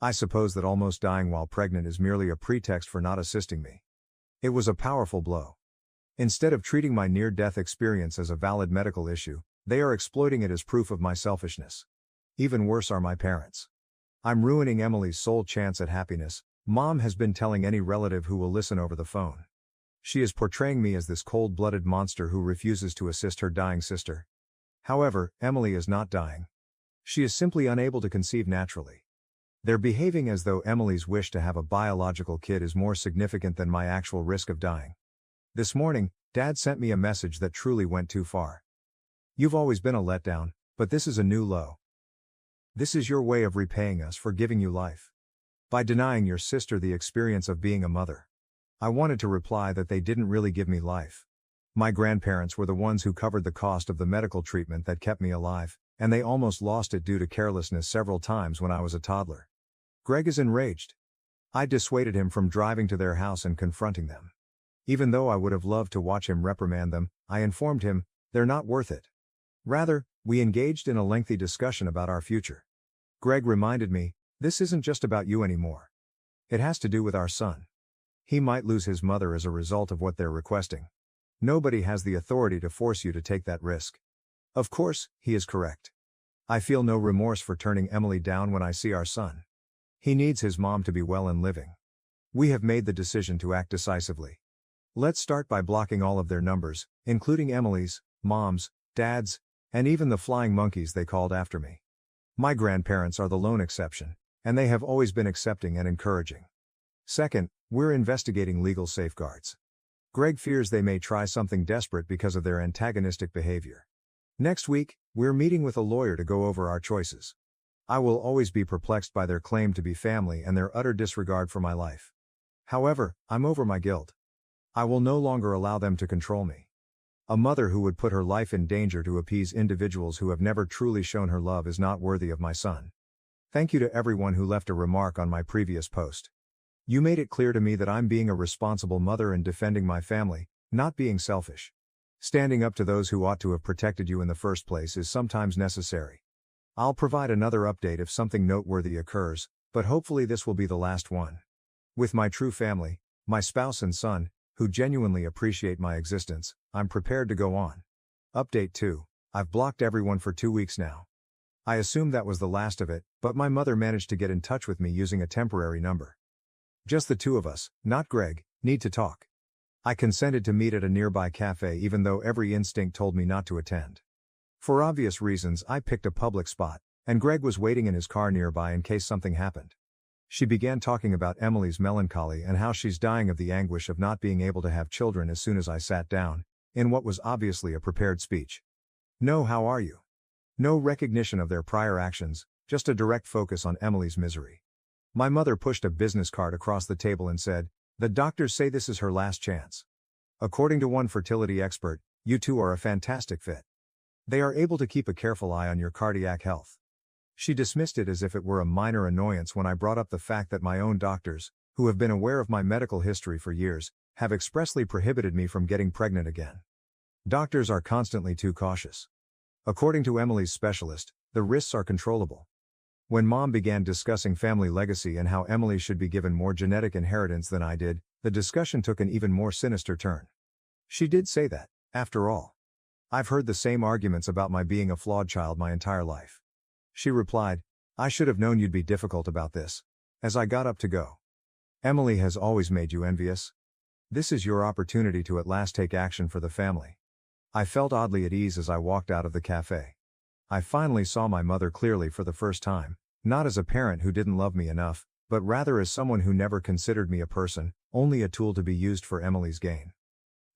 I suppose that almost dying while pregnant is merely a pretext for not assisting me. It was a powerful blow. Instead of treating my near-death experience as a valid medical issue, they are exploiting it as proof of my selfishness. Even worse are my parents. I'm ruining Emily's sole chance at happiness, Mom has been telling any relative who will listen over the phone. She is portraying me as this cold-blooded monster who refuses to assist her dying sister. However, Emily is not dying. She is simply unable to conceive naturally. They're behaving as though Emily's wish to have a biological kid is more significant than my actual risk of dying. This morning, Dad sent me a message that truly went too far. "You've always been a letdown, but this is a new low. This is your way of repaying us for giving you life. By denying your sister the experience of being a mother." I wanted to reply that they didn't really give me life. My grandparents were the ones who covered the cost of the medical treatment that kept me alive, and they almost lost it due to carelessness several times when I was a toddler. Greg is enraged. I dissuaded him from driving to their house and confronting them. Even though I would have loved to watch him reprimand them, I informed him, they're not worth it. Rather, we engaged in a lengthy discussion about our future. Greg reminded me, this isn't just about you anymore. It has to do with our son. He might lose his mother as a result of what they're requesting. Nobody has the authority to force you to take that risk. Of course, he is correct. I feel no remorse for turning Emily down when I see our son. He needs his mom to be well and living. We have made the decision to act decisively. Let's start by blocking all of their numbers, including Emily's, Mom's, Dad's, and even the flying monkeys they called after me. My grandparents are the lone exception, and they have always been accepting and encouraging. Second, we're investigating legal safeguards. Greg fears they may try something desperate because of their antagonistic behavior. Next week, we're meeting with a lawyer to go over our choices. I will always be perplexed by their claim to be family and their utter disregard for my life. However, I'm over my guilt. I will no longer allow them to control me. A mother who would put her life in danger to appease individuals who have never truly shown her love is not worthy of my son. Thank you to everyone who left a remark on my previous post. You made it clear to me that I'm being a responsible mother and defending my family, not being selfish. Standing up to those who ought to have protected you in the first place is sometimes necessary. I'll provide another update if something noteworthy occurs, but hopefully this will be the last one. With my true family, my spouse and son, who genuinely appreciate my existence, I'm prepared to go on. Update 2. I've blocked everyone for 2 weeks now. I assumed that was the last of it, but my mother managed to get in touch with me using a temporary number. Just the two of us, not Greg, need to talk. I consented to meet at a nearby cafe even though every instinct told me not to attend. For obvious reasons, I picked a public spot, and Greg was waiting in his car nearby in case something happened. She began talking about Emily's melancholy and how she's dying of the anguish of not being able to have children as soon as I sat down, in what was obviously a prepared speech. No, how are you? No recognition of their prior actions, just a direct focus on Emily's misery. My mother pushed a business card across the table and said, "The doctors say this is her last chance. According to one fertility expert, you two are a fantastic fit. They are able to keep a careful eye on your cardiac health." She dismissed it as if it were a minor annoyance when I brought up the fact that my own doctors, who have been aware of my medical history for years, have expressly prohibited me from getting pregnant again. Doctors are constantly too cautious. According to Emily's specialist, the risks are controllable. When Mom began discussing family legacy and how Emily should be given more genetic inheritance than I did, the discussion took an even more sinister turn. She did say that, after all, I've heard the same arguments about my being a flawed child my entire life. She replied, "I should have known you'd be difficult about this," as I got up to go. "Emily has always made you envious. This is your opportunity to at last take action for the family." I felt oddly at ease as I walked out of the cafe. I finally saw my mother clearly for the first time, not as a parent who didn't love me enough, but rather as someone who never considered me a person, only a tool to be used for Emily's gain.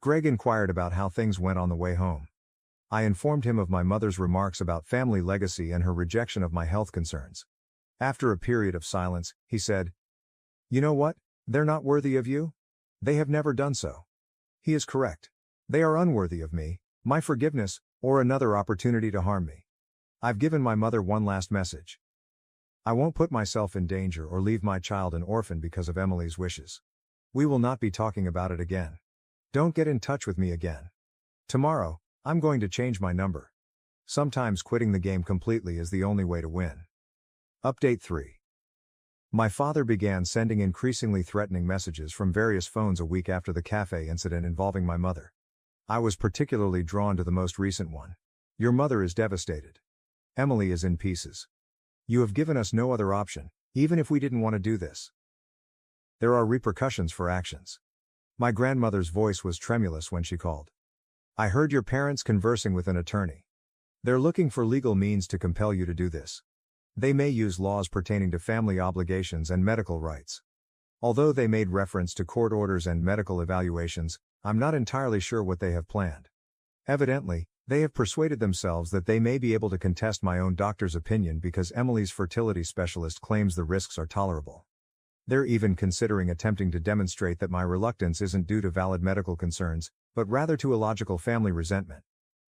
Greg inquired about how things went on the way home. I informed him of my mother's remarks about family legacy and her rejection of my health concerns. After a period of silence, he said, "You know what? They're not worthy of you? They have never done so." He is correct. They are unworthy of me, my forgiveness, or another opportunity to harm me. I've given my mother one last message. I won't put myself in danger or leave my child an orphan because of Emily's wishes. We will not be talking about it again. Don't get in touch with me again. Tomorrow, I'm going to change my number. Sometimes quitting the game completely is the only way to win. Update 3. My father began sending increasingly threatening messages from various phones a week after the cafe incident involving my mother. I was particularly drawn to the most recent one. "Your mother is devastated. Emily is in pieces. You have given us no other option, even if we didn't want to do this. There are repercussions for actions." My grandmother's voice was tremulous when she called. "I heard your parents conversing with an attorney. They're looking for legal means to compel you to do this. They may use laws pertaining to family obligations and medical rights. Although they made reference to court orders and medical evaluations, I'm not entirely sure what they have planned. Evidently, they have persuaded themselves that they may be able to contest my own doctor's opinion because Emily's fertility specialist claims the risks are tolerable. They're even considering attempting to demonstrate that my reluctance isn't due to valid medical concerns, but rather to illogical family resentment.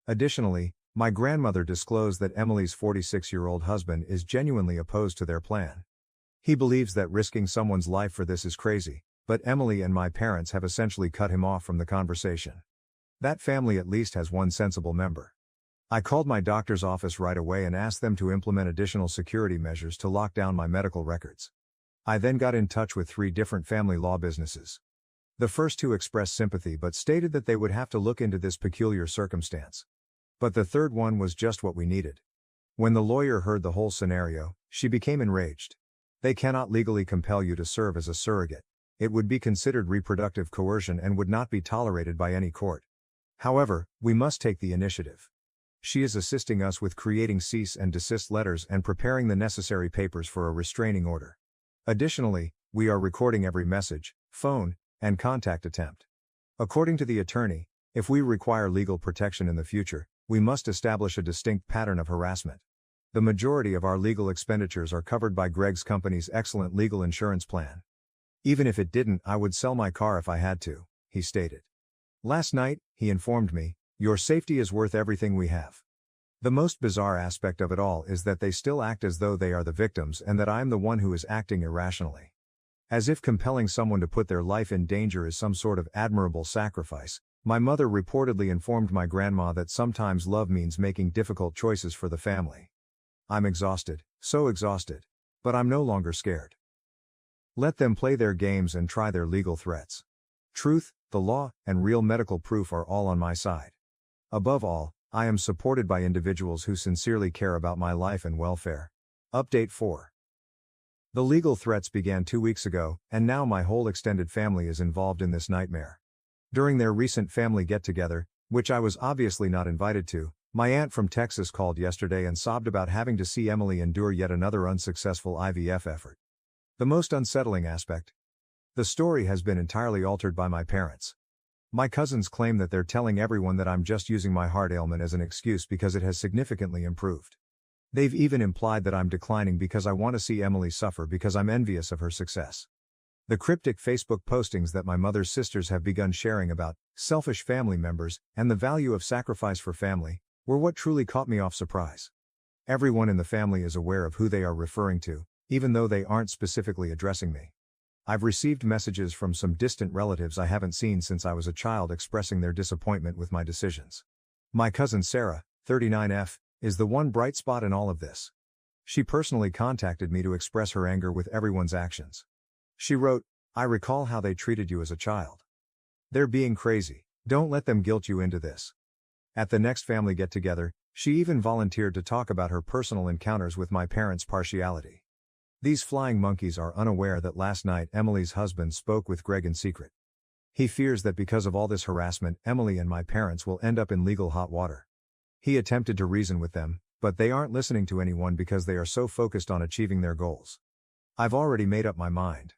Additionally, my grandmother disclosed that Emily's 46-year-old husband is genuinely opposed to their plan. He believes that risking someone's life for this is crazy, but Emily and my parents have essentially cut him off from the conversation. That family at least has one sensible member. I called my doctor's office right away and asked them to implement additional security measures to lock down my medical records. I then got in touch with 3 different family law businesses. The first 2 expressed sympathy but stated that they would have to look into this peculiar circumstance. But the third one was just what we needed. When the lawyer heard the whole scenario, she became enraged. "They cannot legally compel you to serve as a surrogate. It would be considered reproductive coercion and would not be tolerated by any court. However, we must take the initiative." She is assisting us with creating cease and desist letters and preparing the necessary papers for a restraining order. Additionally, we are recording every message, phone, and contact attempt. According to the attorney, if we require legal protection in the future, we must establish a distinct pattern of harassment. The majority of our legal expenditures are covered by Greg's company's excellent legal insurance plan. "Even if it didn't, I would sell my car if I had to," he stated. "Last night," he informed me, "your safety is worth everything we have. The most bizarre aspect of it all is that they still act as though they are the victims and that I am the one who is acting irrationally. As if compelling someone to put their life in danger is some sort of admirable sacrifice, my mother reportedly informed my grandma that sometimes love means making difficult choices for the family. I'm exhausted, so exhausted. But I'm no longer scared. Let them play their games and try their legal threats. Truth, the law, and real medical proof are all on my side. Above all, I am supported by individuals who sincerely care about my life and welfare. Update 4. The legal threats began 2 weeks ago, and now my whole extended family is involved in this nightmare. During their recent family get-together, which I was obviously not invited to, my aunt from Texas called yesterday and sobbed about having to see Emily endure yet another unsuccessful IVF effort. The most unsettling aspect? The story has been entirely altered by my parents. My cousins claim that they're telling everyone that I'm just using my heart ailment as an excuse because it has significantly improved. They've even implied that I'm declining because I want to see Emily suffer because I'm envious of her success. The cryptic Facebook postings that my mother's sisters have begun sharing about selfish family members and the value of sacrifice for family were what truly caught me off surprise. Everyone in the family is aware of who they are referring to, even though they aren't specifically addressing me. I've received messages from some distant relatives I haven't seen since I was a child expressing their disappointment with my decisions. My cousin Sarah, 39F, is the one bright spot in all of this. She personally contacted me to express her anger with everyone's actions. She wrote, "I recall how they treated you as a child. They're being crazy. Don't let them guilt you into this." At the next family get-together, she even volunteered to talk about her personal encounters with my parents' partiality. These flying monkeys are unaware that last night Emily's husband spoke with Greg in secret. He fears that because of all this harassment, Emily and my parents will end up in legal hot water. He attempted to reason with them, but they aren't listening to anyone because they are so focused on achieving their goals. I've already made up my mind.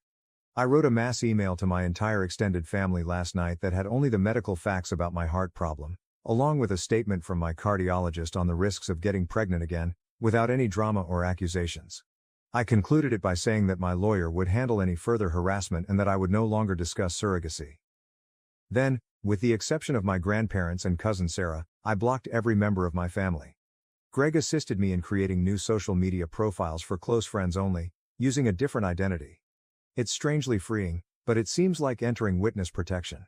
I wrote a mass email to my entire extended family last night that had only the medical facts about my heart problem, along with a statement from my cardiologist on the risks of getting pregnant again, without any drama or accusations. I concluded it by saying that my lawyer would handle any further harassment and that I would no longer discuss surrogacy. Then, with the exception of my grandparents and cousin Sarah, I blocked every member of my family. Greg assisted me in creating new social media profiles for close friends only, using a different identity. It's strangely freeing, but it seems like entering witness protection.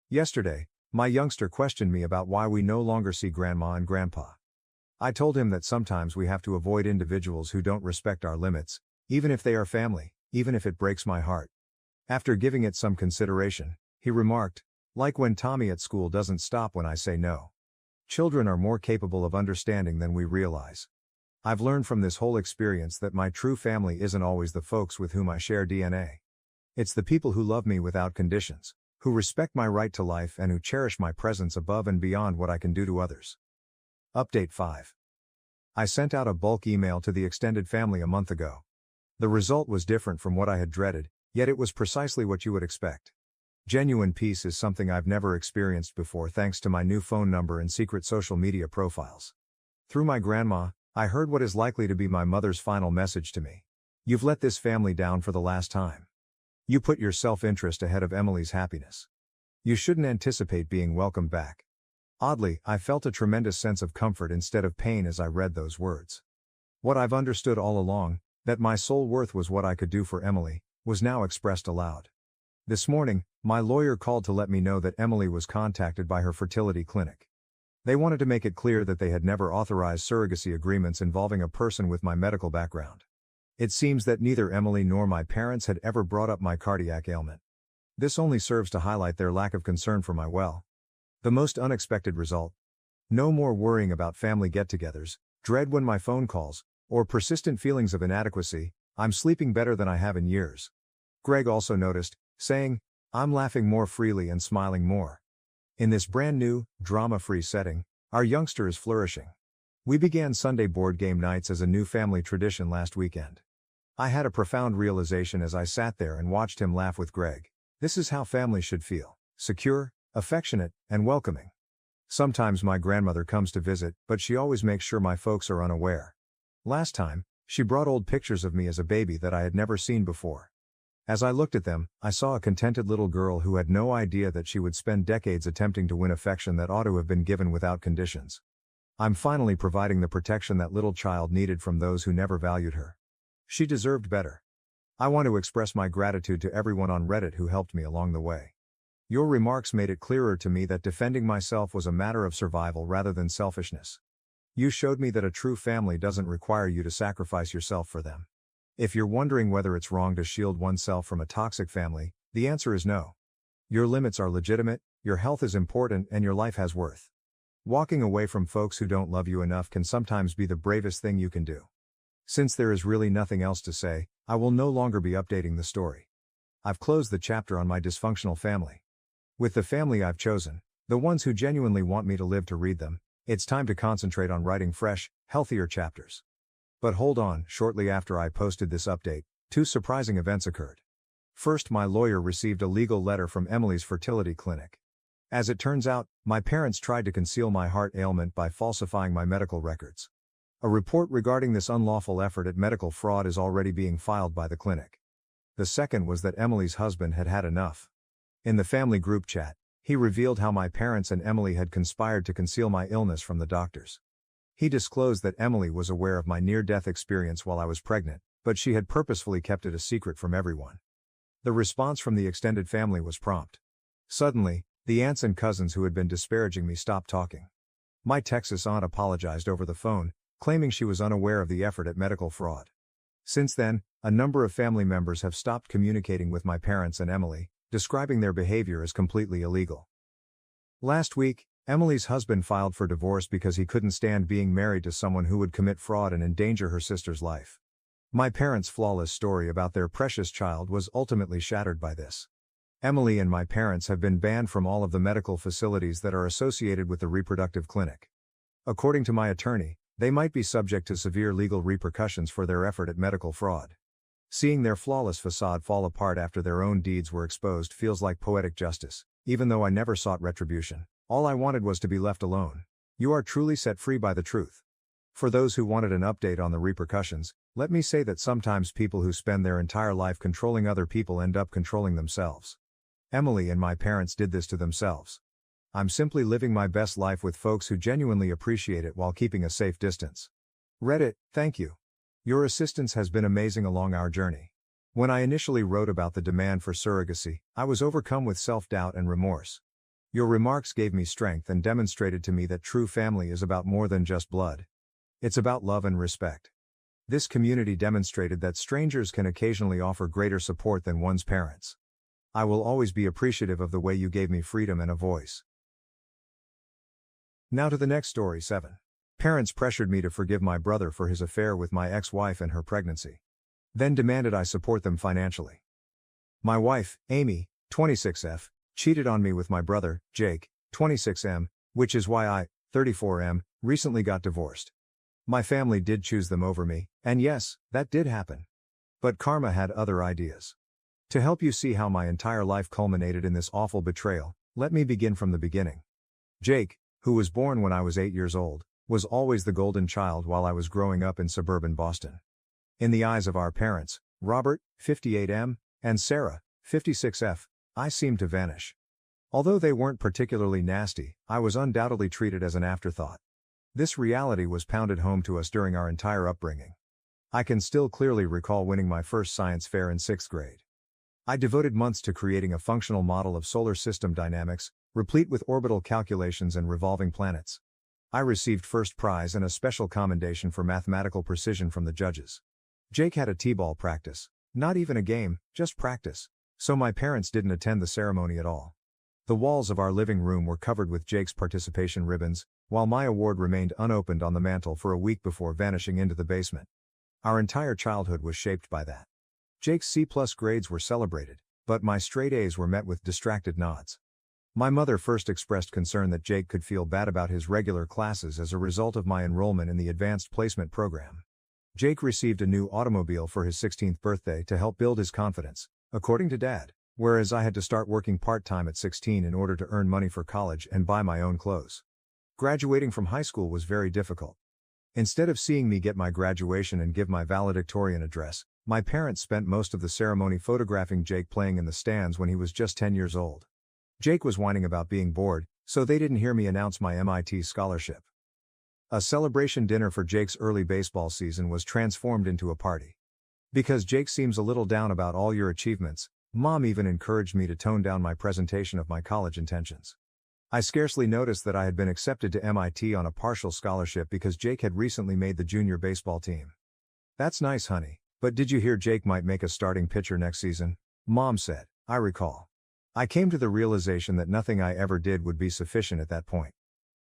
Yesterday, my youngster questioned me about why we no longer see Grandma and Grandpa. I told him that sometimes we have to avoid individuals who don't respect our limits, even if they are family, even if it breaks my heart. After giving it some consideration, he remarked, "Like when Tommy at school doesn't stop when I say no." Children are more capable of understanding than we realize. I've learned from this whole experience that my true family isn't always the folks with whom I share DNA. It's the people who love me without conditions, who respect my right to life and who cherish my presence above and beyond what I can do to others. Update 5. I sent out a bulk email to the extended family a month ago. The result was different from what I had dreaded, yet it was precisely what you would expect. Genuine peace is something I've never experienced before thanks to my new phone number and secret social media profiles. Through my grandma, I heard what is likely to be my mother's final message to me. You've let this family down for the last time. You put your self-interest ahead of Emily's happiness. You shouldn't anticipate being welcomed back. Oddly, I felt a tremendous sense of comfort instead of pain as I read those words. What I've understood all along, that my sole worth was what I could do for Emily, was now expressed aloud. This morning, my lawyer called to let me know that Emily was contacted by her fertility clinic. They wanted to make it clear that they had never authorized surrogacy agreements involving a person with my medical background. It seems that neither Emily nor my parents had ever brought up my cardiac ailment. This only serves to highlight their lack of concern for my well. The most unexpected result? No more worrying about family get-togethers, dread when my phone calls, or persistent feelings of inadequacy. I'm sleeping better than I have in years. Greg also noticed, saying, "I'm laughing more freely and smiling more." In this brand new, drama-free setting, our youngster is flourishing. We began Sunday board game nights as a new family tradition last weekend. I had a profound realization as I sat there and watched him laugh with Greg. This is how family should feel: secure, affectionate, and welcoming. Sometimes my grandmother comes to visit, but she always makes sure my folks are unaware. Last time, she brought old pictures of me as a baby that I had never seen before. As I looked at them, I saw a contented little girl who had no idea that she would spend decades attempting to win affection that ought to have been given without conditions. I'm finally providing the protection that little child needed from those who never valued her. She deserved better. I want to express my gratitude to everyone on Reddit who helped me along the way. Your remarks made it clearer to me that defending myself was a matter of survival rather than selfishness. You showed me that a true family doesn't require you to sacrifice yourself for them. If you're wondering whether it's wrong to shield oneself from a toxic family, the answer is no. Your limits are legitimate, your health is important, and your life has worth. Walking away from folks who don't love you enough can sometimes be the bravest thing you can do. Since there is really nothing else to say, I will no longer be updating the story. I've closed the chapter on my dysfunctional family. With the family I've chosen, the ones who genuinely want me to live to read them, it's time to concentrate on writing fresh, healthier chapters. But hold on, shortly after I posted this update, two surprising events occurred. First, my lawyer received a legal letter from Emily's fertility clinic. As it turns out, my parents tried to conceal my heart ailment by falsifying my medical records. A report regarding this unlawful effort at medical fraud is already being filed by the clinic. The second was that Emily's husband had had enough. In the family group chat, he revealed how my parents and Emily had conspired to conceal my illness from the doctors. He disclosed that Emily was aware of my near-death experience while I was pregnant, but she had purposefully kept it a secret from everyone. The response from the extended family was prompt. Suddenly, the aunts and cousins who had been disparaging me stopped talking. My Texas aunt apologized over the phone, claiming she was unaware of the effort at medical fraud. Since then, a number of family members have stopped communicating with my parents and Emily, describing their behavior as completely illegal. Last week, Emily's husband filed for divorce because he couldn't stand being married to someone who would commit fraud and endanger her sister's life. My parents' flawless story about their precious child was ultimately shattered by this. Emily and my parents have been banned from all of the medical facilities that are associated with the reproductive clinic. According to my attorney, they might be subject to severe legal repercussions for their effort at medical fraud. Seeing their flawless facade fall apart after their own deeds were exposed feels like poetic justice. Even though I never sought retribution, all I wanted was to be left alone. You are truly set free by the truth. For those who wanted an update on the repercussions, let me say that sometimes people who spend their entire life controlling other people end up controlling themselves. Emily and my parents did this to themselves. I'm simply living my best life with folks who genuinely appreciate it while keeping a safe distance. Reddit, thank you. Your assistance has been amazing along our journey. When I initially wrote about the demand for surrogacy, I was overcome with self-doubt and remorse. Your remarks gave me strength and demonstrated to me that true family is about more than just blood. It's about love and respect. This community demonstrated that strangers can occasionally offer greater support than one's parents. I will always be appreciative of the way you gave me freedom and a voice. Now to the next story 7. Parents pressured me to forgive my brother for his affair with my ex-wife and her pregnancy. Then demanded I support them financially. My wife, Amy, 26F, cheated on me with my brother, Jake, 26M, which is why I, 34M, recently got divorced. My family did choose them over me, and yes, that did happen. But karma had other ideas. To help you see how my entire life culminated in this awful betrayal, let me begin from the beginning. Jake, who was born when I was 8 years old, was always the golden child while I was growing up in suburban Boston. In the eyes of our parents, Robert, 58M, and Sarah, 56F, I seemed to vanish. Although they weren't particularly nasty, I was undoubtedly treated as an afterthought. This reality was pounded home to us during our entire upbringing. I can still clearly recall winning my first science fair in 6th grade. I devoted months to creating a functional model of solar system dynamics, replete with orbital calculations and revolving planets. I received first prize and a special commendation for mathematical precision from the judges. Jake had a t-ball practice, not even a game, just practice, so my parents didn't attend the ceremony at all. The walls of our living room were covered with Jake's participation ribbons, while my award remained unopened on the mantle for a week before vanishing into the basement. Our entire childhood was shaped by that. Jake's C+ grades were celebrated, but my straight A's were met with distracted nods. My mother first expressed concern that Jake could feel bad about his regular classes as a result of my enrollment in the advanced placement program. Jake received a new automobile for his 16th birthday to help build his confidence, according to Dad, whereas I had to start working part-time at 16 in order to earn money for college and buy my own clothes. Graduating from high school was very difficult. Instead of seeing me get my graduation and give my valedictorian address, my parents spent most of the ceremony photographing Jake playing in the stands when he was just 10 years old. Jake was whining about being bored, so they didn't hear me announce my MIT scholarship. A celebration dinner for Jake's early baseball season was transformed into a party. Because Jake seems a little down about all your achievements, Mom even encouraged me to tone down my presentation of my college intentions. I scarcely noticed that I had been accepted to MIT on a partial scholarship because Jake had recently made the junior baseball team. "That's nice, honey, but did you hear Jake might make a starting pitcher next season?" Mom said. I recall. I came to the realization that nothing I ever did would be sufficient at that point.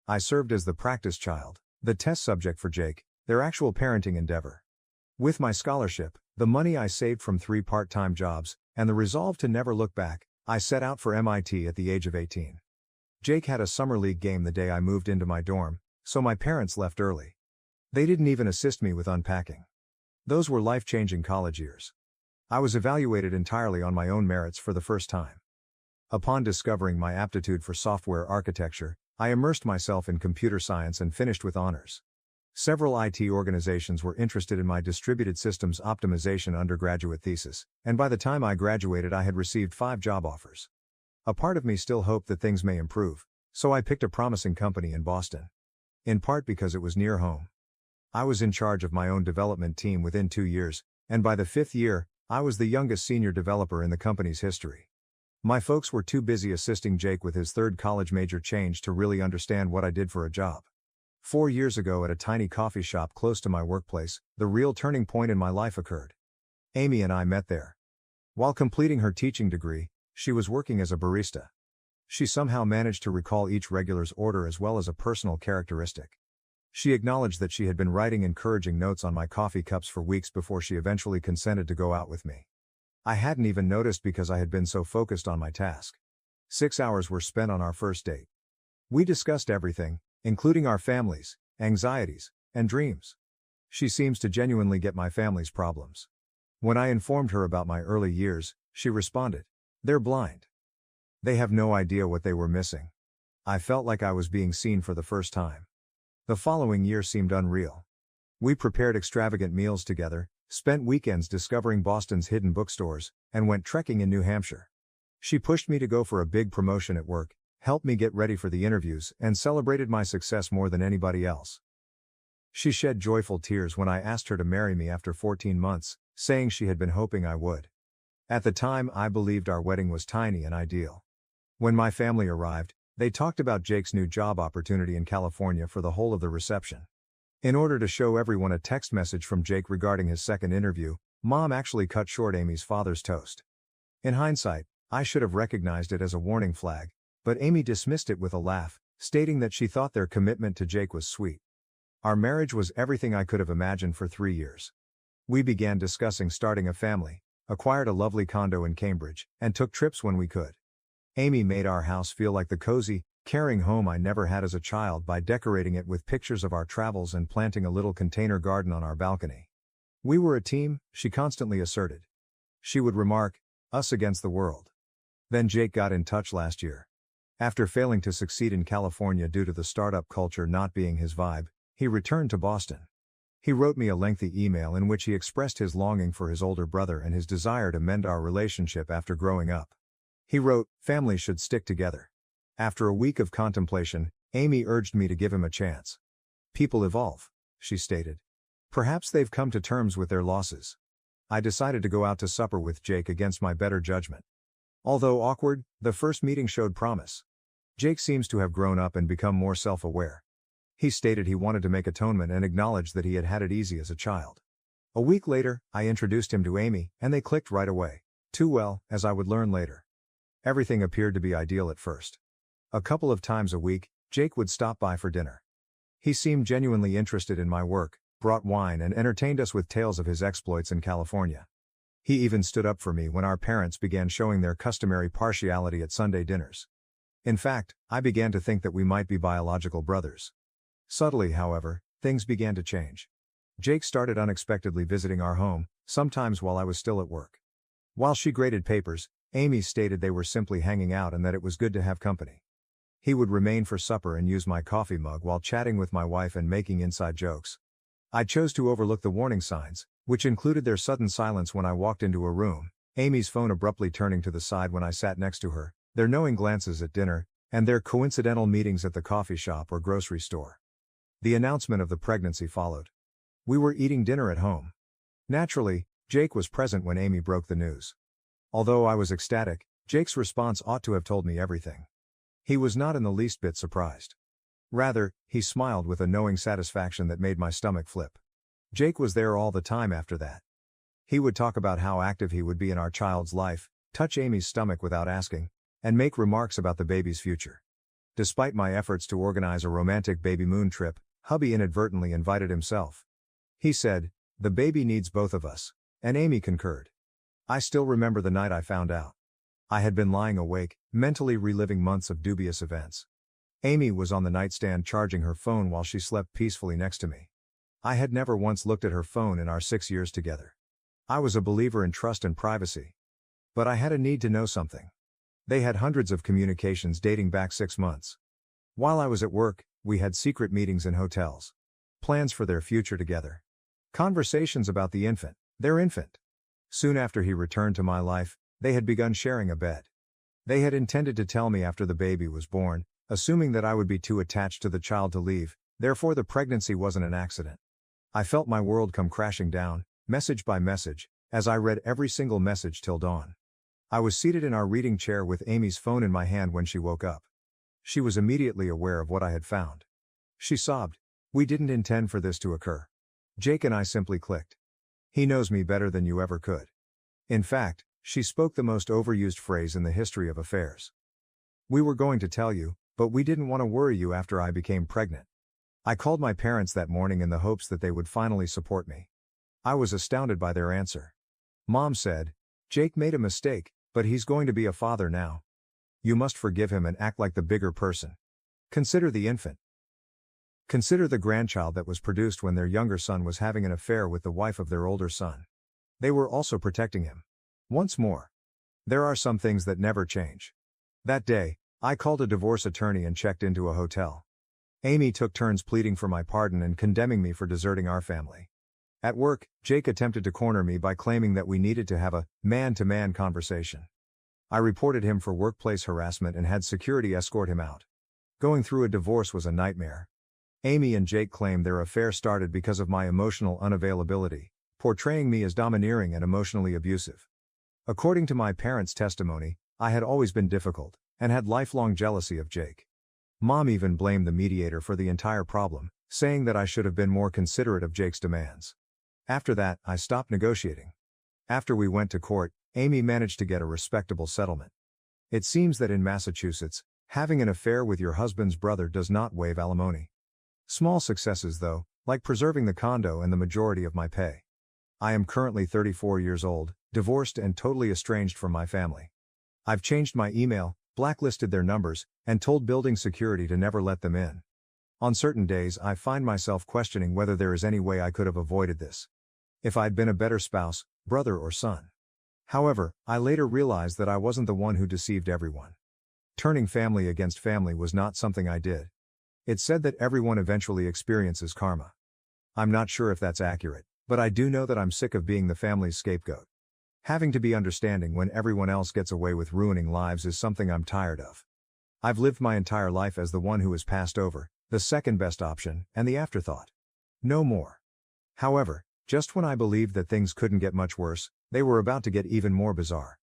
I served as the practice child, the test subject for Jake, their actual parenting endeavor. With my scholarship, the money I saved from 3 part-time jobs, and the resolve to never look back, I set out for MIT at the age of 18. Jake had a summer league game the day I moved into my dorm, so my parents left early. They didn't even assist me with unpacking. Those were life-changing college years. I was evaluated entirely on my own merits for the first time. Upon discovering my aptitude for software architecture, I immersed myself in computer science and finished with honors. Several IT organizations were interested in my distributed systems optimization undergraduate thesis, and by the time I graduated I had received 5 job offers. A part of me still hoped that things may improve, so I picked a promising company in Boston. In part because it was near home. I was in charge of my own development team within 2 years, and by the 5th year, I was the youngest senior developer in the company's history. My folks were too busy assisting Jake with his 3rd college major change to really understand what I did for a job. 4 years ago at a tiny coffee shop close to my workplace, the real turning point in my life occurred. Amy and I met there. While completing her teaching degree, she was working as a barista. She somehow managed to recall each regular's order as well as a personal characteristic. She acknowledged that she had been writing encouraging notes on my coffee cups for weeks before she eventually consented to go out with me. I hadn't even noticed because I had been so focused on my task. 6 hours were spent on our first date. We discussed everything, including our families, anxieties, and dreams. She seems to genuinely get my family's problems. When I informed her about my early years, she responded, "They're blind. They have no idea what they were missing." I felt like I was being seen for the first time. The following year seemed unreal. We prepared extravagant meals together, spent weekends discovering Boston's hidden bookstores, and went trekking in New Hampshire. She pushed me to go for a big promotion at work, helped me get ready for the interviews, and celebrated my success more than anybody else. She shed joyful tears when I asked her to marry me after 14 months, saying she had been hoping I would. At the time, I believed our wedding was tiny and ideal. When my family arrived, they talked about Jake's new job opportunity in California for the whole of the reception. In order to show everyone a text message from Jake regarding his second interview, Mom actually cut short Amy's father's toast. In hindsight, I should have recognized it as a warning flag, but Amy dismissed it with a laugh, stating that she thought their commitment to Jake was sweet. Our marriage was everything I could have imagined for 3 years. We began discussing starting a family, acquired a lovely condo in Cambridge, and took trips when we could. Amy made our house feel like the cozy, caring home I never had as a child by decorating it with pictures of our travels and planting a little container garden on our balcony. "We were a team," she constantly asserted. She would remark, "Us against the world." Then Jake got in touch last year. After failing to succeed in California due to the startup culture not being his vibe, he returned to Boston. He wrote me a lengthy email in which he expressed his longing for his older brother and his desire to mend our relationship after growing up. He wrote, "Families should stick together." After a week of contemplation, Amy urged me to give him a chance. "People evolve," she stated. "Perhaps they've come to terms with their losses." I decided to go out to supper with Jake against my better judgment. Although awkward, the first meeting showed promise. Jake seems to have grown up and become more self-aware. He stated he wanted to make atonement and acknowledged that he had had it easy as a child. A week later, I introduced him to Amy, and they clicked right away. Too well, as I would learn later. Everything appeared to be ideal at first. A couple of times a week, Jake would stop by for dinner. He seemed genuinely interested in my work, brought wine and entertained us with tales of his exploits in California. He even stood up for me when our parents began showing their customary partiality at Sunday dinners. In fact, I began to think that we might be biological brothers. Subtly, however, things began to change. Jake started unexpectedly visiting our home, sometimes while I was still at work. While she graded papers, Amy stated they were simply hanging out and that it was good to have company. He would remain for supper and use my coffee mug while chatting with my wife and making inside jokes. I chose to overlook the warning signs, which included their sudden silence when I walked into a room, Amy's phone abruptly turning to the side when I sat next to her, their knowing glances at dinner, and their coincidental meetings at the coffee shop or grocery store. The announcement of the pregnancy followed. We were eating dinner at home. Naturally, Jake was present when Amy broke the news. Although I was ecstatic, Jake's response ought to have told me everything. He was not in the least bit surprised. Rather, he smiled with a knowing satisfaction that made my stomach flip. Jake was there all the time after that. He would talk about how active he would be in our child's life, touch Amy's stomach without asking, and make remarks about the baby's future. Despite my efforts to organize a romantic baby moon trip, hubby inadvertently invited himself. He said, "The baby needs both of us," and Amy concurred. I still remember the night I found out. I had been lying awake, mentally reliving months of dubious events. Amy was on the nightstand charging her phone while she slept peacefully next to me. I had never once looked at her phone in our 6 years together. I was a believer in trust and privacy. But I had a need to know something. They had hundreds of communications dating back 6 months. While I was at work, we had secret meetings in hotels. Plans for their future together. Conversations about the infant, their infant. Soon after he returned to my life, they had begun sharing a bed. They had intended to tell me after the baby was born, assuming that I would be too attached to the child to leave, therefore the pregnancy wasn't an accident. I felt my world come crashing down, message by message, as I read every single message till dawn. I was seated in our reading chair with Amy's phone in my hand when she woke up. She was immediately aware of what I had found. She sobbed, "We didn't intend for this to occur." Jake and I simply clicked. He knows me better than you ever could. In fact, she spoke the most overused phrase in the history of affairs. "We were going to tell you, but we didn't want to worry you after I became pregnant." I called my parents that morning in the hopes that they would finally support me. I was astounded by their answer. Mom said, "Jake made a mistake, but he's going to be a father now. You must forgive him and act like the bigger person. Consider the infant. Consider the grandchild that was produced when their younger son was having an affair with the wife of their older son. They were also protecting him. Once more. There are some things that never change." That day, I called a divorce attorney and checked into a hotel. Amy took turns pleading for my pardon and condemning me for deserting our family. At work, Jake attempted to corner me by claiming that we needed to have a man-to-man conversation. I reported him for workplace harassment and had security escort him out. Going through a divorce was a nightmare. Amy and Jake claimed their affair started because of my emotional unavailability, portraying me as domineering and emotionally abusive. According to my parents' testimony, I had always been difficult, and had lifelong jealousy of Jake. Mom even blamed the mediator for the entire problem, saying that I should have been more considerate of Jake's demands. After that, I stopped negotiating. After we went to court, Amy managed to get a respectable settlement. It seems that in Massachusetts, having an affair with your husband's brother does not waive alimony. Small successes though, like preserving the condo and the majority of my pay. I am currently 34 years old, divorced and totally estranged from my family. I've changed my email, blacklisted their numbers, and told building security to never let them in. On certain days I find myself questioning whether there is any way I could have avoided this. If I'd been a better spouse, brother or son. However, I later realized that I wasn't the one who deceived everyone. Turning family against family was not something I did. It's said that everyone eventually experiences karma. I'm not sure if that's accurate, but I do know that I'm sick of being the family's scapegoat. Having to be understanding when everyone else gets away with ruining lives is something I'm tired of. I've lived my entire life as the one who is passed over, the second best option, and the afterthought. No more. However, just when I believed that things couldn't get much worse, they were about to get even more bizarre.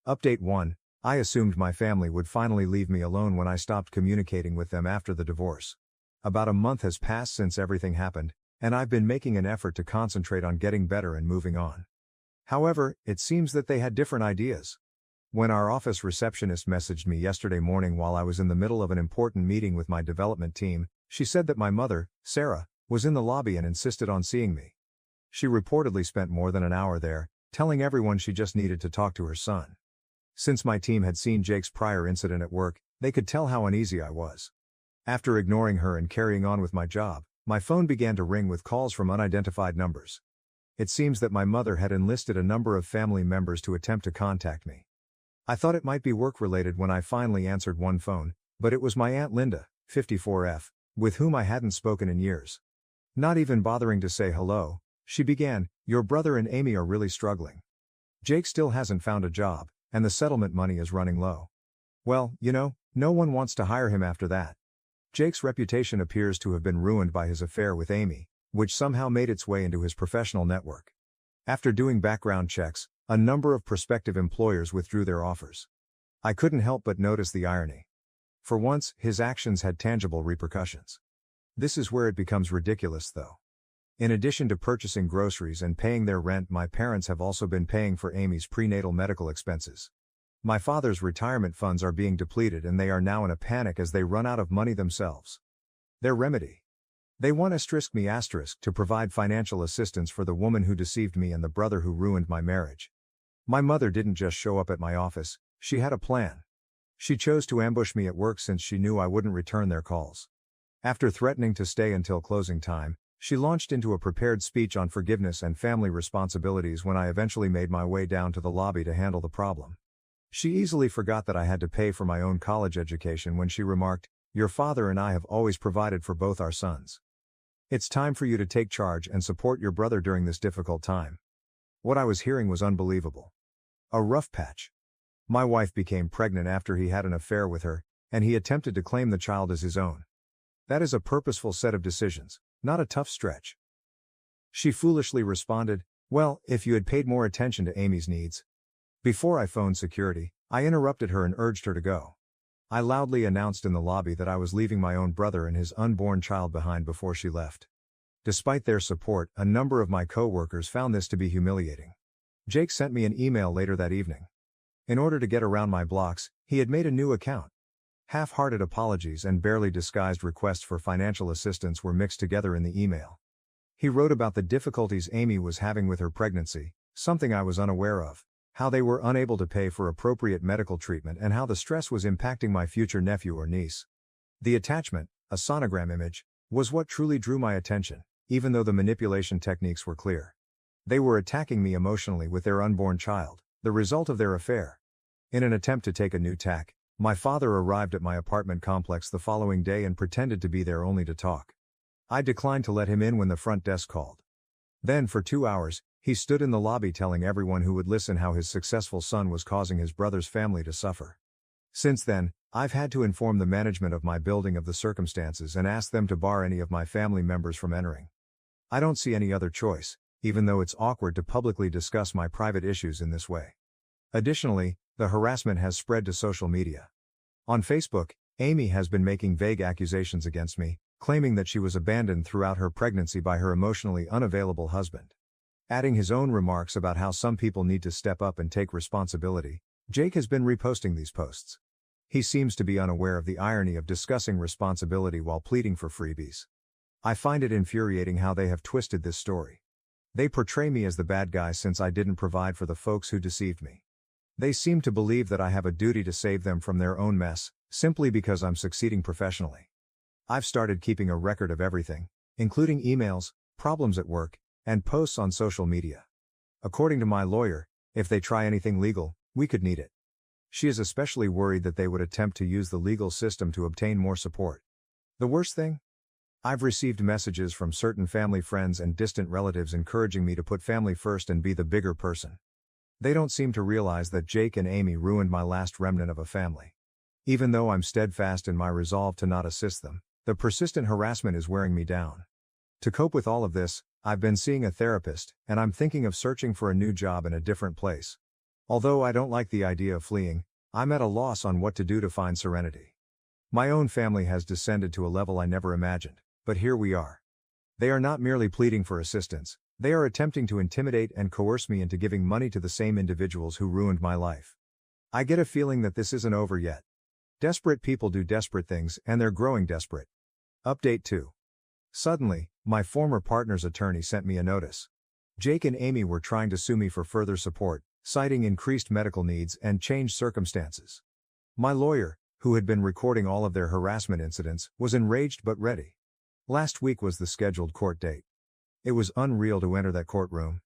Update 1. I assumed my family would finally leave me alone when I stopped communicating with them after the divorce. About a month has passed since everything happened, and I've been making an effort to concentrate on getting better and moving on. However, it seems that they had different ideas. When our office receptionist messaged me yesterday morning while I was in the middle of an important meeting with my development team, she said that my mother, Sarah, was in the lobby and insisted on seeing me. She reportedly spent more than an hour there, telling everyone she just needed to talk to her son. Since my team had seen Jake's prior incident at work, they could tell how uneasy I was. After ignoring her and carrying on with my job, my phone began to ring with calls from unidentified numbers. It seems that my mother had enlisted a number of family members to attempt to contact me. I thought it might be work-related when I finally answered one phone, but it was my Aunt Linda, 54F, with whom I hadn't spoken in years. Not even bothering to say hello, she began, "Your brother and Amy are really struggling. Jake still hasn't found a job, and the settlement money is running low. Well, no one wants to hire him after that. Jake's reputation appears to have been ruined by his affair with Amy, which somehow made its way into his professional network. After doing background checks, a number of prospective employers withdrew their offers. I couldn't help but notice the irony. For once, his actions had tangible repercussions. This is where it becomes ridiculous, though. In addition to purchasing groceries and paying their rent, my parents have also been paying for Amy's prenatal medical expenses. My father's retirement funds are being depleted and they are now in a panic as they run out of money themselves. Their remedy? They want me to provide financial assistance for the woman who deceived me and the brother who ruined my marriage. My mother didn't just show up at my office, she had a plan. She chose to ambush me at work since she knew I wouldn't return their calls. After threatening to stay until closing time, she launched into a prepared speech on forgiveness and family responsibilities when I eventually made my way down to the lobby to handle the problem. She easily forgot that I had to pay for my own college education when she remarked, "Your father and I have always provided for both our sons. It's time for you to take charge and support your brother during this difficult time." What I was hearing was unbelievable. A rough patch. My wife became pregnant after he had an affair with her, and he attempted to claim the child as his own. That is a purposeful set of decisions, not a tough stretch. She foolishly responded, "Well, if you had paid more attention to Amy's needs." Before I phoned security, I interrupted her and urged her to go. I loudly announced in the lobby that I was leaving my own brother and his unborn child behind before she left. Despite their support, a number of my co-workers found this to be humiliating. Jake sent me an email later that evening. In order to get around my blocks, he had made a new account. Half-hearted apologies and barely disguised requests for financial assistance were mixed together in the email. He wrote about the difficulties Amy was having with her pregnancy, something I was unaware of, how they were unable to pay for appropriate medical treatment and how the stress was impacting my future nephew or niece. The attachment, a sonogram image, was what truly drew my attention, even though the manipulation techniques were clear. They were attacking me emotionally with their unborn child, the result of their affair. In an attempt to take a new tack, my father arrived at my apartment complex the following day and pretended to be there only to talk. I declined to let him in when the front desk called. Then for 2 hours, he stood in the lobby telling everyone who would listen how his successful son was causing his brother's family to suffer. Since then, I've had to inform the management of my building of the circumstances and ask them to bar any of my family members from entering. I don't see any other choice, even though it's awkward to publicly discuss my private issues in this way. Additionally, the harassment has spread to social media. On Facebook, Amy has been making vague accusations against me, claiming that she was abandoned throughout her pregnancy by her emotionally unavailable husband. Adding his own remarks about how some people need to step up and take responsibility, Jake has been reposting these posts. He seems to be unaware of the irony of discussing responsibility while pleading for freebies. I find it infuriating how they have twisted this story. They portray me as the bad guy since I didn't provide for the folks who deceived me. They seem to believe that I have a duty to save them from their own mess, simply because I'm succeeding professionally. I've started keeping a record of everything, including emails, problems at work, and posts on social media. According to my lawyer, if they try anything legal, we could need it. She is especially worried that they would attempt to use the legal system to obtain more support. The worst thing? I've received messages from certain family friends and distant relatives encouraging me to put family first and be the bigger person. They don't seem to realize that Jake and Amy ruined my last remnant of a family. Even though I'm steadfast in my resolve to not assist them, the persistent harassment is wearing me down. To cope with all of this, I've been seeing a therapist, and I'm thinking of searching for a new job in a different place. Although I don't like the idea of fleeing, I'm at a loss on what to do to find serenity. My own family has descended to a level I never imagined, but here we are. They are not merely pleading for assistance, they are attempting to intimidate and coerce me into giving money to the same individuals who ruined my life. I get a feeling that this isn't over yet. Desperate people do desperate things, and they're growing desperate. Update 2. Suddenly, my former partner's attorney sent me a notice. Jake and Amy were trying to sue me for further support, citing increased medical needs and changed circumstances. My lawyer, who had been recording all of their harassment incidents, was enraged but ready. Last week was the scheduled court date. It was unreal to enter that courtroom.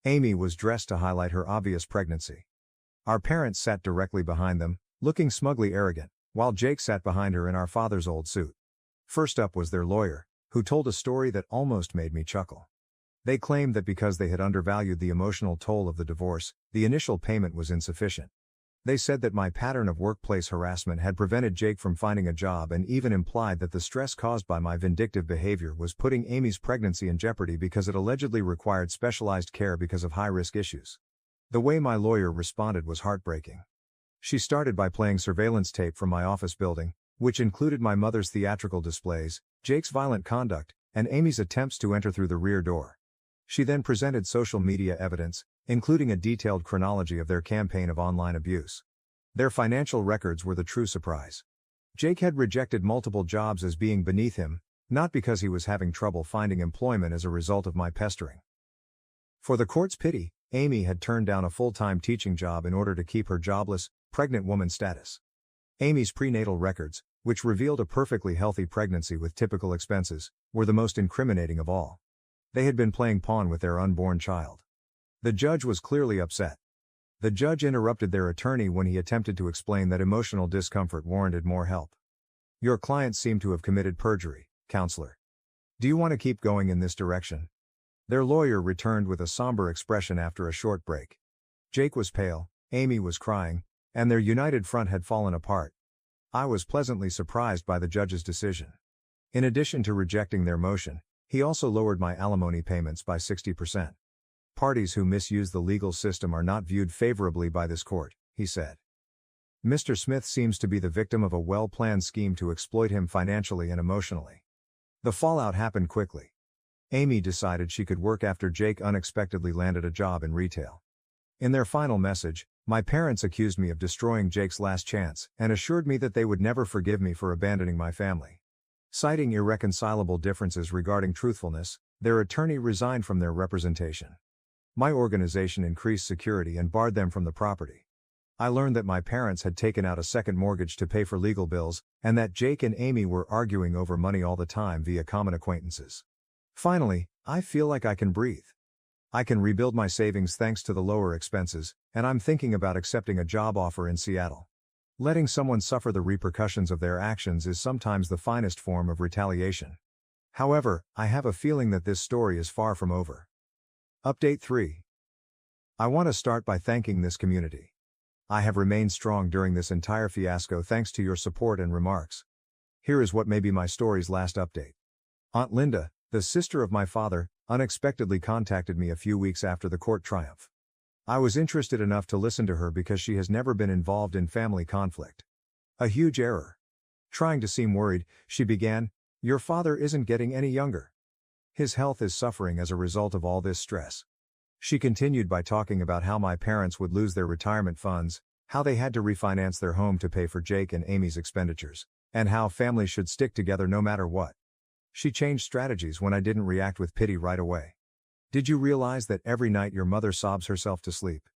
Amy was dressed to highlight her obvious pregnancy. Our parents sat directly behind them, looking smugly arrogant, while Jake sat behind her in our father's old suit. First up was their lawyer, who told a story that almost made me chuckle. They claimed that because they had undervalued the emotional toll of the divorce, the initial payment was insufficient. They said that my pattern of workplace harassment had prevented Jake from finding a job and even implied that the stress caused by my vindictive behavior was putting Amy's pregnancy in jeopardy because it allegedly required specialized care because of high-risk issues. The way my lawyer responded was heartbreaking. She started by playing surveillance tape from my office building, which included my mother's theatrical displays, Jake's violent conduct, and Amy's attempts to enter through the rear door. She then presented social media evidence, including a detailed chronology of their campaign of online abuse. Their financial records were the true surprise. Jake had rejected multiple jobs as being beneath him, not because he was having trouble finding employment as a result of my pestering. For the court's pity, Amy had turned down a full-time teaching job in order to keep her jobless, pregnant woman status. Amy's prenatal records, which revealed a perfectly healthy pregnancy with typical expenses, were the most incriminating of all. They had been playing pawn with their unborn child. The judge was clearly upset. The judge interrupted their attorney when he attempted to explain that emotional discomfort warranted more help. Your client seemed to have committed perjury, counselor. Do you want to keep going in this direction? Their lawyer returned with a somber expression after a short break. Jake was pale, Amy was crying, and their united front had fallen apart. I was pleasantly surprised by the judge's decision. In addition to rejecting their motion, he also lowered my alimony payments by 60%. Parties who misuse the legal system are not viewed favorably by this court, he said. Mr. Smith seems to be the victim of a well-planned scheme to exploit him financially and emotionally. The fallout happened quickly. Amy decided she could work after Jake unexpectedly landed a job in retail. In their final message, my parents accused me of destroying Jake's last chance and assured me that they would never forgive me for abandoning my family. Citing irreconcilable differences regarding truthfulness, their attorney resigned from their representation. My organization increased security and barred them from the property. I learned that my parents had taken out a second mortgage to pay for legal bills, and that Jake and Amy were arguing over money all the time via common acquaintances. Finally, I feel like I can breathe. I can rebuild my savings thanks to the lower expenses, and I'm thinking about accepting a job offer in Seattle. Letting someone suffer the repercussions of their actions is sometimes the finest form of retaliation. However, I have a feeling that this story is far from over. Update 3. I want to start by thanking this community. I have remained strong during this entire fiasco thanks to your support and remarks. Here is what may be my story's last update. Aunt Linda, the sister of my father, unexpectedly contacted me a few weeks after the court triumph. I was interested enough to listen to her because she has never been involved in family conflict. A huge error. Trying to seem worried, she began, "Your father isn't getting any younger. His health is suffering as a result of all this stress." She continued by talking about how my parents would lose their retirement funds, how they had to refinance their home to pay for Jake and Amy's expenditures, and how families should stick together no matter what. She changed strategies when I didn't react with pity right away. Did you realize that every night your mother sobs herself to sleep?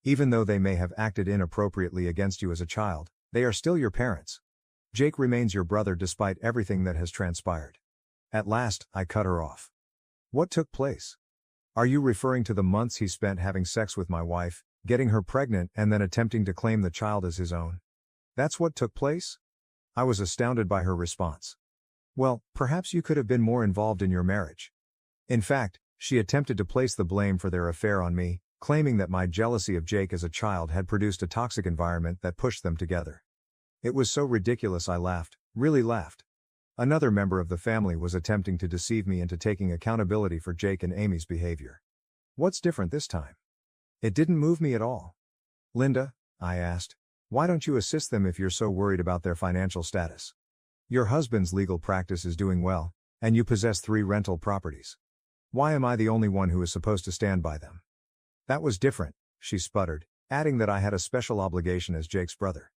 Even though they may have acted inappropriately against you as a child, they are still your parents. Jake remains your brother despite everything that has transpired. At last, I cut her off. What took place? Are you referring to the months he spent having sex with my wife, getting her pregnant and then attempting to claim the child as his own? That's what took place? I was astounded by her response. Well, perhaps you could have been more involved in your marriage. In fact, she attempted to place the blame for their affair on me, claiming that my jealousy of Jake as a child had produced a toxic environment that pushed them together. It was so ridiculous I laughed, really laughed. Another member of the family was attempting to deceive me into taking accountability for Jake and Amy's behavior. What's different this time? It didn't move me at all. Linda, I asked, why don't you assist them if you're so worried about their financial status? Your husband's legal practice is doing well, and you possess 3 rental properties. Why am I the only one who is supposed to stand by them? That was different, she sputtered, adding that I had a special obligation as Jake's brother.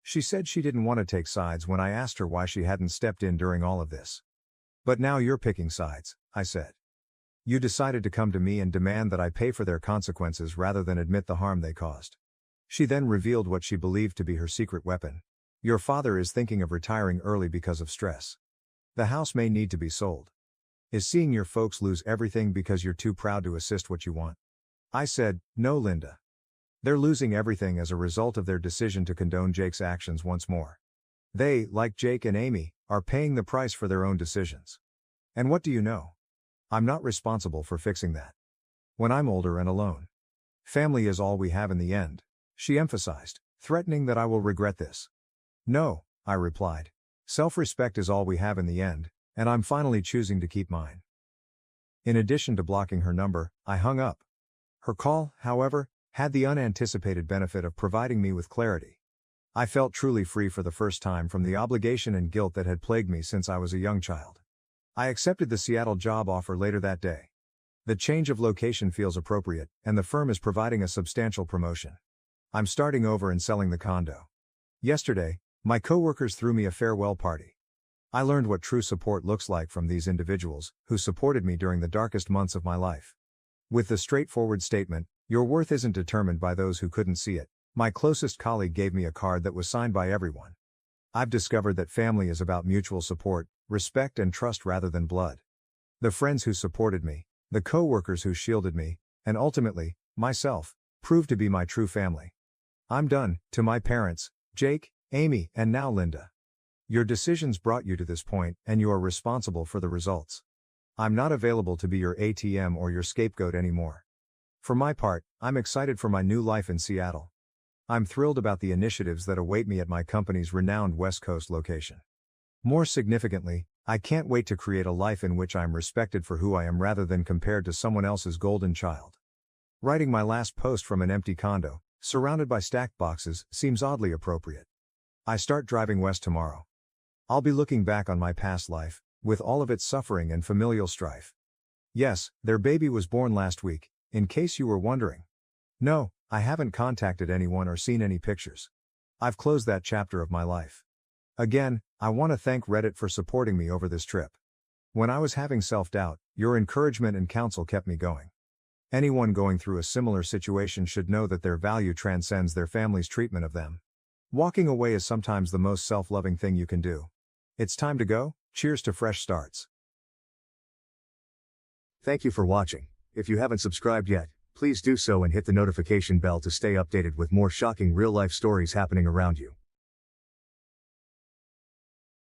She said she didn't want to take sides when I asked her why she hadn't stepped in during all of this. But now you're picking sides, I said. You decided to come to me and demand that I pay for their consequences rather than admit the harm they caused. She then revealed what she believed to be her secret weapon. Your father is thinking of retiring early because of stress. The house may need to be sold. Is seeing your folks lose everything because you're too proud to assist what you want? I said, no, Linda. They're losing everything as a result of their decision to condone Jake's actions once more. They, like Jake and Amy, are paying the price for their own decisions. And what do you know? I'm not responsible for fixing that. When I'm older and alone. Family is all we have in the end, she emphasized, threatening that I will regret this. No, I replied. Self-respect is all we have in the end, and I'm finally choosing to keep mine. In addition to blocking her number, I hung up. Her call, however, had the unanticipated benefit of providing me with clarity. I felt truly free for the first time from the obligation and guilt that had plagued me since I was a young child. I accepted the Seattle job offer later that day. The change of location feels appropriate, and the firm is providing a substantial promotion. I'm starting over and selling the condo. Yesterday, my coworkers threw me a farewell party. I learned what true support looks like from these individuals, who supported me during the darkest months of my life. With the straightforward statement, "Your worth isn't determined by those who couldn't see it," my closest colleague gave me a card that was signed by everyone. I've discovered that family is about mutual support, respect and trust rather than blood. The friends who supported me, the coworkers who shielded me, and ultimately, myself, proved to be my true family. I'm done. To my parents, Jake, Amy, and now Linda. Your decisions brought you to this point, and you are responsible for the results. I'm not available to be your ATM or your scapegoat anymore. For my part, I'm excited for my new life in Seattle. I'm thrilled about the initiatives that await me at my company's renowned West Coast location. More significantly, I can't wait to create a life in which I'm respected for who I am rather than compared to someone else's golden child. Writing my last post from an empty condo, surrounded by stacked boxes, seems oddly appropriate. I start driving west tomorrow. I'll be looking back on my past life, with all of its suffering and familial strife. Yes, their baby was born last week, in case you were wondering. No, I haven't contacted anyone or seen any pictures. I've closed that chapter of my life. Again, I want to thank Reddit for supporting me over this trip. When I was having self-doubt, your encouragement and counsel kept me going. Anyone going through a similar situation should know that their value transcends their family's treatment of them. Walking away is sometimes the most self-loving thing you can do. It's time to go. Cheers to fresh starts. Thank you for watching. If you haven't subscribed yet, please do so and hit the notification bell to stay updated with more shocking real-life stories happening around you.